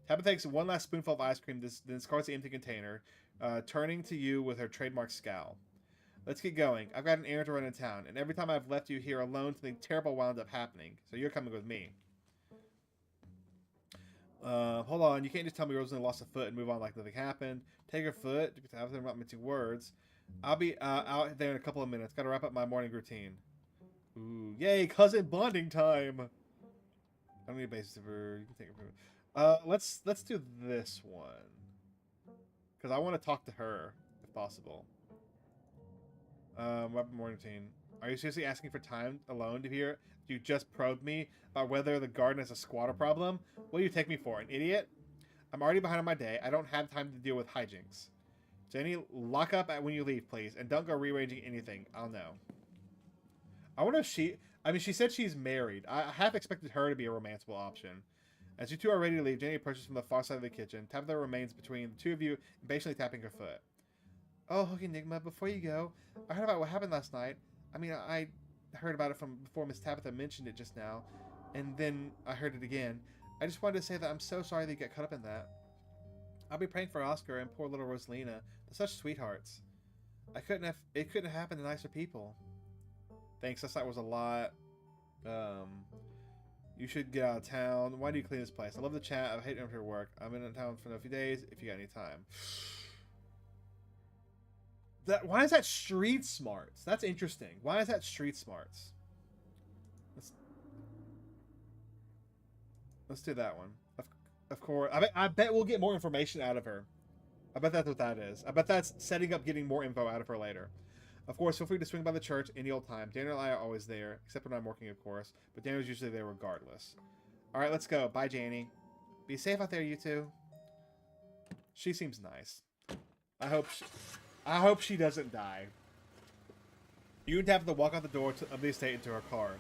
Tabitha takes one last spoonful of ice cream, then discards the empty container, turning to you with her trademark scowl. Let's get going. I've got an errand to run in town, and every time I've left you here alone, something terrible wound up happening. So you're coming with me. Hold on. You can't just tell me Rosalie lost a foot and move on like nothing happened. Take her foot. I'm not mixing words. I'll be out there in a couple of minutes. Got to wrap up my morning routine. Ooh, yay, cousin bonding time. I don't need a basis for. You can take her. Let's do this one because I want to talk to her if possible. Wrap up morning routine. Are you seriously asking for time alone to hear? You just probed me about whether the garden has a squatter problem. What do you take me for, an idiot? I'm already behind on my day. I don't have time to deal with hijinks. Jenny, lock up when you leave, please, and don't go rearranging anything. I'll know. I wonder if she... I mean, she said she's married. I half expected her to be a romanceable option. As you two are ready to leave, Jenny approaches from the far side of the kitchen. Tabitha remains between the two of you, impatiently tapping her foot. Oh, HulkingEnigma, before you go, I heard about what happened last night. I mean, I heard about it from before Miss Tabitha mentioned it just now, and then I heard it again. I just wanted to say that I'm so sorry that you got caught up in that. I'll be praying for Oscar and poor little Rosalina. They're such sweethearts. It couldn't have happened to nicer people. Thanks, that was a lot. You should get out of town. Why do you clean this place? I love the chat. I hate it after your work. I'm in town for a few days if you got any time. Why is that street smarts? That's interesting. Why is that street smarts? Let's do that one. Of course. I bet we'll get more information out of her. I bet that's what that is. I bet that's setting up getting more info out of her later. Of course, feel free to swing by the church any old time. Daniel and I are always there, except when I'm working, of course. But Daniel's usually there regardless. All right, let's go. Bye, Janie. Be safe out there, you two. She seems nice. I hope she doesn't die. You would have to walk out the door of the estate into her car.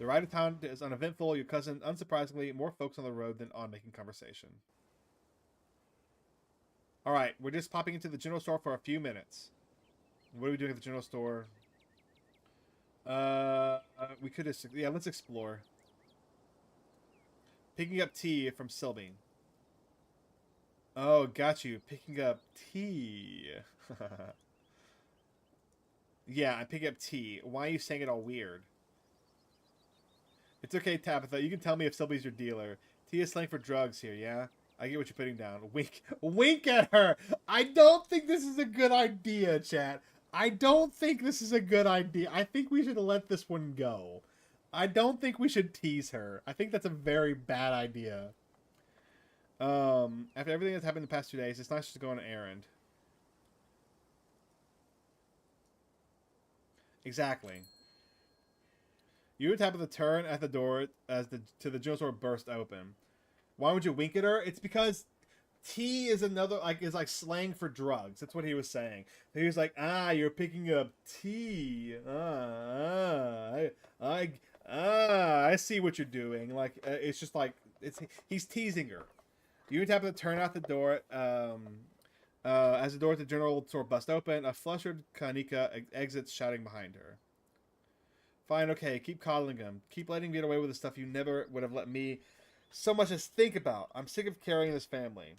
The ride to town is uneventful. Your cousin, unsurprisingly, more folks on the road than on making conversation. All right, we're just popping into the general store for a few minutes. What are we doing at the general store? We could just... Yeah, let's explore. Picking up tea from Sylvie. Oh, got you. Picking up tea. Yeah, I'm picking up tea. Why are you saying it all weird? It's okay, Tabitha. You can tell me if Sylvie's your dealer. Tea is slang for drugs here, yeah? I get what you're putting down. Wink. Wink at her! I don't think this is a good idea, chat. I don't think this is a good idea. I think we should let this one go. I don't think we should tease her. I think that's a very bad idea. After everything that's happened in the past 2 days, it's nice just to go on an errand. Exactly. You tap at the turn at the door as the general store burst open. Why would you wink at her? It's because tea is another is like slang for drugs. That's what he was saying. He was like, you're picking up tea. I see what you're doing. Like it's just like he's teasing her. You tap at the turn out the door. As the door at the general store bust open, a flustered Kanika exits, shouting behind her. Fine, okay, keep coddling him. Keep letting me get away with the stuff you never would have let me so much as think about. I'm sick of carrying this family.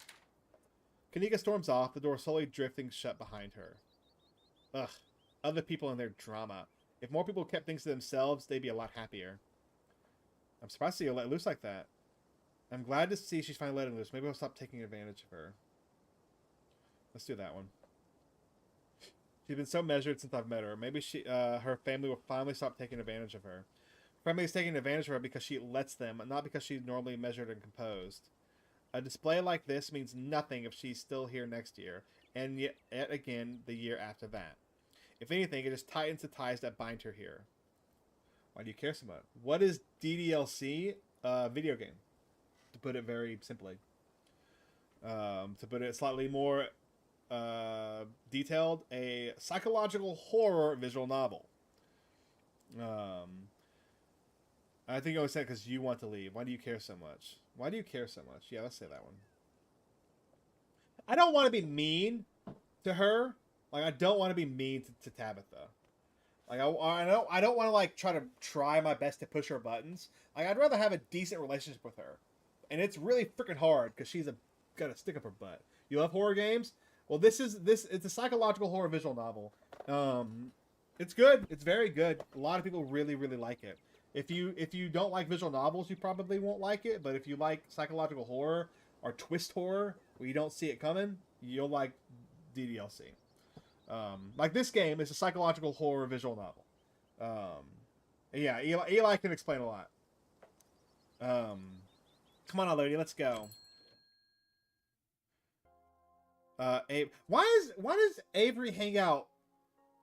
Kanika storms off, the door slowly drifting shut behind her. Ugh, other people and their drama. If more people kept things to themselves, they'd be a lot happier. I'm surprised to see her let loose like that. I'm glad to see she's finally letting loose. Maybe I'll stop taking advantage of her. Let's do that one. She's been so measured since I've met her. Maybe her family will finally stop taking advantage of her. Her family is taking advantage of her because she lets them, not because she's normally measured and composed. A display like this means nothing if she's still here next year, and yet again the year after that. If anything, it just tightens the ties that bind her here. Why do you care so much? What is DDLC? Video game, to put it very simply. To put it slightly more detailed, a psychological horror visual novel. I think I always said because you want to leave. Why do you care so much? Why do you care so much? Yeah, let's say that one. I don't want to be mean to her. Like, I don't want to be mean to Tabitha. Like, I don't want to, like, try my best to push her buttons. Like, I'd rather have a decent relationship with her. And it's really freaking hard because she's got a stick up her butt. You love horror games? Well, it's a psychological horror visual novel. It's good. It's very good. A lot of people really, really like it. If you don't like visual novels, you probably won't like it. But if you like psychological horror or twist horror where you don't see it coming, you'll like DDLC. Like this game is a psychological horror visual novel. Yeah, Eli can explain a lot. Come on, lady, let's go. Why does Avery hang out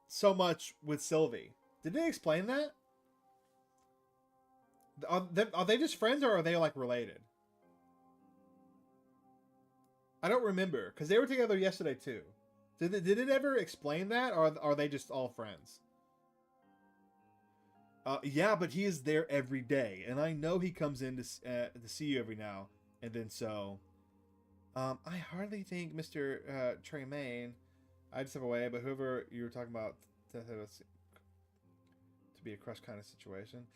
so much with Sylvie? Did they explain that? Are they just friends or are they like related? I don't remember because they were together yesterday too. Did it ever explain that, or are they just all friends? Yeah, but he is there every day, and I know he comes in to see you every now and then. So, I hardly think Mr. Tremaine. I'd step away, but whoever you were talking about to be a crush kind of situation.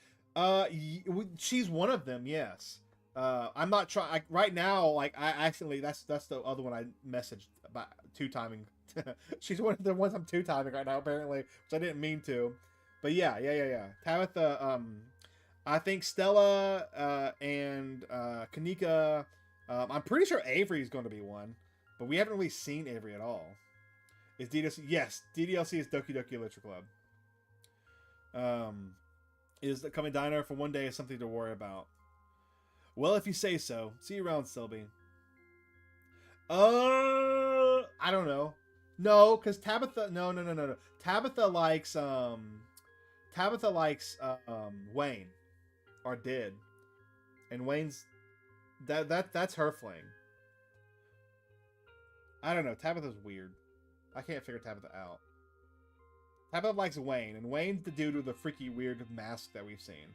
She's one of them. Yes. I'm not trying right now. Like I accidentally, that's the other one I messaged about two timing. She's one of the ones I'm two timing right now, apparently, which I didn't mean to. But yeah. Tabitha, I think Stella, and Kanika. I'm pretty sure Avery's going to be one, but we haven't really seen Avery at all. Is DDLC? Yes, DDLC is Doki Doki Literature Club. Is the coming diner for one day is something to worry about. Well, if you say so. See you around, Sylvie. I don't know. No, because Tabitha. No. Tabitha likes Wayne, or did, and Wayne's that's her fling. I don't know. Tabitha's weird. I can't figure Tabitha out. Tabitha likes Wayne, and Wayne's the dude with the freaky weird mask that we've seen.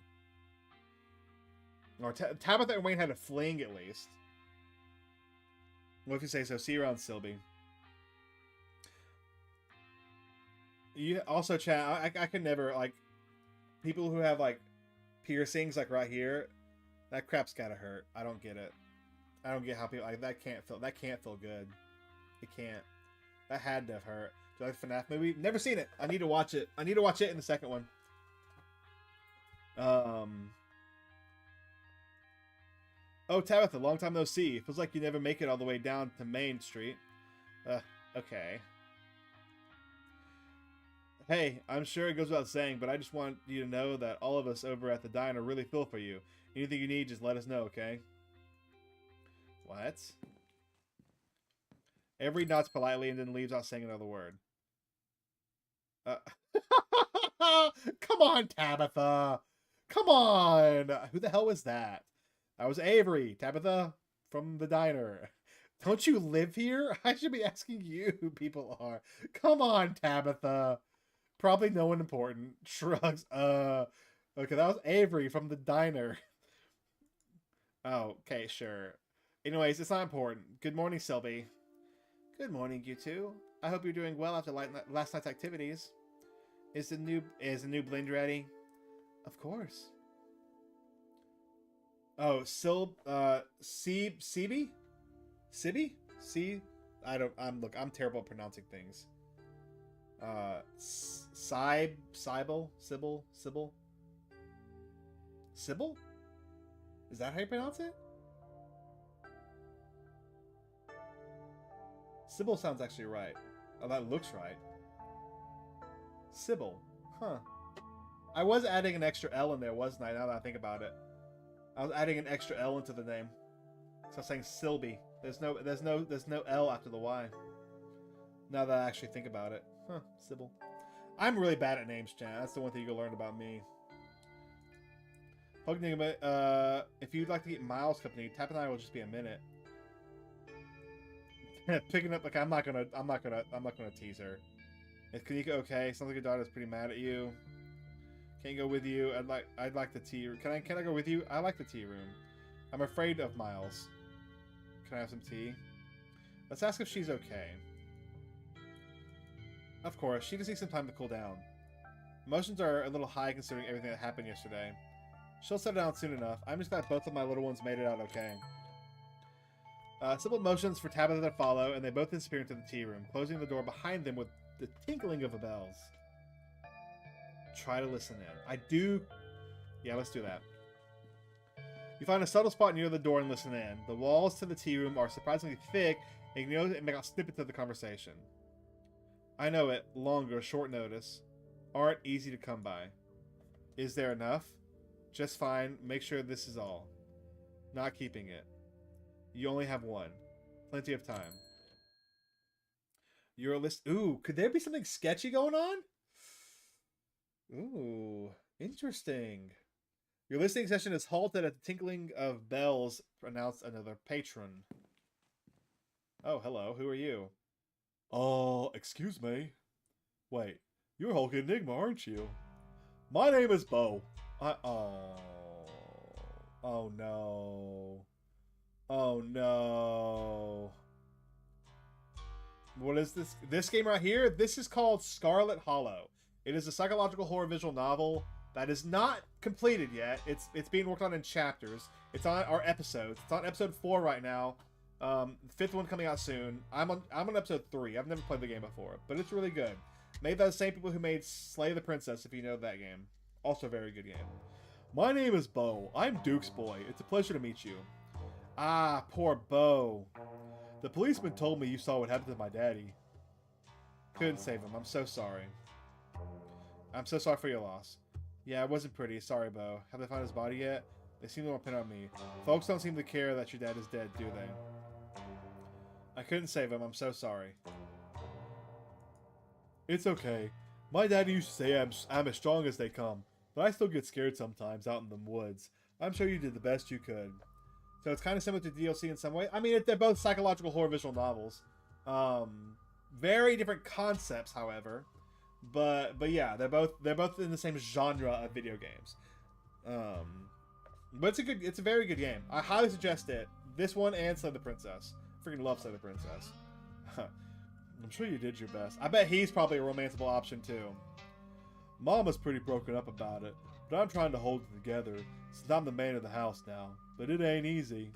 Or Tabitha and Wayne had a fling at least. Well, if you say so. See you around, Sylvie. You also, chat. I could never like people who have like piercings like right here. That crap's gotta hurt. I don't get it. I don't get how people like that can't feel good. It can't. That had to have hurt. Do you like the FNAF movie? Never seen it. I need to watch it. I need to watch it in the second one. Oh, Tabitha, long time no see. Feels like you never make it all the way down to Main Street. Okay. Hey, I'm sure it goes without saying, but I just want you to know that all of us over at the diner really feel for you. Anything you need, just let us know, okay? What? Avery nods politely and then leaves without saying another word. Come on, Tabitha. Come on. Who the hell was that? That was Avery. Tabitha from the diner. Don't you live here? I should be asking you who people are. Come on, Tabitha. Probably no one important. Shrugs. Okay, that was Avery from the diner. Oh, okay, sure. Anyways, it's not important. Good morning, Sylvie. Good morning, you two. I hope you're doing well after last night's activities. Is the new blend ready? Of course. Oh, Sibi? Sibi? I'm terrible at pronouncing things. Sybil? Sybil? Is that how you pronounce it? Sybil sounds actually right. Oh, that looks right. Sybil. Huh. I was adding an extra L in there, wasn't I? Now that I think about it. I was adding an extra L into the name. So I was saying Sylvie. There's no L after the Y. Now that I actually think about it. Huh, Sybil. I'm really bad at names, Chan. That's the one thing you can learn about me. HulkingEnigma, if you'd like to get Miles company, Tap and I will just be a minute. Picking up, like, I'm not gonna tease her. Is Kanika okay? Sounds like your daughter's pretty mad at you. Can't go with you. I'd like the tea. Can I go with you? I like the tea room. I'm afraid of Miles. Can I have some tea? Let's ask if she's okay. Of course, she just needs some time to cool down. Emotions are a little high considering everything that happened yesterday. She'll settle down soon enough. I'm just glad both of my little ones made it out okay. Simple motions for Tabitha to follow, and they both disappear into the tea room, closing the door behind them with the tinkling of the bells. Try to listen in. I do... Yeah, let's do that. You find a subtle spot near the door and listen in. The walls to the tea room are surprisingly thick, and you know it make out snippets of the conversation. I know it, longer, short notice, aren't easy to come by. Is there enough? Just fine. Make sure this is all. Not keeping it. You only have one. Plenty of time. You're a list. Ooh, could there be something sketchy going on? Ooh, interesting. Your listening session is halted at the tinkling of bells, announced another patron. Oh, hello. Who are you? Excuse me. Wait, you're HulkingEnigma, aren't you? My name is Bo. Oh no. Oh no. What is this? This game right here? This is called Scarlet Hollow. It is a psychological horror visual novel that is not completed yet. It's being worked on in chapters. It's on our episodes. It's on episode 4 right now. The 5th one coming out soon. I'm on episode 3. I've never played the game before, but it's really good. Made by the same people who made Slay the Princess, if you know that game. Also a very good game. My name is Bo. I'm Duke's boy. It's a pleasure to meet you. Ah, poor Bo. The policeman told me you saw what happened to my daddy. Couldn't save him. I'm so sorry. I'm so sorry for your loss. Yeah, it wasn't pretty. Sorry, Bo. Have they found his body yet? They seem to want to pin on me. Folks don't seem to care that your dad is dead, do they? I couldn't save him. I'm so sorry. It's okay. My daddy used to say I'm as strong as they come, but I still get scared sometimes out in the woods. I'm sure you did the best you could. So it's kind of similar to DLC in some way. I mean, they're both psychological horror visual novels. Very different concepts, however. But yeah, they're both in the same genre of video games. But it's a very good game. I highly suggest it. This one and Slay the Princess. Freaking love Slay the Princess. I'm sure you did your best. I bet he's probably a romanceable option too. Mama's pretty broken up about it, but I'm trying to hold it together since I'm the man of the house now. But it ain't easy.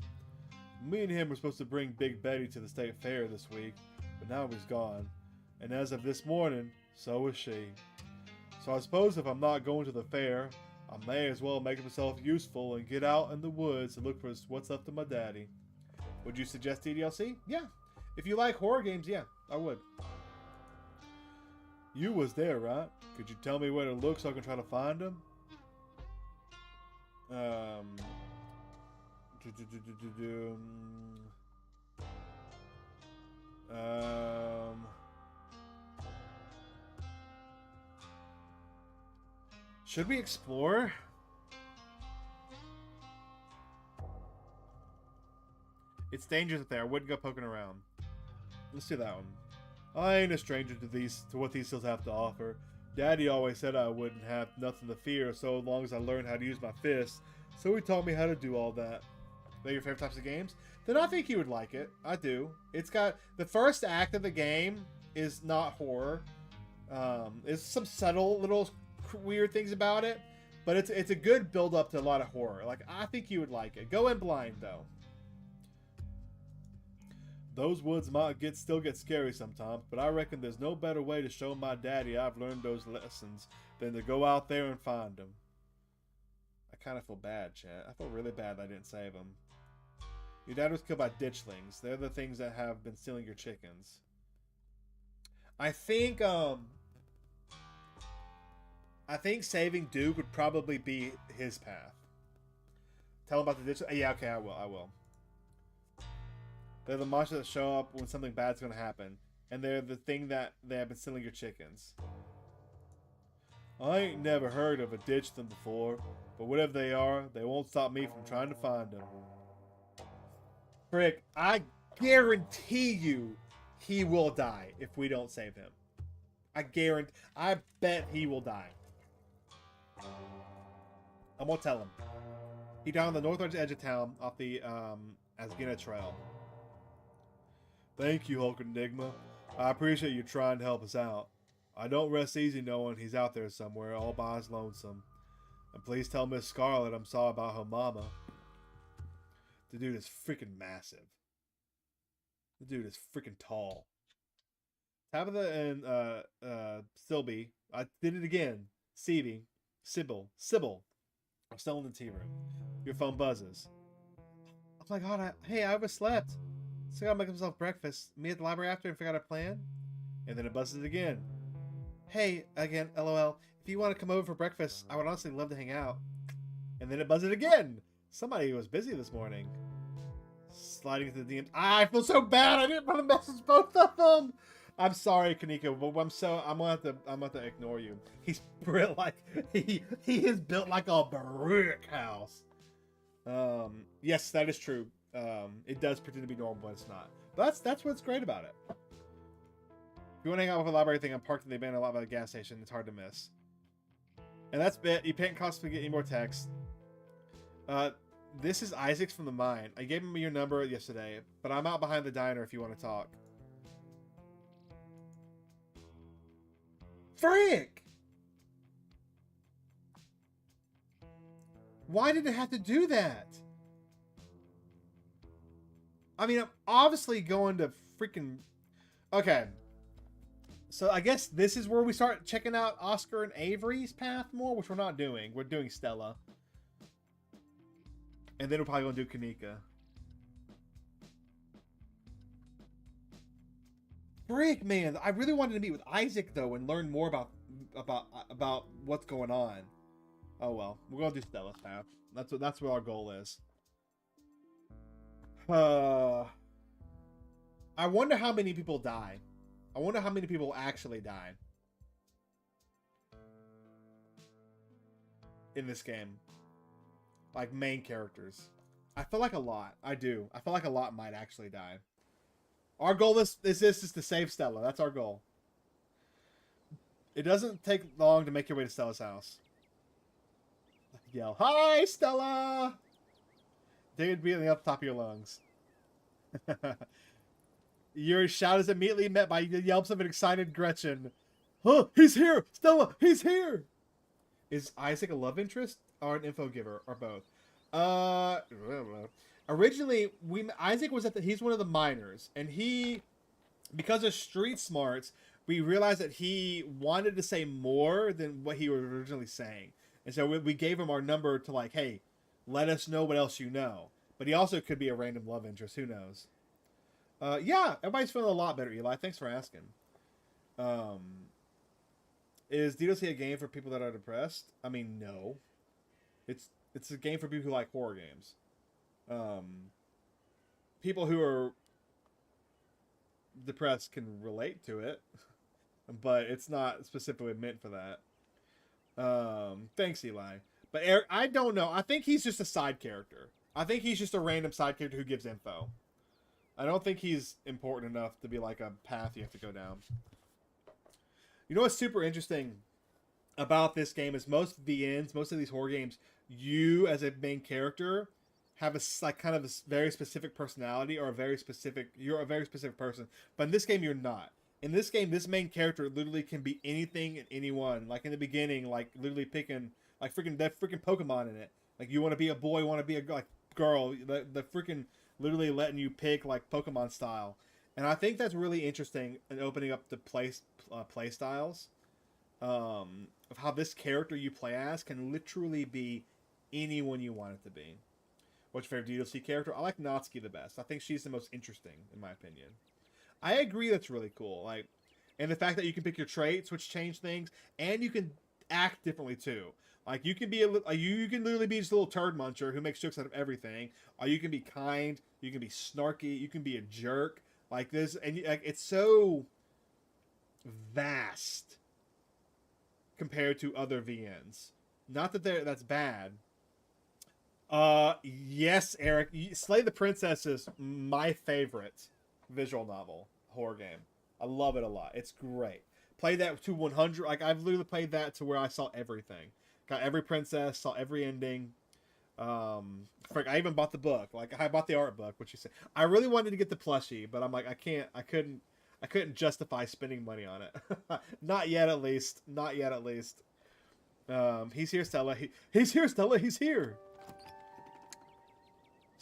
Me and him were supposed to bring Big Betty to the state fair this week, but now he's gone. And as of this morning, so is she. So I suppose if I'm not going to the fair, I may as well make myself useful and get out in the woods and look for what's left of my daddy. Would you suggest DLC? Yeah. If you like horror games, yeah, I would. You was there, right? Could you tell me where to look so I can try to find him? Should we explore? It's dangerous up there. I wouldn't go poking around. Let's do that one. I ain't a stranger to what these hills have to offer. Daddy always said I wouldn't have nothing to fear so long as I learned how to use my fists. So he taught me how to do all that. They're your favorite types of games? Then I think you would like it. I do. It's got the first act of the game is not horror. There's some subtle little weird things about it, but it's a good build up to a lot of horror. Like, I think you would like it. Go in blind though. Those woods might still get scary sometimes, but I reckon there's no better way to show my daddy I've learned those lessons than to go out there and find them. I kind of feel bad, chat. I feel really bad that I didn't save him. Your dad was killed by ditchlings. They're the things that have been stealing your chickens. I think saving Duke would probably be his path. Tell him about the ditch. Yeah, okay, I will. They're the monsters that show up when something bad's going to happen. And they're the thing that they have been stealing your chickens. I ain't never heard of a ditchling before, but whatever they are, they won't stop me from trying to find them. Frick, I guarantee you he will die if we don't save him. I bet he will die. I'm gonna tell him. He died on the northwest edge of town off the Asgina Trail. Thank you, HulkingEnigma. I appreciate you trying to help us out. I don't rest easy knowing he's out there somewhere all by his lonesome. And please tell Miss Scarlet I'm sorry about her mama. The dude is freaking massive. The dude is freaking tall. Tabitha and Sylvie. I did it again. Sybil. I'm still in the tea room. Your phone buzzes. Oh my god, hey, I overslept. So I gotta make myself breakfast. Meet at the library after and figure out a plan. And then it buzzes again. Hey, again, LOL. If you want to come over for breakfast, I would honestly love to hang out. And then it buzzes again. Somebody was busy this morning. Sliding into the DMs. I feel so bad. I didn't want to message both of them. I'm sorry, Kanika, but I'm gonna have to ignore you. He's built like he is built like a brick house. Yes, that is true. It does pretend to be normal, but it's not. But that's what's great about it. If you want to hang out with a library thing, I'm parked in the abandoned lot by the gas station. It's hard to miss. And that's it. You can't constantly get any more text. This is Isaac's from the mine. I gave him your number yesterday, but I'm out behind the diner if you want to talk. Frick! Why did it have to do that? I mean, I'm obviously going to freaking... Okay. So I guess this is where we start checking out Oscar and Avery's path more, which we're not doing. We're doing Stella. And then we're probably going to do Kanika. Frick, man. I really wanted to meet with Isaac, though, and learn more about what's going on. Oh, well. We're going to do Stella's path. That's what our goal is. I wonder how many people die. I wonder how many people actually die in this game. Like, main characters. I feel like a lot. I do. I feel like a lot might actually die. Our goal is to save Stella. That's our goal. It doesn't take long to make your way to Stella's house. Yell, "Hi, Stella!" They'd be up the top of your lungs. Your shout is immediately met by the yelps of an excited Gretchen. Huh, he's here! Stella, he's here! Is Isaac a love interest or an info giver or both? Originally, Isaac was he's one of the miners, and because of street smarts, we realized that he wanted to say more than what he was originally saying. And so we gave him our number to like, hey, let us know what else you know. But he also could be a random love interest. Who knows? Yeah, everybody's feeling a lot better, Eli. Thanks for asking. Is DDoC a game for people that are depressed? I mean, no. It's a game for people who like horror games. People who are depressed can relate to it, but it's not specifically meant for that. Thanks, Eli. But Eric, I don't know. I think he's just a side character. I think he's just a random side character who gives info. I don't think he's important enough to be like a path you have to go down. You know what's super interesting about this game is most VNs, most of these horror games, you as a main character have a like kind of a very specific personality or you're a very specific person. But in this game, you're not. In this game, this main character literally can be anything and anyone. Like in the beginning, like literally picking like that freaking Pokemon in it. Like you want to be a boy, want to be a like girl. The freaking literally letting you pick like Pokemon style. And I think that's really interesting in opening up the play styles of how this character you play as can literally be anyone you want it to be. What's your favorite DLC character? I like Natsuki the best. I think she's the most interesting, in my opinion. I agree that's really cool. Like, and the fact that you can pick your traits, which change things, and you can act differently too. Like you can be you can literally be just a little turd muncher who makes jokes out of everything, or you can be kind, you can be snarky, you can be a jerk. Like this, and like it's so vast compared to other VNs. Not that that's bad. Yes, Eric. Slay the Princess is my favorite visual novel horror game. I love it a lot. It's great. Played that to 100. Like I've literally played that to where I saw everything. Got every princess. Saw every ending. Frick, I even bought the book. Like I bought the art book, which you said. I really wanted to get the plushie, but I'm like I couldn't justify spending money on it. Not yet, at least. Not yet, at least. He's here, Stella. He's here, Stella. He's here.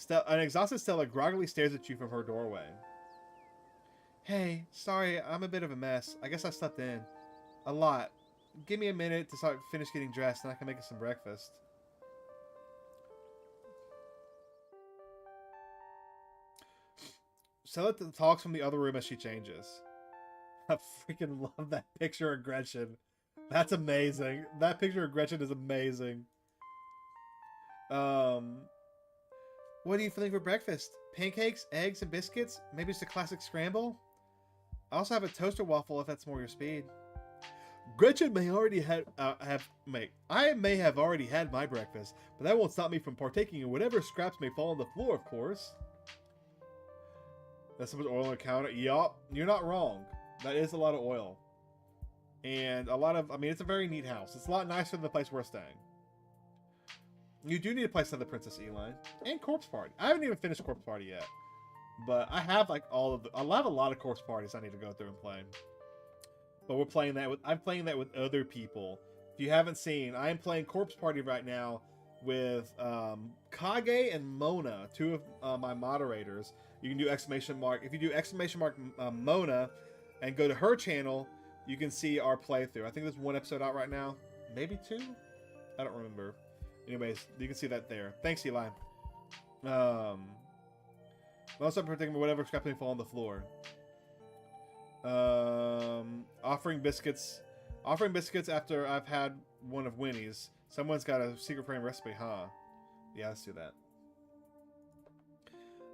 An exhausted Stella groggily stares at you from her doorway. Hey, sorry, I'm a bit of a mess. I guess I slept in. A lot. Give me a minute to finish getting dressed and I can make us some breakfast. Stella talks from the other room as she changes. I freaking love that picture of Gretchen. That's amazing. That picture of Gretchen is amazing. What are you feeling for breakfast? Pancakes, eggs, and biscuits? Maybe just a classic scramble? I also have a toaster waffle if that's more your speed. Gretchen may already I may have already had my breakfast, but that won't stop me from partaking in whatever scraps may fall on the floor, of course. That's so much oil on the counter. Yup, you're not wrong. That is a lot of oil. And a lot of, I mean, it's a very neat house. It's a lot nicer than the place we're staying. You do need to play Scarlet Princess Eli and Corpse Party. I haven't even finished Corpse Party yet, but I have like a lot of Corpse Parties I need to go through and play. But we're playing that with I'm playing that with other people. If you haven't seen, I am playing Corpse Party right now with Kage and Mona, two of my moderators. You can do exclamation mark. If you do exclamation mark Mona and go to her channel, you can see our playthrough. I think there's one episode out right now, maybe two. I don't remember. Anyways, you can see that there. Thanks, Eli. Also protecting whatever scraps may fall on the floor. Offering biscuits after I've had one of Winnie's. Someone's got a secret frame recipe, huh? Yeah, let's do that.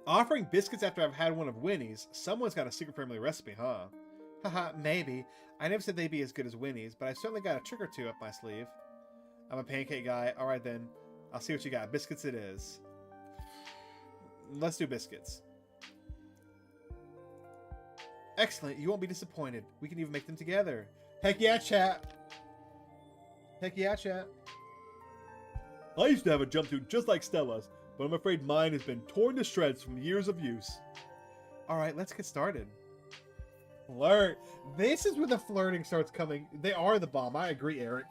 Offering biscuits after I've had one of Winnie's. Someone's got a secret family recipe, huh? Haha, maybe. I never said they'd be as good as Winnie's, but I certainly got a trick or two up my sleeve. I'm a pancake guy. Alright then. I'll see what you got. Biscuits it is. Let's do biscuits. Excellent. You won't be disappointed. We can even make them together. Heck yeah, chat. Heck yeah, chat. I used to have a jumpsuit just like Stella's, but I'm afraid mine has been torn to shreds from years of use. Alright, let's get started. Flirt. This is where the flirting starts coming. They are the bomb. I agree, Eric.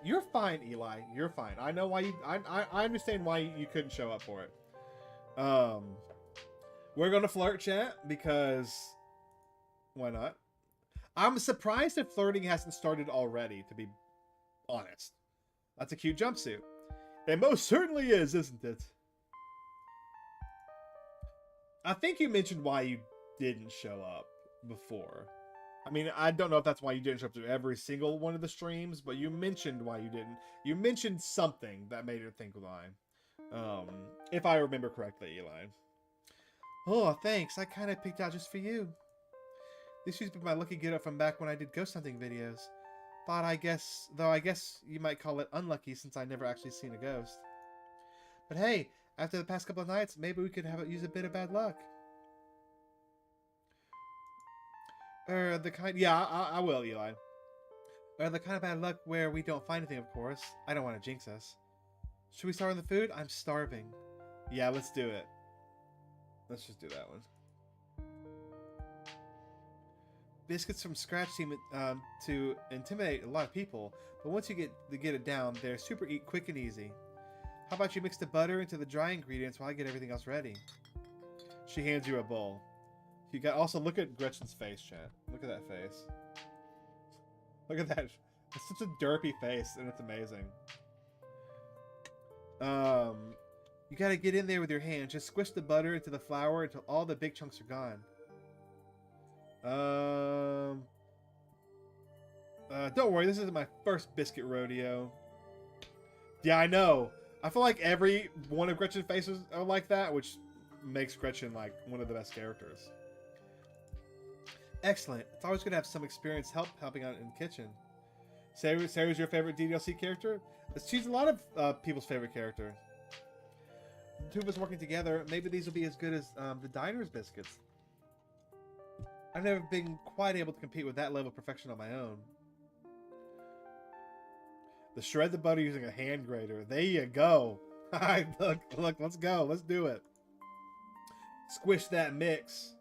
You're fine, Eli. You're fine. I know why you... I understand why you couldn't show up for it. We're gonna flirt, chat, because... Why not? I'm surprised if flirting hasn't started already, to be honest. That's a cute jumpsuit. It most certainly is, isn't it? I think you mentioned why you didn't show up before. I mean, I don't know if that's why you didn't show up to every single one of the streams, but you mentioned why you didn't. You mentioned something that made her think why. If I remember correctly, Eli. Oh, thanks. I kind of picked out just for you. This used to be my lucky get-up from back when I did ghost hunting videos. Though I guess you might call it unlucky since I never actually seen a ghost. But hey, after the past couple of nights, maybe we could use a bit of bad luck. I will, Eli. The kind of bad luck where we don't find anything, of course. I don't want to jinx us. Should we start on the food? I'm starving. Yeah, let's do it. Let's just do that one. Biscuits from scratch seem to intimidate a lot of people, but once you get it down, they're super quick and easy. How about you mix the butter into the dry ingredients while I get everything else ready? She hands you a bowl. You got also look at Gretchen's face, chat. Look at that face. Look at that. It's such a derpy face, and it's amazing. You gotta get in there with your hands. Just squish the butter into the flour until all the big chunks are gone. Don't worry, this isn't my first biscuit rodeo. Yeah, I know. I feel like every one of Gretchen's faces are like that, which makes Gretchen like one of the best characters. Excellent. It's always good to have some experience helping out in the kitchen. Sarah's your favorite DDLC character? She's a lot of people's favorite character. The two of us working together, maybe these will be as good as the diner's biscuits. I've never been quite able to compete with that level of perfection on my own. The shred the butter using a hand grater. There you go. Look, let's go. Let's do it. Squish that mix.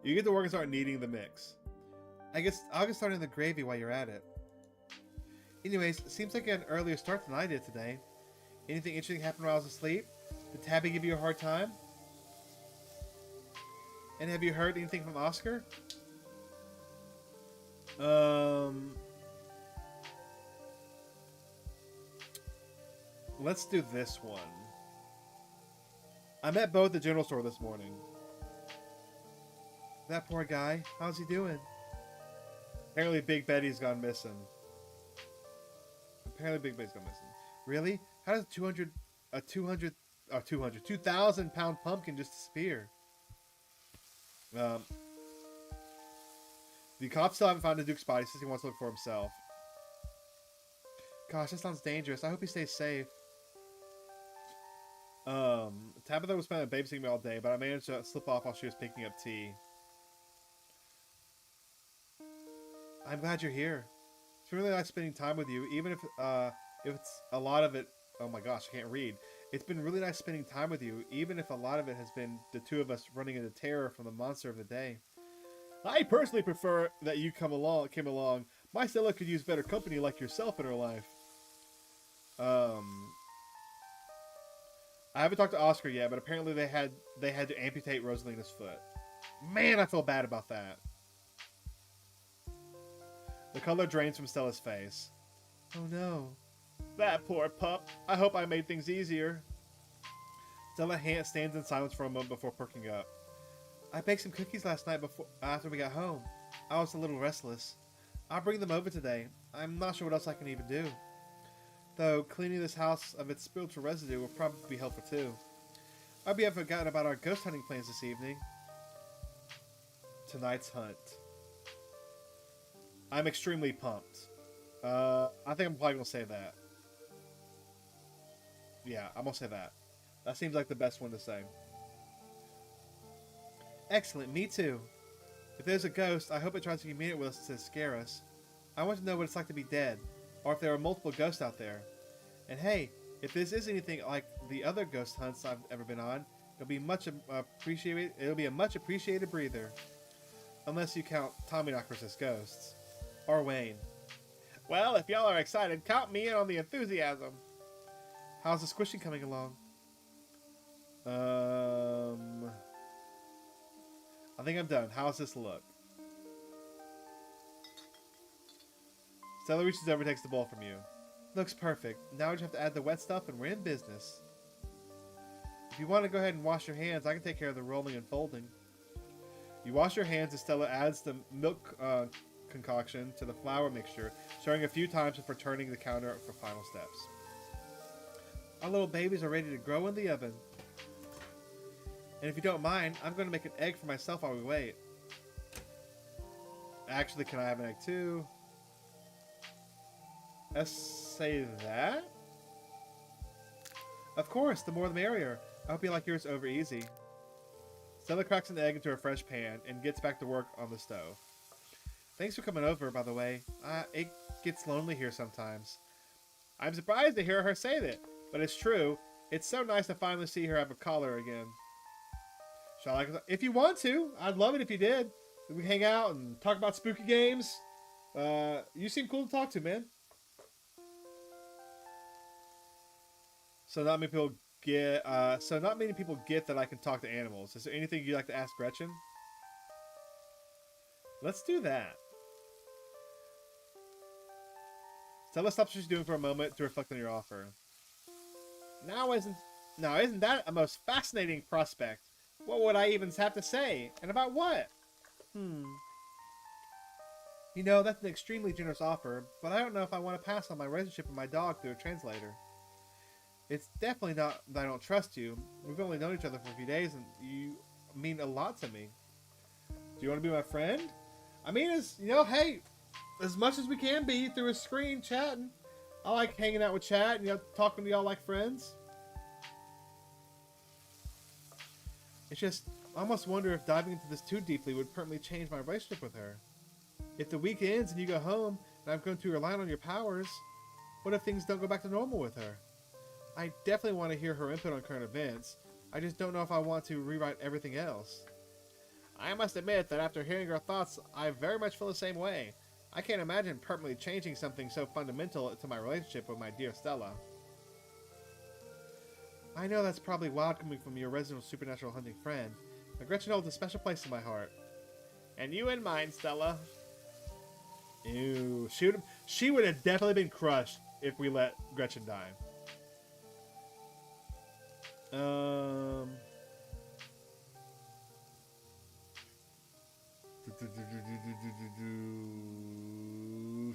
You get to work and start kneading the mix. I'll get started in the gravy while you're at it. Anyways, it seems like you had an earlier start than I did today. Anything interesting happened while I was asleep? Did Tabby give you a hard time? And have you heard anything from Oscar? Let's do this one. I met Bo at the general store this morning. That poor guy. How's he doing? Apparently Big Betty's gone missing. Really? How does 2,000 pound pumpkin just disappear? The cops still haven't found the Duke's body since he wants to look for himself. Gosh, that sounds dangerous. I hope he stays safe. Tabitha was planning on babysitting me all day, but I managed to slip off while she was picking up tea. I'm glad you're here. It's really nice spending time with you, even if it's a lot of it. Oh my gosh, I can't read. It's been really nice spending time with you, even if a lot of it has been the two of us running into terror from the monster of the day. I personally prefer that you came along. My Stella could use better company like yourself in her life. I haven't talked to Oscar yet, but apparently they had to amputate Rosalina's foot. Man, I feel bad about that. The color drains from Stella's face. Oh no. That poor pup. I hope I made things easier. Stella stands in silence for a moment before perking up. I baked some cookies last night after we got home. I was a little restless. I'll bring them over today. I'm not sure what else I can even do. Though cleaning this house of its spiritual residue will probably be helpful too. I hope you haven't forgotten about our ghost hunting plans this evening. Tonight's hunt. I'm extremely pumped. I think I'm probably going to say that. Yeah, I'm going to say that. That seems like the best one to say. Excellent, me too. If there's a ghost, I hope it tries to communicate with us to scare us. I want to know what it's like to be dead, or if there are multiple ghosts out there. And hey, if this is anything like the other ghost hunts I've ever been on, it'll be a much appreciated breather. Unless you count Tommyknockers as ghosts. Or Wayne. Well, if y'all are excited, count me in on the enthusiasm. How's the squishing coming along? I think I'm done. How's this look? Stella reaches over and takes the bowl from you. Looks perfect. Now we just have to add the wet stuff and we're in business. If you want to go ahead and wash your hands, I can take care of the rolling and folding. You wash your hands as Stella adds the milk concoction to the flour mixture, stirring a few times before turning the counter for final steps. Our little babies are ready to grow in the oven. And if you don't mind, I'm going to make an egg for myself while we wait. Actually, can I have an egg too? Say that? Of course, the more the merrier. I hope you like yours over easy. Stella cracks an egg into a fresh pan and gets back to work on the stove. Thanks for coming over, by the way. It gets lonely here sometimes. I'm surprised to hear her say that, but it's true. It's so nice to finally see her have a collar again. Shall I? If you want to, I'd love it if you did. We can hang out and talk about spooky games. You seem cool to talk to, man. So not many people get. That I can talk to animals. Is there anything you'd like to ask Gretchen? Let's do that. Stella stops what she's doing for a moment to reflect on your offer. Isn't that a most fascinating prospect? What would I even have to say? And about what? You know, that's an extremely generous offer, but I don't know if I want to pass on my relationship with my dog through a translator. It's definitely not that I don't trust you. We've only known each other for a few days, and you mean a lot to me. Do you want to be my friend? I mean, hey, as much as we can be through a screen chatting. I like hanging out with chat and talking to y'all like friends. It's just, I almost wonder if diving into this too deeply would permanently change my relationship with her. If the week ends and you go home and I'm going to rely on your powers, what if things don't go back to normal with her? I definitely want to hear her input on current events. I just don't know if I want to rewrite everything else. I must admit that after hearing her thoughts, I very much feel the same way. I can't imagine permanently changing something so fundamental to my relationship with my dear Stella. I know that's probably wild coming from your original supernatural hunting friend, but Gretchen holds a special place in my heart. And you in mine, Stella. Ew, she would have definitely been crushed if we let Gretchen die.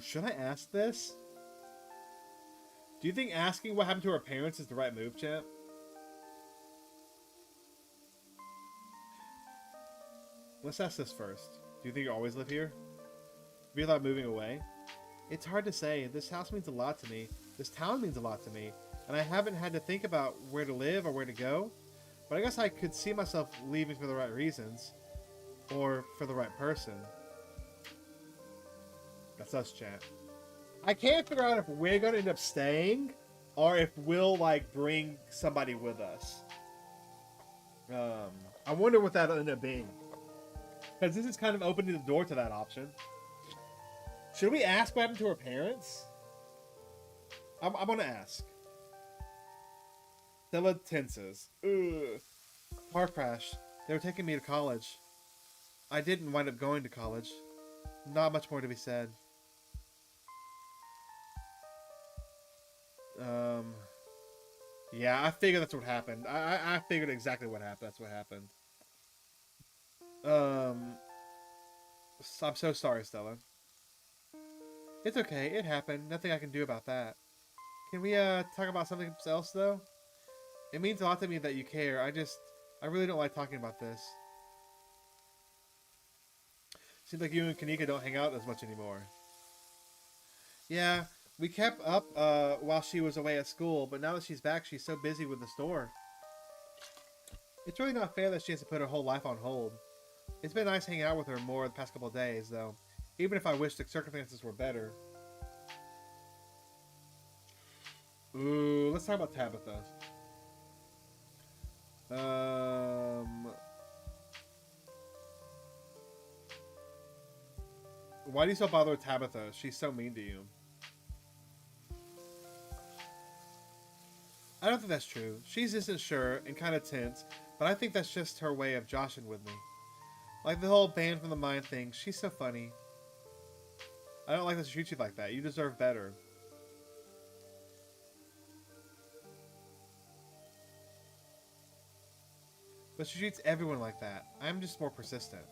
Should I ask this? Do you think asking what happened to her parents is the right move, champ? Let's ask this first. Do you think you always live here? Have you thought moving away? It's hard to say. This house means a lot to me. This town means a lot to me. And I haven't had to think about where to live or where to go. But I guess I could see myself leaving for the right reasons. Or for the right person. That's us, chat. I can't figure out if we're going to end up staying. Or if we'll, bring somebody with us. I wonder what that'll end up being. Because this is kind of opening the door to that option. Should we ask what happened to her parents? I'm going to ask. Stella tenses. Ugh. Car crash. They were taking me to college. I didn't wind up going to college. Not much more to be said. Yeah, I figured that's what happened. I figured exactly what happened. That's what happened. I'm so sorry, Stella. It's okay. It happened. Nothing I can do about that. Can we talk about something else, though? It means a lot to me that you care. I really don't like talking about this. Seems like you and Kanika don't hang out as much anymore. Yeah, we kept up while she was away at school, but now that she's back, she's so busy with the store. It's really not fair that she has to put her whole life on hold. It's been nice hanging out with her more the past couple of days, though. Even if I wish the circumstances were better. Ooh, let's talk about Tabitha. Why do you so bother with Tabitha? She's so mean to you. I don't think that's true. She's isn't sure and kind of tense, but I think that's just her way of joshing with me. Like the whole band from the mind thing. She's so funny. I don't like that she treats you like that. You deserve better. But she treats everyone like that. I'm just more persistent.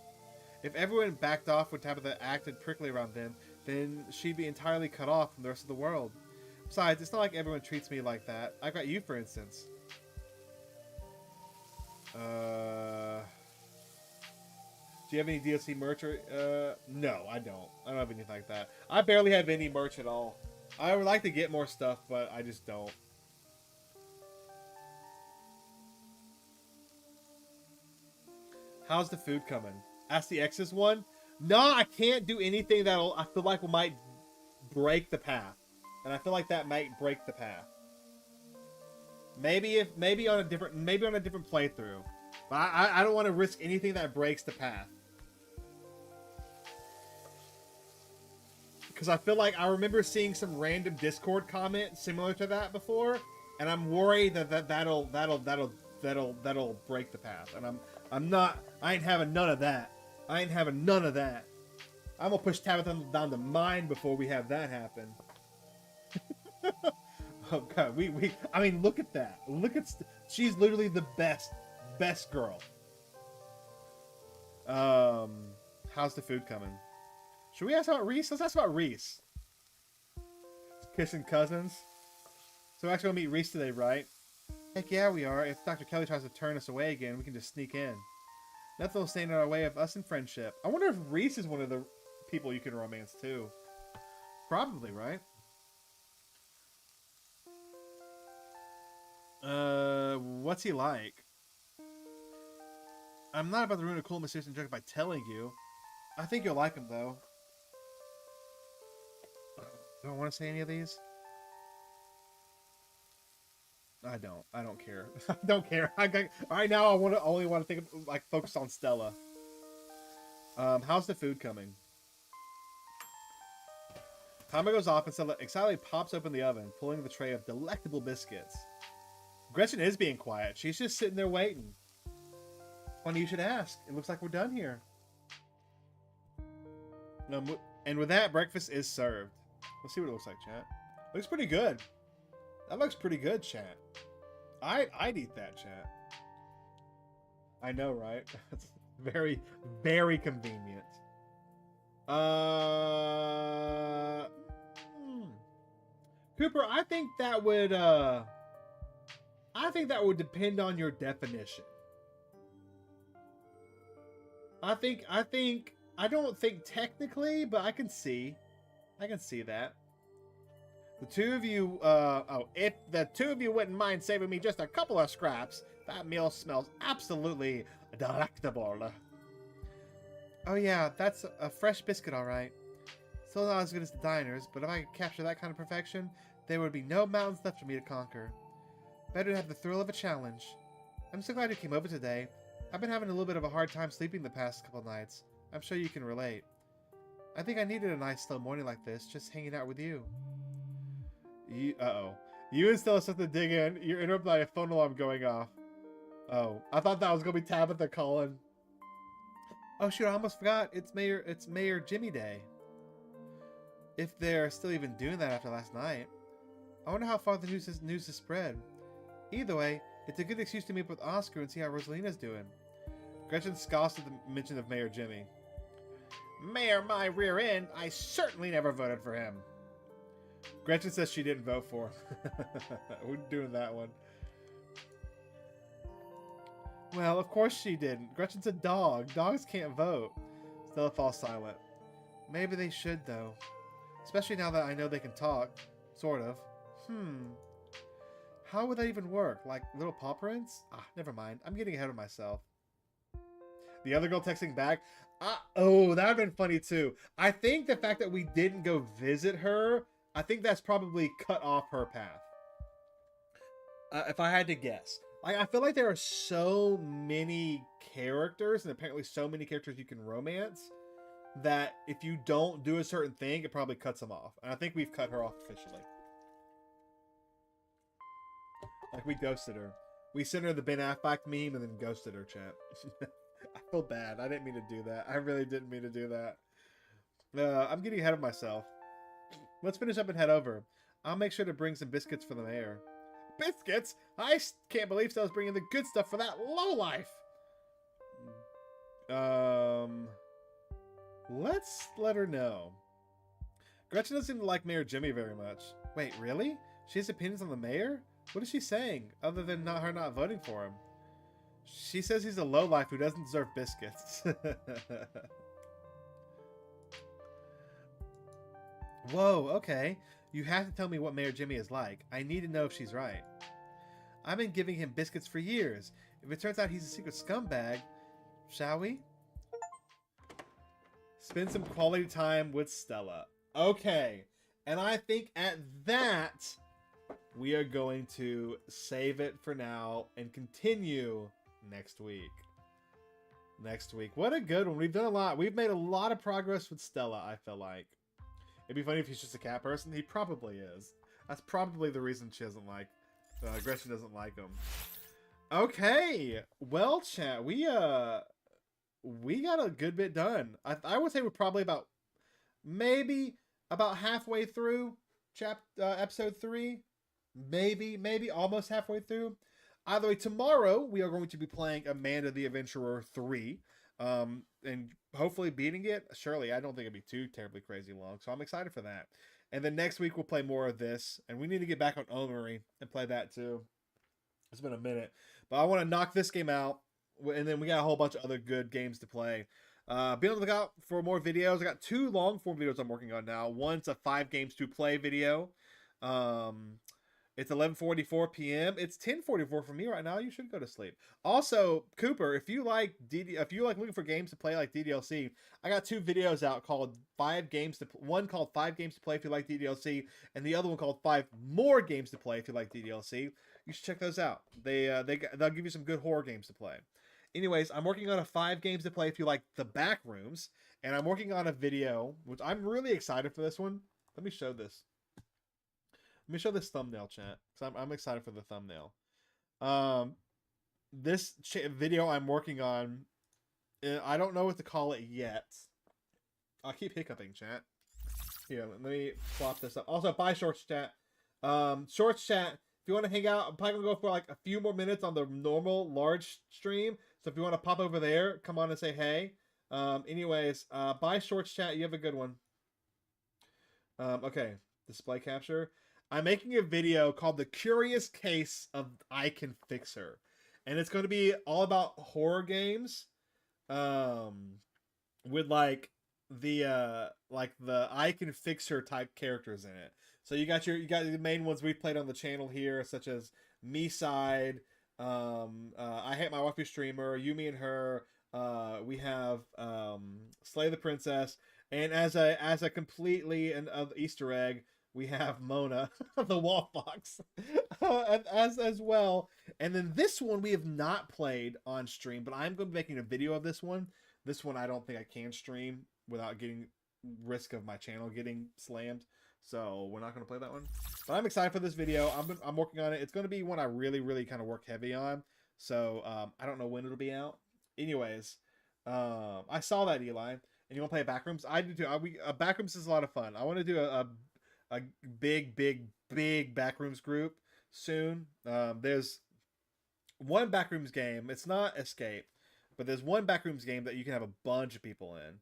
If everyone backed off when Tabitha acted prickly around them, then she'd be entirely cut off from the rest of the world. Besides, it's not like everyone treats me like that. I got you, for instance. Do you have any DLC merch? No, I don't. I don't have anything like that. I barely have any merch at all. I would like to get more stuff, but I just don't. How's the food coming? Ask the X's one. No, I can't do anything that'll I feel like might break the path, and I feel like that might break the path. Maybe on a different playthrough, but I don't want to risk anything that breaks the path. Because I feel like I remember seeing some random Discord comment similar to that before, and I'm worried that'll break the path. And I ain't having none of that. I ain't having none of that. I'm gonna push Tabitha down to mine before we have that happen. Oh god, I mean, look at that. She's literally the best girl. How's the food coming? Should we ask about Reese? Let's ask about Reese. Kissing cousins. So we're actually gonna meet Reese today, right? Heck yeah, we are. If Dr. Kelly tries to turn us away again, we can just sneak in. Nothing will stand in our way of us and friendship. I wonder if Reese is one of the people you can romance too. Probably, right? What's he like? I'm not about to ruin a cool mysterious joke by telling you. I think you'll like him though. Do I want to say any of these? I don't. I don't care. I don't care. Right now, I only want to think of, like, focus on Stella. How's the food coming? Timer goes off and Stella excitedly pops open the oven, pulling the tray of delectable biscuits. Gretchen is being quiet. She's just sitting there waiting. Funny you should ask. It looks like we're done here. And with that, breakfast is served. Let's see what it looks like, chat. Looks pretty good. That looks pretty good, chat. I'd eat that, chat. I know, right? That's very, very convenient. Cooper, I think that would depend on your definition. I don't think technically, but I can see that. The two of you, if the two of you wouldn't mind saving me just a couple of scraps, that meal smells absolutely delectable. Oh yeah, that's a fresh biscuit, all right. Still not as good as the diners, but if I could capture that kind of perfection, there would be no mountains left for me to conquer. Better to have the thrill of a challenge. I'm so glad you came over today. I've been having a little bit of a hard time sleeping the past couple nights. I'm sure you can relate. I think I needed a nice slow morning like this, just hanging out with you. Uh-oh. You and Stella start to dig in. You're interrupted by a phone alarm going off. Oh, I thought that was going to be Tabitha calling. Oh shoot, I almost forgot. It's Mayor Jimmy Day. If they're still even doing that after last night. I wonder how far the news has spread. Either way, it's a good excuse to meet up with Oscar and see how Rosalina's doing. Gretchen scoffs at the mention of Mayor Jimmy. Mayor my rear end, I certainly never voted for him. Gretchen says she didn't vote for him. We're doing that one. Well, of course she didn't. Gretchen's a dog. Dogs can't vote. Stella falls silent. Maybe they should, though. Especially now that I know they can talk. Sort of. How would that even work? Like little paw prints? Ah, never mind. I'm getting ahead of myself. The other girl texting back. Oh, that would have been funny too. I think the fact that we didn't go visit her, I think that's probably cut off her path. If I had to guess. Like, I feel like there are so many characters, and apparently so many characters you can romance, that if you don't do a certain thing, it probably cuts them off. And I think we've cut her off officially. Like, we ghosted her. We sent her the Ben Affleck meme and then ghosted her, chat. I feel bad. I didn't mean to do that. I really didn't mean to do that. I'm getting ahead of myself. Let's finish up and head over. I'll make sure to bring some biscuits for the mayor. Biscuits? I can't believe Stella's bringing the good stuff for that lowlife. Let's let her know. Gretchen doesn't seem to like Mayor Jimmy very much. Wait, really? She has opinions on the mayor? What is she saying, other than her not voting for him? She says he's a lowlife who doesn't deserve biscuits. Whoa, okay. You have to tell me what Mayor Jimmy is like. I need to know if she's right. I've been giving him biscuits for years. If it turns out he's a secret scumbag, shall we? Spend some quality time with Stella. Okay. And I think at that, we are going to save it for now and continue next week. Next week. What a good one. We've done a lot. We've made a lot of progress with Stella, I feel like. It'd be funny if he's just a cat person. He probably is. That's probably the reason she doesn't like... Gretchen doesn't like him. Okay. Well, chat, we got a good bit done. I would say we're probably about... maybe about halfway through episode 3. Maybe almost halfway through. Either way, tomorrow we are going to be playing Amanda the Adventurer 3. And hopefully beating it. Surely, I don't think it'd be too terribly crazy long. So I'm excited for that. And then next week we'll play more of this. And we need to get back on Omori and play that too. It's been a minute. But I want to knock this game out. And then we got a whole bunch of other good games to play. Be on the lookout for more videos. I got 2 long form videos I'm working on now. One's a 5 games to play video. It's 11:44 p.m. It's 10:44 for me right now. You should go to sleep. Also, Cooper, if you like looking for games to play like DDLC, I got 2 videos out called 5 games to one called 5 games to play if you like DDLC, and the other one called 5 more games to play if you like DDLC. You should check those out. They'll give you some good horror games to play. Anyways, I'm working on a 5 games to play if you like the back rooms, and I'm working on a video which I'm really excited for this one. Let me show this. Let me show this thumbnail, chat, because I'm excited for the thumbnail. This video I'm working on, I don't know what to call it yet. I'll keep hiccuping, chat. Here, let me flop this up. Also, bye, Shorts chat. Shorts chat, if you want to hang out, I'm probably going to go for like a few more minutes on the normal large stream. So if you want to pop over there, come on and say hey. Anyways, bye, Shorts chat. You have a good one. Okay, display capture. I'm making a video called The Curious Case of I Can Fix Her. And it's going to be all about horror games. With like the I Can Fix Her type characters in it. So you got the main ones we've played on the channel here, such as Me Side, I Hate My Wifey Streamer, You, Me and Her. We have Slay the Princess, and as a completely an Easter egg, we have Mona, the Wolf Fox, as well. And then this one we have not played on stream, but I'm going to be making a video of this one. This one I don't think I can stream without getting risk of my channel getting slammed. So we're not going to play that one. But I'm excited for this video. I'm working on it. It's going to be one I really kind of work heavy on. So I don't know when it'll be out. Anyways, I saw that, Eli. And you want to play Backrooms? I do too. Backrooms is a lot of fun. I want to do a big Backrooms group soon. There's one Backrooms game. It's not Escape, but there's one Backrooms game that you can have a bunch of people in.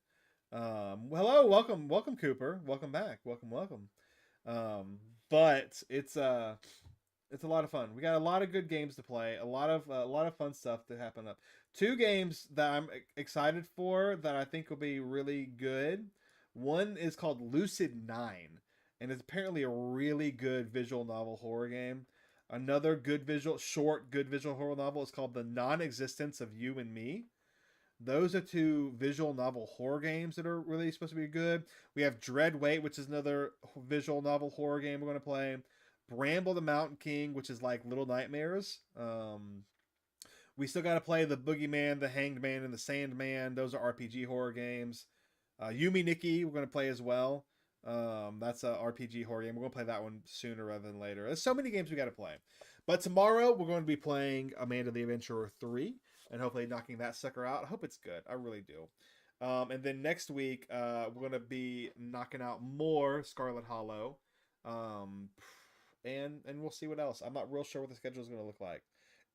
Hello, welcome Cooper, welcome back, welcome. But it's a lot of fun. We got a lot of good games to play, a lot of fun stuff to happen up. 2 games that I'm excited for that I think will be really good. One is called Lucid 9, and it's apparently a really good visual novel horror game. Another good visual horror novel is called The Non-Existence of You and Me. Those are 2 visual novel horror games that are really supposed to be good. We have Dread Wait, which is another visual novel horror game we're going to play. Bramble the Mountain King, which is like Little Nightmares. We still got to play The Boogeyman, The Hanged Man, and The Sandman. Those are RPG horror games. Yumi Nikki, we're going to play as well. That's an RPG horror game. We're going to play that one sooner rather than later. There's so many games we got to play. But tomorrow, we're going to be playing Amanda the Adventurer 3. And hopefully knocking that sucker out. I hope it's good. I really do. And then next week, we're going to be knocking out more Scarlet Hollow. And we'll see what else. I'm not real sure what the schedule is going to look like.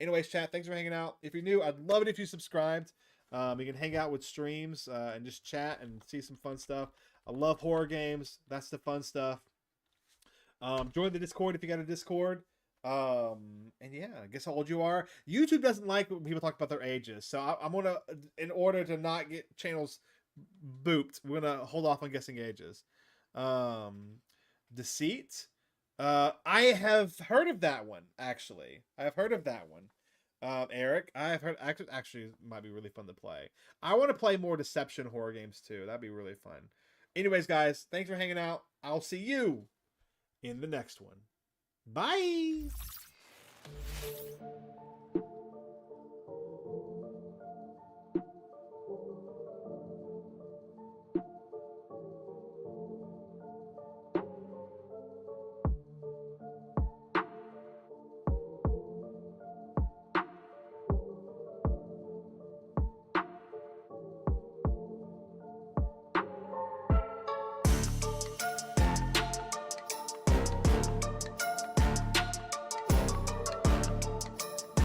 Anyways, chat, thanks for hanging out. If you're new, I'd love it if you subscribed. You can hang out with streams and just chat and see some fun stuff. I love horror games. That's the fun stuff. Join the Discord if you got a Discord. And yeah, I guess how old you are. YouTube doesn't like when people talk about their ages. So I'm going to, in order to not get channels booped, we're going to hold off on guessing ages. Deceit. I have heard of that one, actually. I've heard of that one. Eric, I've heard actually it might be really fun to play. I want to play more deception horror games too. That'd be really fun. Anyways, guys, thanks for hanging out. I'll see you in the next one. Bye.